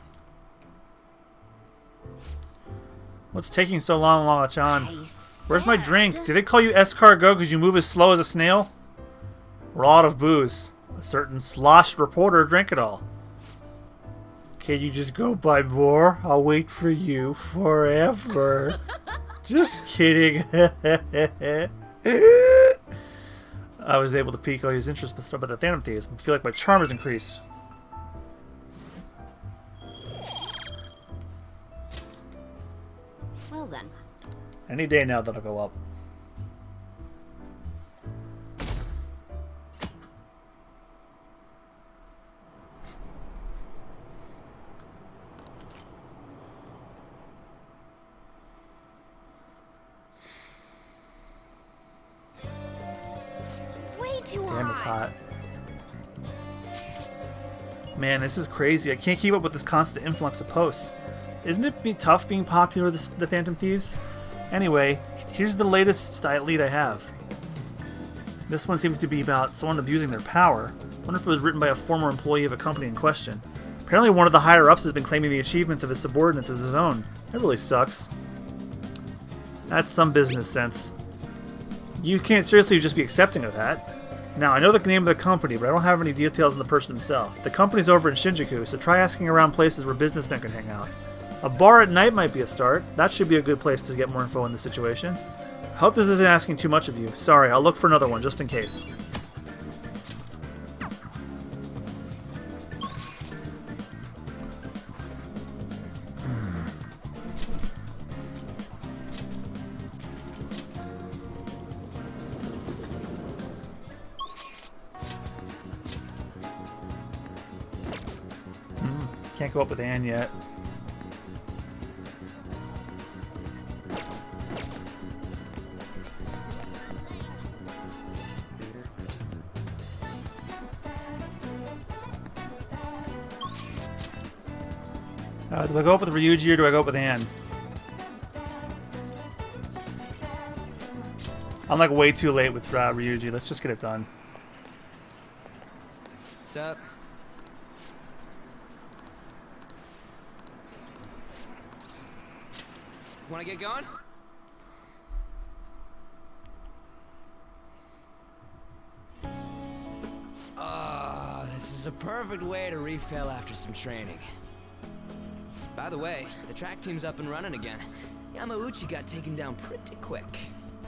What's taking so long, Lala-chan? Where's my drink? Do they call you escargot because you move as slow as a snail? We're all out of booze. A certain sloshed reporter drank it all. Can you just go buy more? I'll wait for you forever. Just kidding. I was able to pique all his interest about the Phantom Thieves. I feel like my charm has increased. Well then. Any day now that'll go up. Way too Damn, it's hot. hot. Man, this is crazy. I can't keep up with this constant influx of posts. Isn't it tough being popular with the Phantom Thieves? Anyway, here's the latest lead I have. This one seems to be about someone abusing their power. I wonder if it was written by a former employee of a company in question. Apparently one of the higher-ups has been claiming the achievements of his subordinates as his own. That really sucks. That's some business sense. You can't seriously just be accepting of that. Now, I know the name of the company, but I don't have any details on the person himself. The company's over in Shinjuku, so try asking around places where businessmen can hang out. A bar at night might be a start. That should be a good place to get more info in this situation. Hope this isn't asking too much of you. Sorry, I'll look for another one just in case. Can't go up with Anne yet. Do I go up with Ryuji or do I go up with Anne? I'm like way too late with Ryuji. Let's just get it done. What's up? Wanna get going? This is a perfect way to refill after some training. By the way, the track team's up and running again. Yamauchi got taken down pretty quick.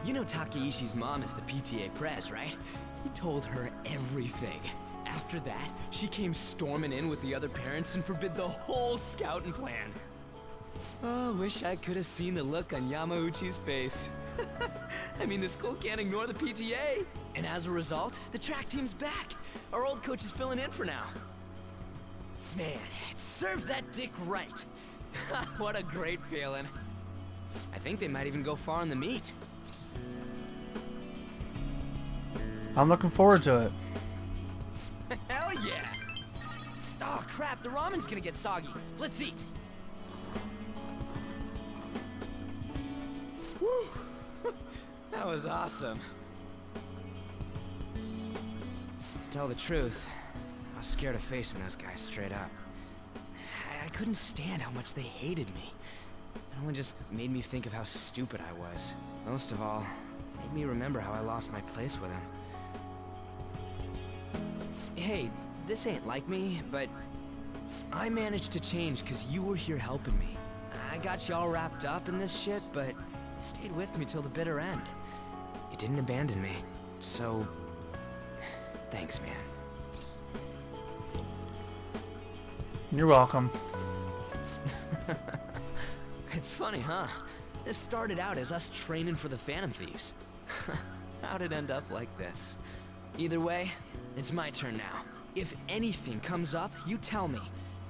You know Takeishi's mom is the PTA pres, right? He told her everything. After that, she came storming in with the other parents and forbid the whole scouting plan. Oh, wish I could have seen the look on Yamauchi's face. I mean, the school can't ignore the PTA. And as a result, the track team's back. Our old coach is filling in for now. Man, it serves that dick right. What a great feeling. I think they might even go far in the meet. I'm looking forward to it. Hell yeah! Oh crap, the ramen's gonna get soggy. Let's eat. Woo! That was awesome. To tell the truth, I was scared of facing those guys straight up. I couldn't stand how much they hated me. It only just made me think of how stupid I was. Most of all, it made me remember how I lost my place with them. Hey, this ain't like me, but I managed to change because you were here helping me. I got you all wrapped up in this shit, but you stayed with me till the bitter end. You didn't abandon me, so thanks, man. You're welcome. It's funny, huh? This started out as us training for the Phantom Thieves. How'd it end up like this? Either way, it's my turn now. If anything comes up, you tell me.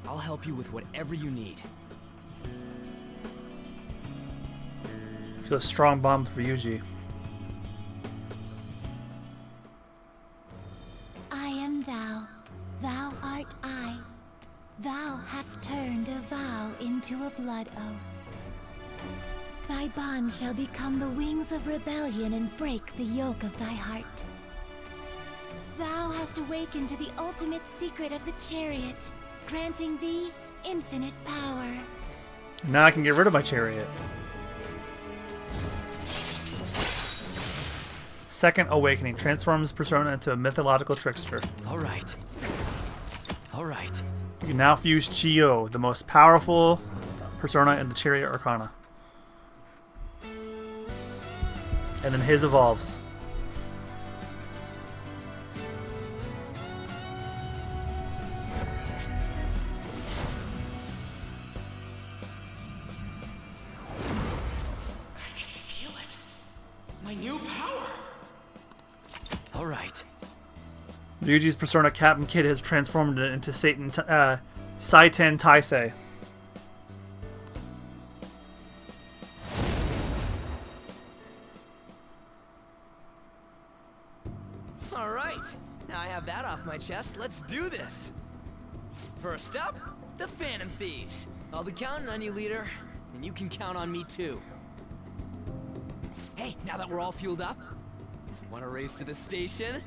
I'll help you with whatever you need. I feel a strong bond for Ryuji. I am thou, thou art I. Thou hast turned a vow into a blood oath. Thy bond shall become the wings of rebellion and break the yoke of thy heart. Thou hast awakened to the ultimate secret of the chariot, granting thee infinite power. Now I can get rid of my chariot. Second Awakening transforms Persona into a mythological trickster. Alright. Alright. You can now fuse Chiyo, the most powerful Persona in the Chariot Arcana. And then his evolves. My new power! Alright. Ryuji's Persona Captain Kid has transformed it into Saiten Taisei. Alright, now I have that off my chest, let's do this! First up, the Phantom Thieves. I'll be counting on you, leader, and you can count on me too. Hey, now that we're all fueled up, wanna race to the station?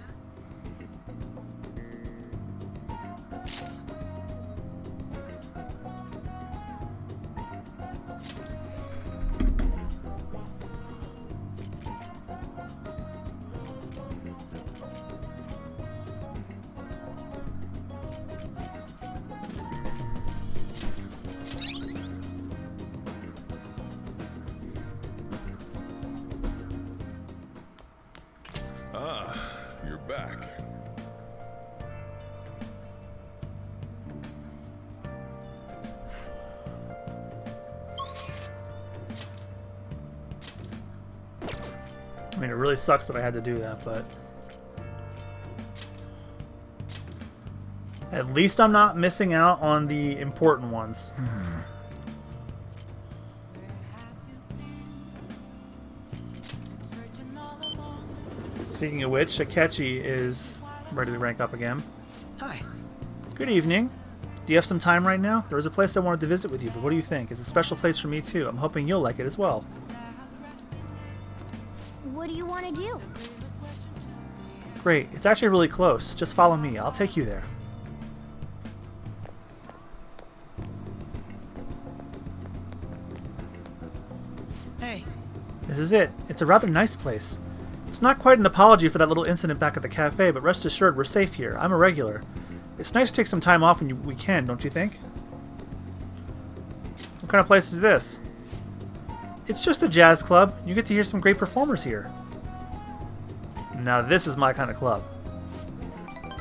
You're back. I mean, it really sucks that I had to do that, but... At least I'm not missing out on the important ones. Speaking of which, Akechi is ready to rank up again. Hi. Good evening. Do you have some time right now? There was a place I wanted to visit with you, but what do you think? It's a special place for me too. I'm hoping you'll like it as well. What do you want to do? Great. It's actually really close. Just follow me. I'll take you there. Hey. This is it. It's a rather nice place. It's not quite an apology for that little incident back at the cafe, but rest assured we're safe here. I'm a regular. It's nice to take some time off when we can, don't you think? What kind of place is this? It's just a jazz club. You get to hear some great performers here. Now this is my kind of club.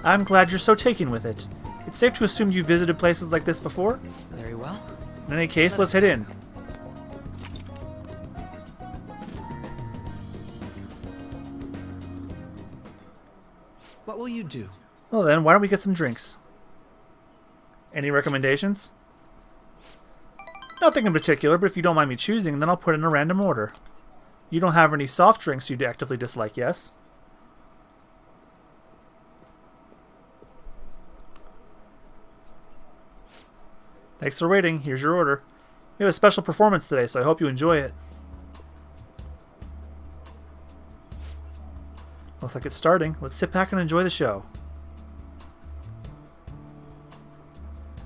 I'm glad you're so taken with it. It's safe to assume you've visited places like this before? Very well. In any case, let's head in. What will you do? Well then, why don't we get some drinks? Any recommendations? Nothing in particular, but if you don't mind me choosing, then I'll put in a random order. You don't have any soft drinks you'd actively dislike, yes? Thanks for waiting. Here's your order. We have a special performance today, so I hope you enjoy it. Looks like it's starting. Let's sit back and enjoy the show.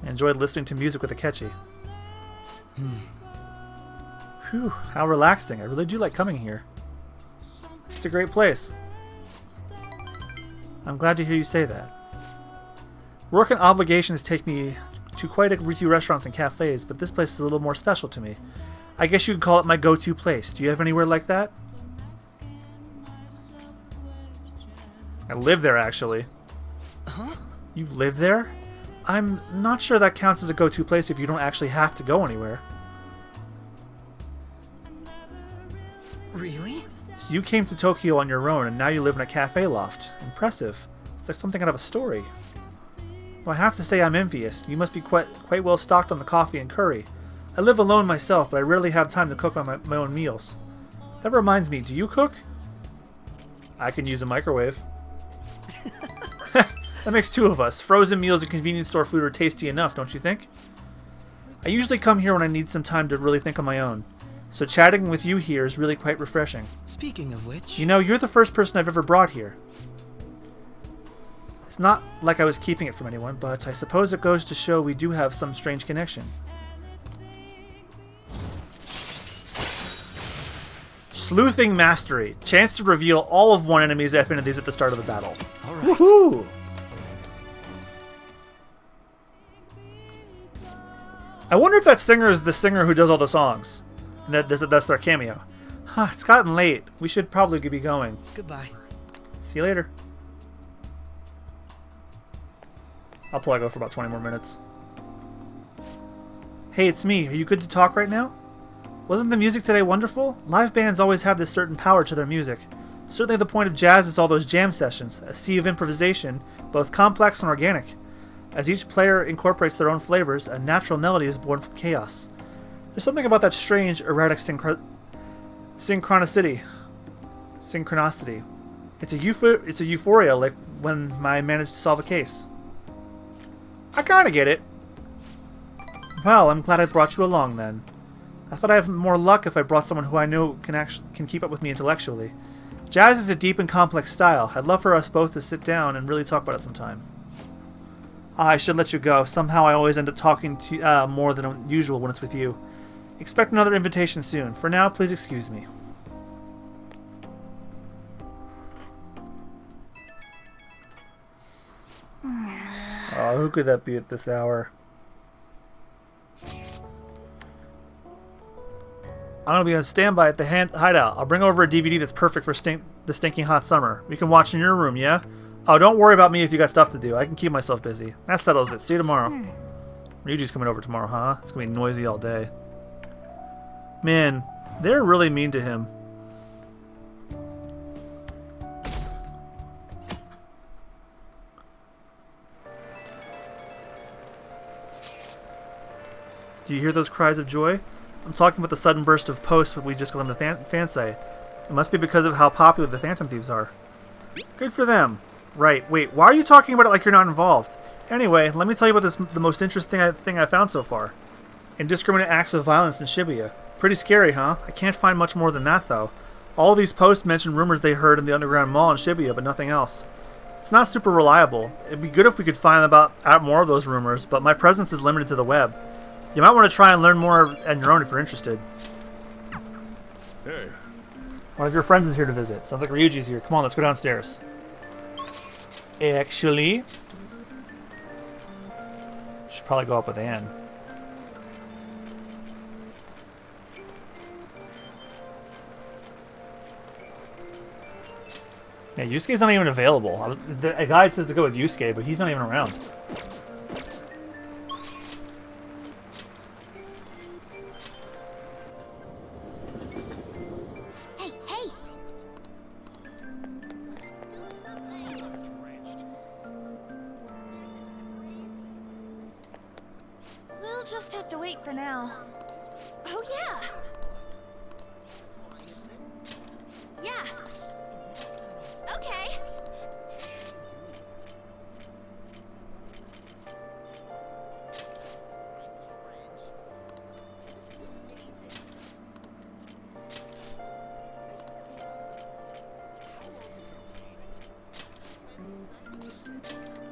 I enjoyed listening to music with Akechi. Whew, how relaxing. I really do like coming here. It's a great place. I'm glad to hear you say that. Work and obligations take me to quite a few restaurants and cafes, but this place is a little more special to me. I guess you could call it my go-to place. Do you have anywhere like that? I live there, actually. Huh? You live there? I'm not sure that counts as a go-to place if you don't actually have to go anywhere. Really? So you came to Tokyo on your own, and now you live in a cafe loft. Impressive. It's like something out of a story. Well, I have to say I'm envious. You must be quite well stocked on the coffee and curry. I live alone myself, but I rarely have time to cook my own meals. That reminds me, do you cook? I can use a microwave. That makes two of us. Frozen meals and convenience store food are tasty enough, don't you think? I usually come here when I need some time to really think on my own. So chatting with you here is really quite refreshing. Speaking of which... You know, you're the first person I've ever brought here. It's not like I was keeping it from anyone, but I suppose it goes to show we do have some strange connection. Sleuthing Mastery. Chance to reveal all of one enemy's affinities at the start of the battle. All right. Woohoo! I wonder if that singer is the singer who does all the songs. And that's their cameo. Huh, it's gotten late. We should probably be going. Goodbye. See you later. I'll probably go for about 20 more minutes. Hey, it's me. Are you good to talk right now? Wasn't the music today wonderful? Live bands always have this certain power to their music. Certainly the point of jazz is all those jam sessions, a sea of improvisation, both complex and organic. As each player incorporates their own flavors, a natural melody is born from chaos. There's something about that strange, erratic synchronicity. It's a euphoria, like when I managed to solve a case. I kinda get it. Well, I'm glad I brought you along then. I thought I'd have more luck if I brought someone who I know can keep up with me intellectually. Jazz is a deep and complex style. I'd love for us both to sit down and really talk about it sometime. I should let you go. Somehow I always end up talking to more than usual when it's with you. Expect another invitation soon. For now, please excuse me. Oh, who could that be at this hour? I'm going to be on standby at the hideout. I'll bring over a DVD that's perfect for the stinking hot summer. We can watch in your room, yeah? Oh, don't worry about me if you got stuff to do. I can keep myself busy. That settles it. See you tomorrow. Ryuji's coming over tomorrow, huh? It's going to be noisy all day. Man, they're really mean to him. Do you hear those cries of joy? I'm talking about the sudden burst of posts we just got on the fan site. It must be because of how popular the Phantom Thieves are. Good for them. Right, wait, why are you talking about it like you're not involved? Anyway, let me tell you about the most interesting thing I found so far. Indiscriminate acts of violence in Shibuya. Pretty scary, huh? I can't find much more than that, though. All these posts mention rumors they heard in the underground mall in Shibuya, but nothing else. It's not super reliable. It'd be good if we could find out more of those rumors, but my presence is limited to the web. You might want to try and learn more on your own if you're interested. Hey. One of your friends is here to visit. Sounds like Ryuji's here. Come on, let's go downstairs. Actually, should probably go up with Anne. Yeah, Yusuke's not even available. A guide says to go with Yusuke, but he's not even around. Hey, hey! We'll just have to wait for now. Oh, yeah! Yeah! Okay!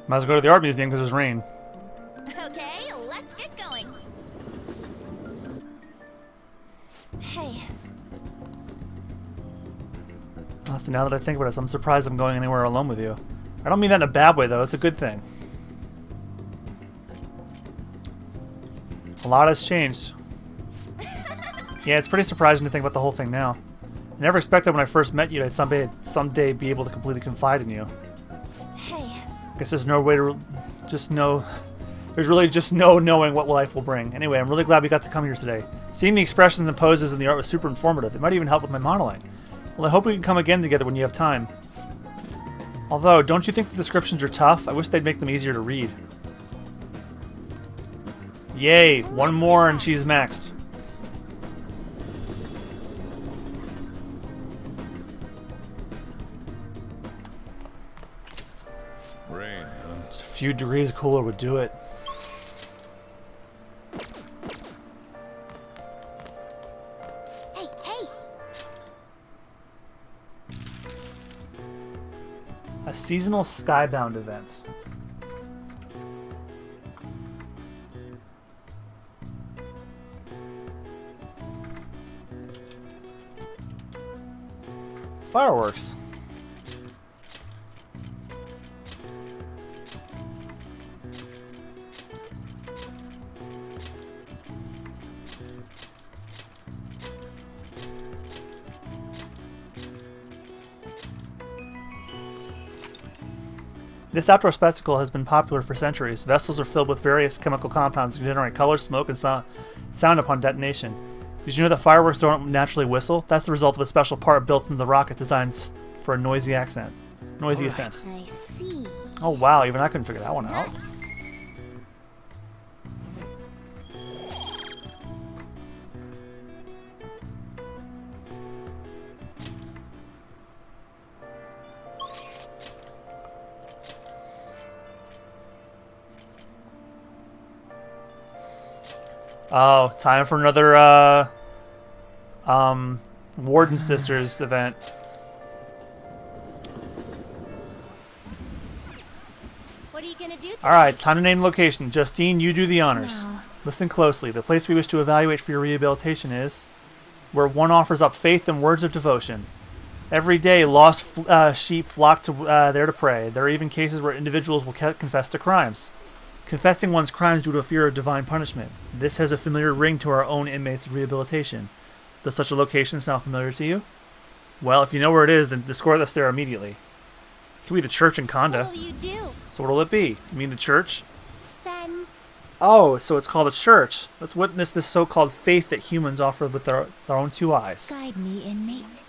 Might as well go to the art museum because there's rain. Okay, let's get going. Hey. Honestly, now that I think about it, I'm surprised I'm going anywhere alone with you. I don't mean that in a bad way, though. It's a good thing. A lot has changed. Yeah, it's pretty surprising to think about the whole thing now. I never expected when I first met you I'd someday be able to completely confide in you. Hey. I guess there's no way to just know. There's really just no knowing what life will bring. Anyway, I'm really glad we got to come here today. Seeing the expressions and poses in the art was super informative. It might even help with my modeling. Well, I hope we can come again together when you have time. Although, don't you think the descriptions are tough? I wish they'd make them easier to read. Yay! One more and she's maxed. Rain, huh? Just a few degrees cooler would do it. Hey, hey! A seasonal skybound event. Fireworks. This outdoor spectacle has been popular for centuries. Vessels are filled with various chemical compounds that generate color, smoke, and sound upon detonation. Did you know that fireworks don't naturally whistle? That's the result of a special part built into the rocket designed for a noisy ascent. I see. Oh wow, even I couldn't figure that one out. Oh, time for another Warden Sisters event. What are you gonna do today? Alright, time to name the location. Justine, you do the honors. No. Listen closely. The place we wish to evaluate for your rehabilitation is where one offers up faith and words of devotion. Every day, lost sheep flock to there to pray. There are even cases where individuals will confess to crimes. Confessing one's crimes due to a fear of divine punishment. This has a familiar ring to our own inmates of rehabilitation. Does such a location sound familiar to you? Well, if you know where it is, then escort us there immediately. It could be the church in Konda. What will you do? So what'll it be? You mean the church? Then Oh, so it's called a church. Let's witness this so-called faith that humans offer with their own two eyes. guide me, inmate.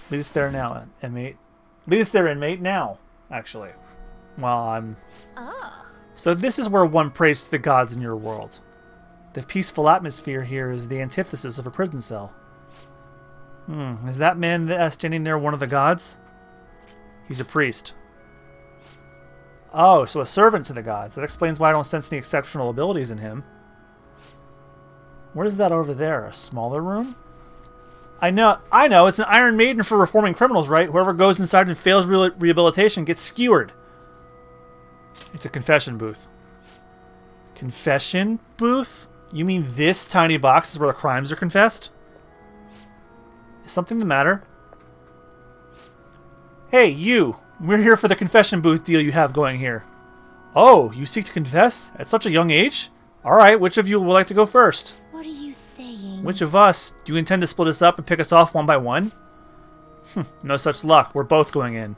Lead us there now, inmate. Lead us there, inmate, now, actually. Well, I'm... Oh. So this is where one prays to the gods in your world. The peaceful atmosphere here is the antithesis of a prison cell. Is that man standing there one of the gods? He's a priest. Oh, so a servant to the gods. That explains why I don't sense any exceptional abilities in him. What is that over there? A smaller room? I know. It's an Iron Maiden for reforming criminals, right? Whoever goes inside and fails rehabilitation gets skewered. It's a confession booth. Confession booth? You mean this tiny box is where the crimes are confessed? Is something the matter? Hey, you! We're here for the confession booth deal you have going here. Oh, you seek to confess? At such a young age? Alright, which of you would like to go first? What are you saying? Which of us? Do you intend to split us up and pick us off one by one? No such luck. We're both going in.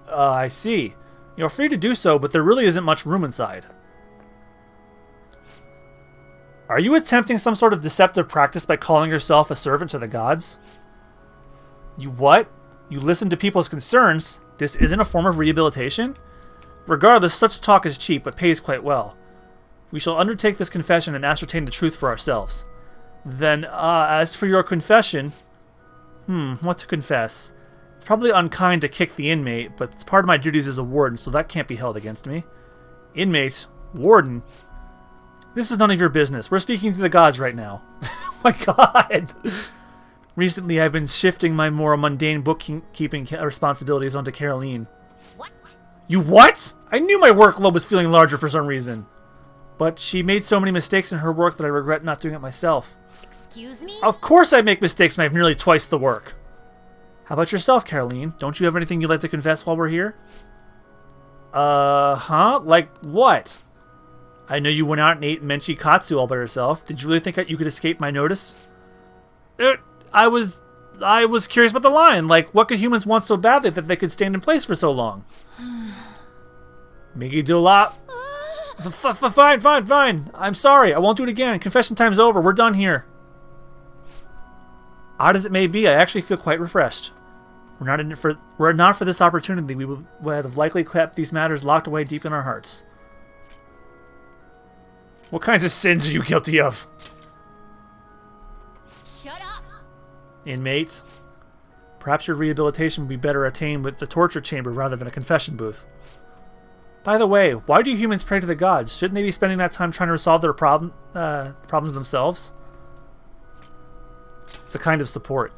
I see. You're free to do so, but there really isn't much room inside. Are you attempting some sort of deceptive practice by calling yourself a servant to the gods? You what? You listen to people's concerns? This isn't a form of rehabilitation? Regardless, such talk is cheap, but pays quite well. We shall undertake this confession and ascertain the truth for ourselves. Then, as for your confession... what to confess? It's probably unkind to kick the inmate, but it's part of my duties as a warden, so that can't be held against me. Inmate? Warden? This is none of your business. We're speaking to the gods right now. Oh my god! Recently, I've been shifting my more mundane bookkeeping responsibilities onto Caroline. What? You what? I knew my workload was feeling larger for some reason. But she made so many mistakes in her work that I regret not doing it myself. Excuse me? Of course I make mistakes when I have nearly twice the work. How about yourself, Caroline? Don't you have anything you'd like to confess while we're here? Huh? Like what? I know you went out and ate Menchi Katsu all by yourself. Did you really think you could escape my notice? I was curious about the line. Like, what could humans want so badly that they could stand in place for so long? Miggy do a lot. Fine. I'm sorry. I won't do it again. Confession time's over. We're done here. Odd as it may be, I actually feel quite refreshed. Were it not for this opportunity, we would have likely kept these matters locked away deep in our hearts. What kinds of sins are you guilty of? Shut up! Inmates. Perhaps your rehabilitation would be better attained with the torture chamber rather than a confession booth. By the way, why do humans pray to the gods? Shouldn't they be spending that time trying to resolve their problems themselves? It's a kind of support.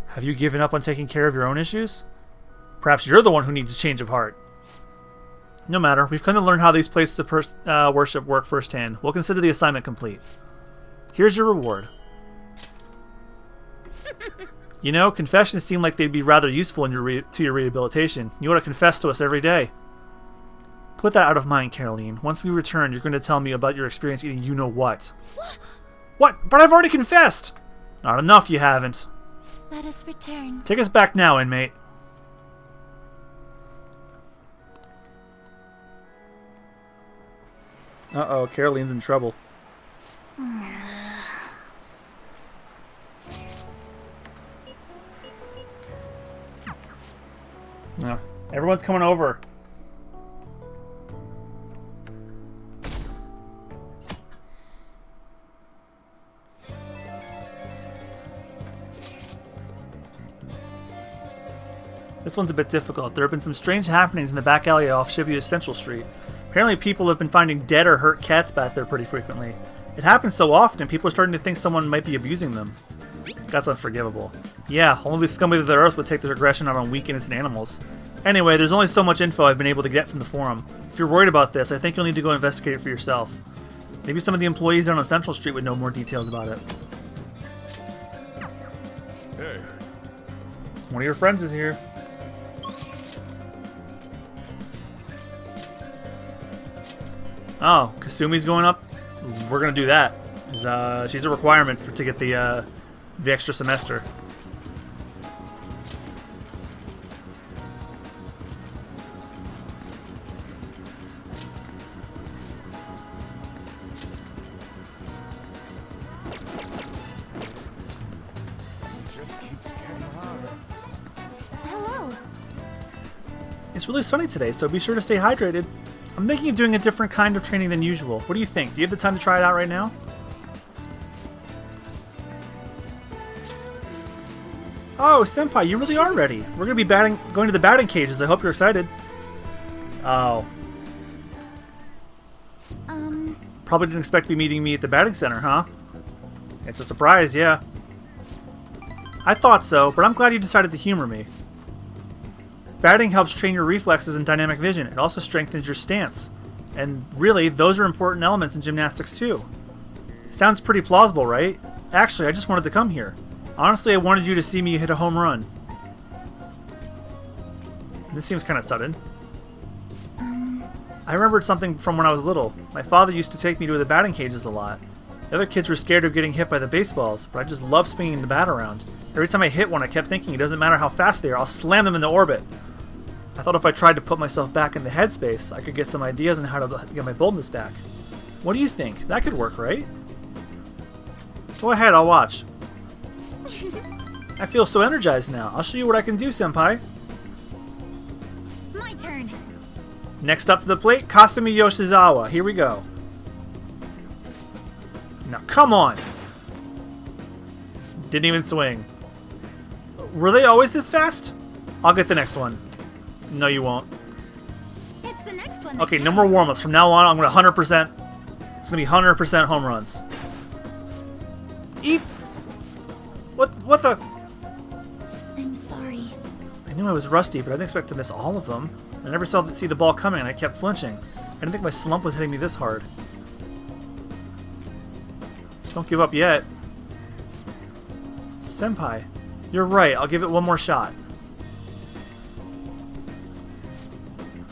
Have you given up on taking care of your own issues? Perhaps you're the one who needs a change of heart. No matter, we've come to learn how these places of worship work firsthand. We'll consider the assignment complete. Here's your reward. You know, confessions seem like they'd be rather useful in to your rehabilitation. You ought to confess to us every day. Put that out of mind, Caroline. Once we return, you're going to tell me about your experience eating you-know-what. What? But I've already confessed! Not enough, you haven't. Let us return. Take us back now, inmate. Uh-oh, Caroline's in trouble. No, everyone's coming over. This one's a bit difficult. There have been some strange happenings in the back alley off Shibuya Central Street. Apparently people have been finding dead or hurt cats back there pretty frequently. It happens so often, people are starting to think someone might be abusing them. That's unforgivable. Yeah, only the scum of the earth would take their aggression out on weak innocent animals. Anyway, there's only so much info I've been able to get from the forum. If you're worried about this, I think you'll need to go investigate it for yourself. Maybe some of the employees down on Central Street would know more details about it. Hey. One of your friends is here. Oh, Kasumi's going up? We're gonna do that. She's a requirement to get the extra semester. Hello. It's really sunny today, so be sure to stay hydrated. I'm thinking of doing a different kind of training than usual. What do you think? Do you have the time to try it out right now? Oh, Senpai, you really are ready. We're going to be going to the batting cages. I hope you're excited. Oh. Probably didn't expect to be meeting me at the batting center, huh? It's a surprise, yeah. I thought so, but I'm glad you decided to humor me. Batting helps train your reflexes and dynamic vision. It also strengthens your stance. And really, those are important elements in gymnastics too. Sounds pretty plausible, right? Actually, I just wanted to come here. Honestly, I wanted you to see me hit a home run. This seems kind of sudden. I remembered something from when I was little. My father used to take me to the batting cages a lot. The other kids were scared of getting hit by the baseballs, but I just loved swinging the bat around. Every time I hit one, I kept thinking, it doesn't matter how fast they are, I'll slam them into orbit. I thought if I tried to put myself back in the headspace, I could get some ideas on how to get my boldness back. What do you think? That could work, right? Go ahead, I'll watch. I feel so energized now. I'll show you what I can do, Senpai. My turn. Next up to the plate, Kasumi Yoshizawa. Here we go. Now, come on. Didn't even swing. Were they always this fast? I'll get the next one. No, you won't. It's the next one. Okay, no more warm-ups. From now on, I'm going to 100%. It's going to be 100% home runs. Eep! What the? I'm sorry. I knew I was rusty, but I didn't expect to miss all of them. I never see the ball coming, and I kept flinching. I didn't think my slump was hitting me this hard. Don't give up yet. Senpai, you're right. I'll give it one more shot.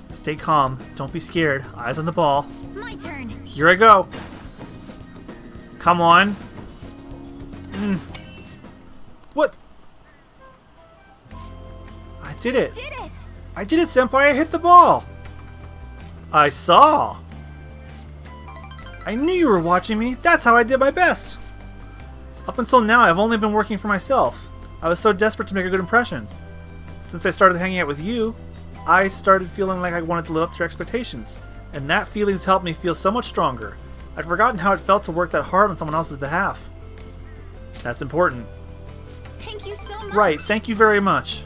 Stay calm. Don't be scared. Eyes on the ball. My turn. Here I go. Come on. What? I did it. Did it. I did it, Senpai. I hit the ball. I saw. I knew you were watching me. That's how I did my best. Up until now, I've only been working for myself. I was so desperate to make a good impression. Since I started hanging out with you, I started feeling like I wanted to live up to your expectations. And that feeling's helped me feel so much stronger. I'd forgotten how it felt to work that hard on someone else's behalf. That's important. Thank you so much. Right, thank you very much.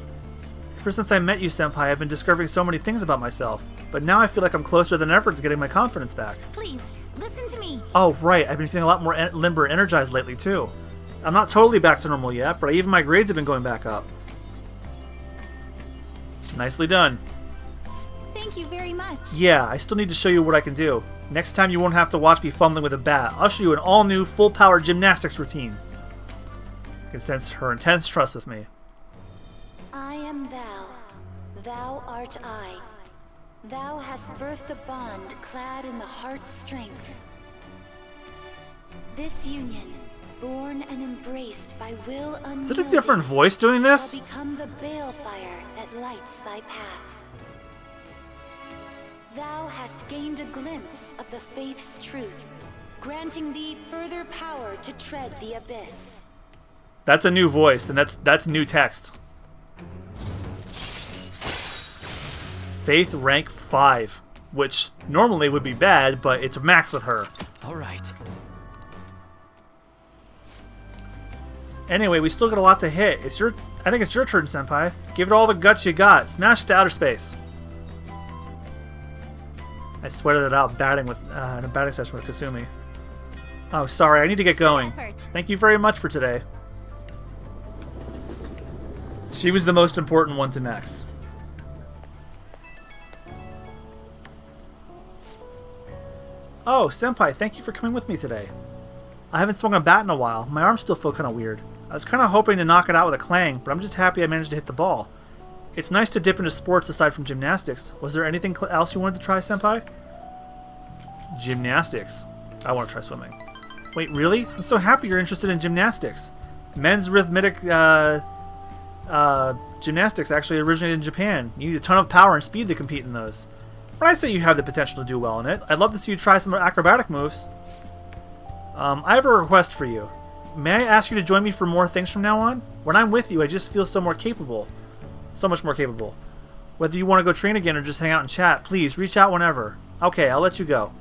Ever since I met you, Senpai, I've been discovering so many things about myself. But now I feel like I'm closer than ever to getting my confidence back. Please, listen to me. Oh, right, I've been feeling a lot more limber and energized lately, too. I'm not totally back to normal yet, but even my grades have been going back up. Nicely done. Thank you very much. Yeah, I still need to show you what I can do. Next time you won't have to watch me fumbling with a bat. I'll show you an all-new, full-power gymnastics routine. I can sense her intense trust with me. I am thou. Thou art I. Thou hast birthed a bond clad in the heart's strength. This union, born and embraced by will unyielding, Is it a different voice doing this? shall become the balefire that lights thy path. Thou hast gained a glimpse of the faith's truth, granting thee further power to tread the abyss. That's a new voice, and that's new text. Faith rank 5, which normally would be bad, but it's max with her. All right. Anyway, we still got a lot to hit. I think it's your turn, Senpai. Give it all the guts you got. Smash to outer space. I sweated it out batting with in a batting session with Kasumi. Oh, sorry. I need to get going. Thank you very much for today. She was the most important one to Max. Oh, Senpai, thank you for coming with me today. I haven't swung a bat in a while. My arms still feel kind of weird. I was kind of hoping to knock it out with a clang, but I'm just happy I managed to hit the ball. It's nice to dip into sports aside from gymnastics. Was there anything else you wanted to try, Senpai? Gymnastics. I want to try swimming. Wait, really? I'm so happy you're interested in gymnastics. Men's rhythmic gymnastics actually originated in Japan. You need a ton of power and speed to compete in those. But I'd say you have the potential to do well in it. I'd love to see you try some acrobatic moves. I have a request for you. May I ask you to join me for more things from now on? When I'm with you, I just feel so more capable. So much more capable. Whether you want to go train again or just hang out and chat, please reach out whenever. Okay, I'll let you go.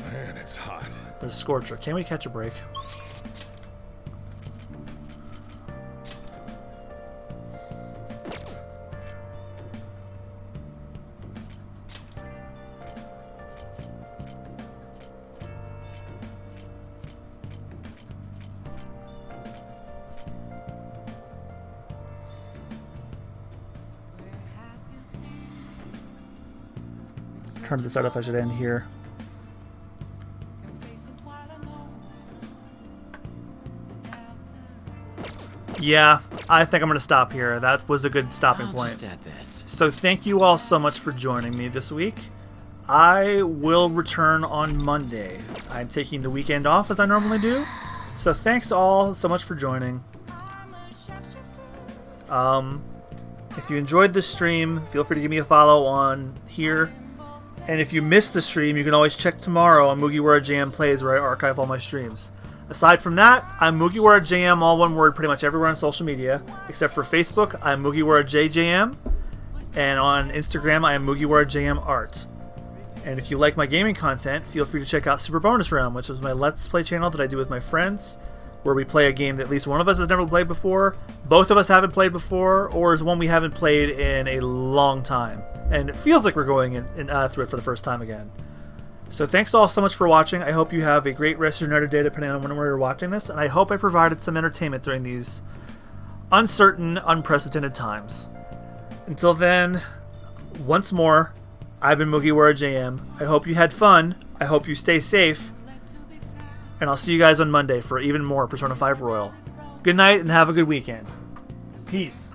Man, it's hot. The Scorcher. Can we catch a break? Trying to decide if I should end here. Yeah, I think I'm going to stop here. That was a good stopping point. Just add this. So thank you all so much for joining me this week. I will return on Monday. I'm taking the weekend off as I normally do. So thanks all so much for joining. If you enjoyed this stream, feel free to give me a follow on here. And if you missed the stream, you can always check tomorrow on MugiwaraJM Plays, where I archive all my streams. Aside from that, I'm MugiwaraJM, all one word, pretty much everywhere on social media. Except for Facebook, I'm MugiwaraJM. And on Instagram, I am MugiwaraJM And if you like my gaming content, feel free to check out Super Bonus Round, which is my Let's Play channel that I do with my friends, where we play a game that at least one of us has never played before, both of us haven't played before, or is one we haven't played in a long time. And it feels like we're going through it for the first time again. So thanks all so much for watching. I hope you have a great rest of your night or day, depending on when you're watching this. And I hope I provided some entertainment during these uncertain, unprecedented times. Until then, once more, I've been MugiwaraJM. I hope you had fun. I hope you stay safe. And I'll see you guys on Monday for even more Persona 5 Royal. Good night and have a good weekend. Peace.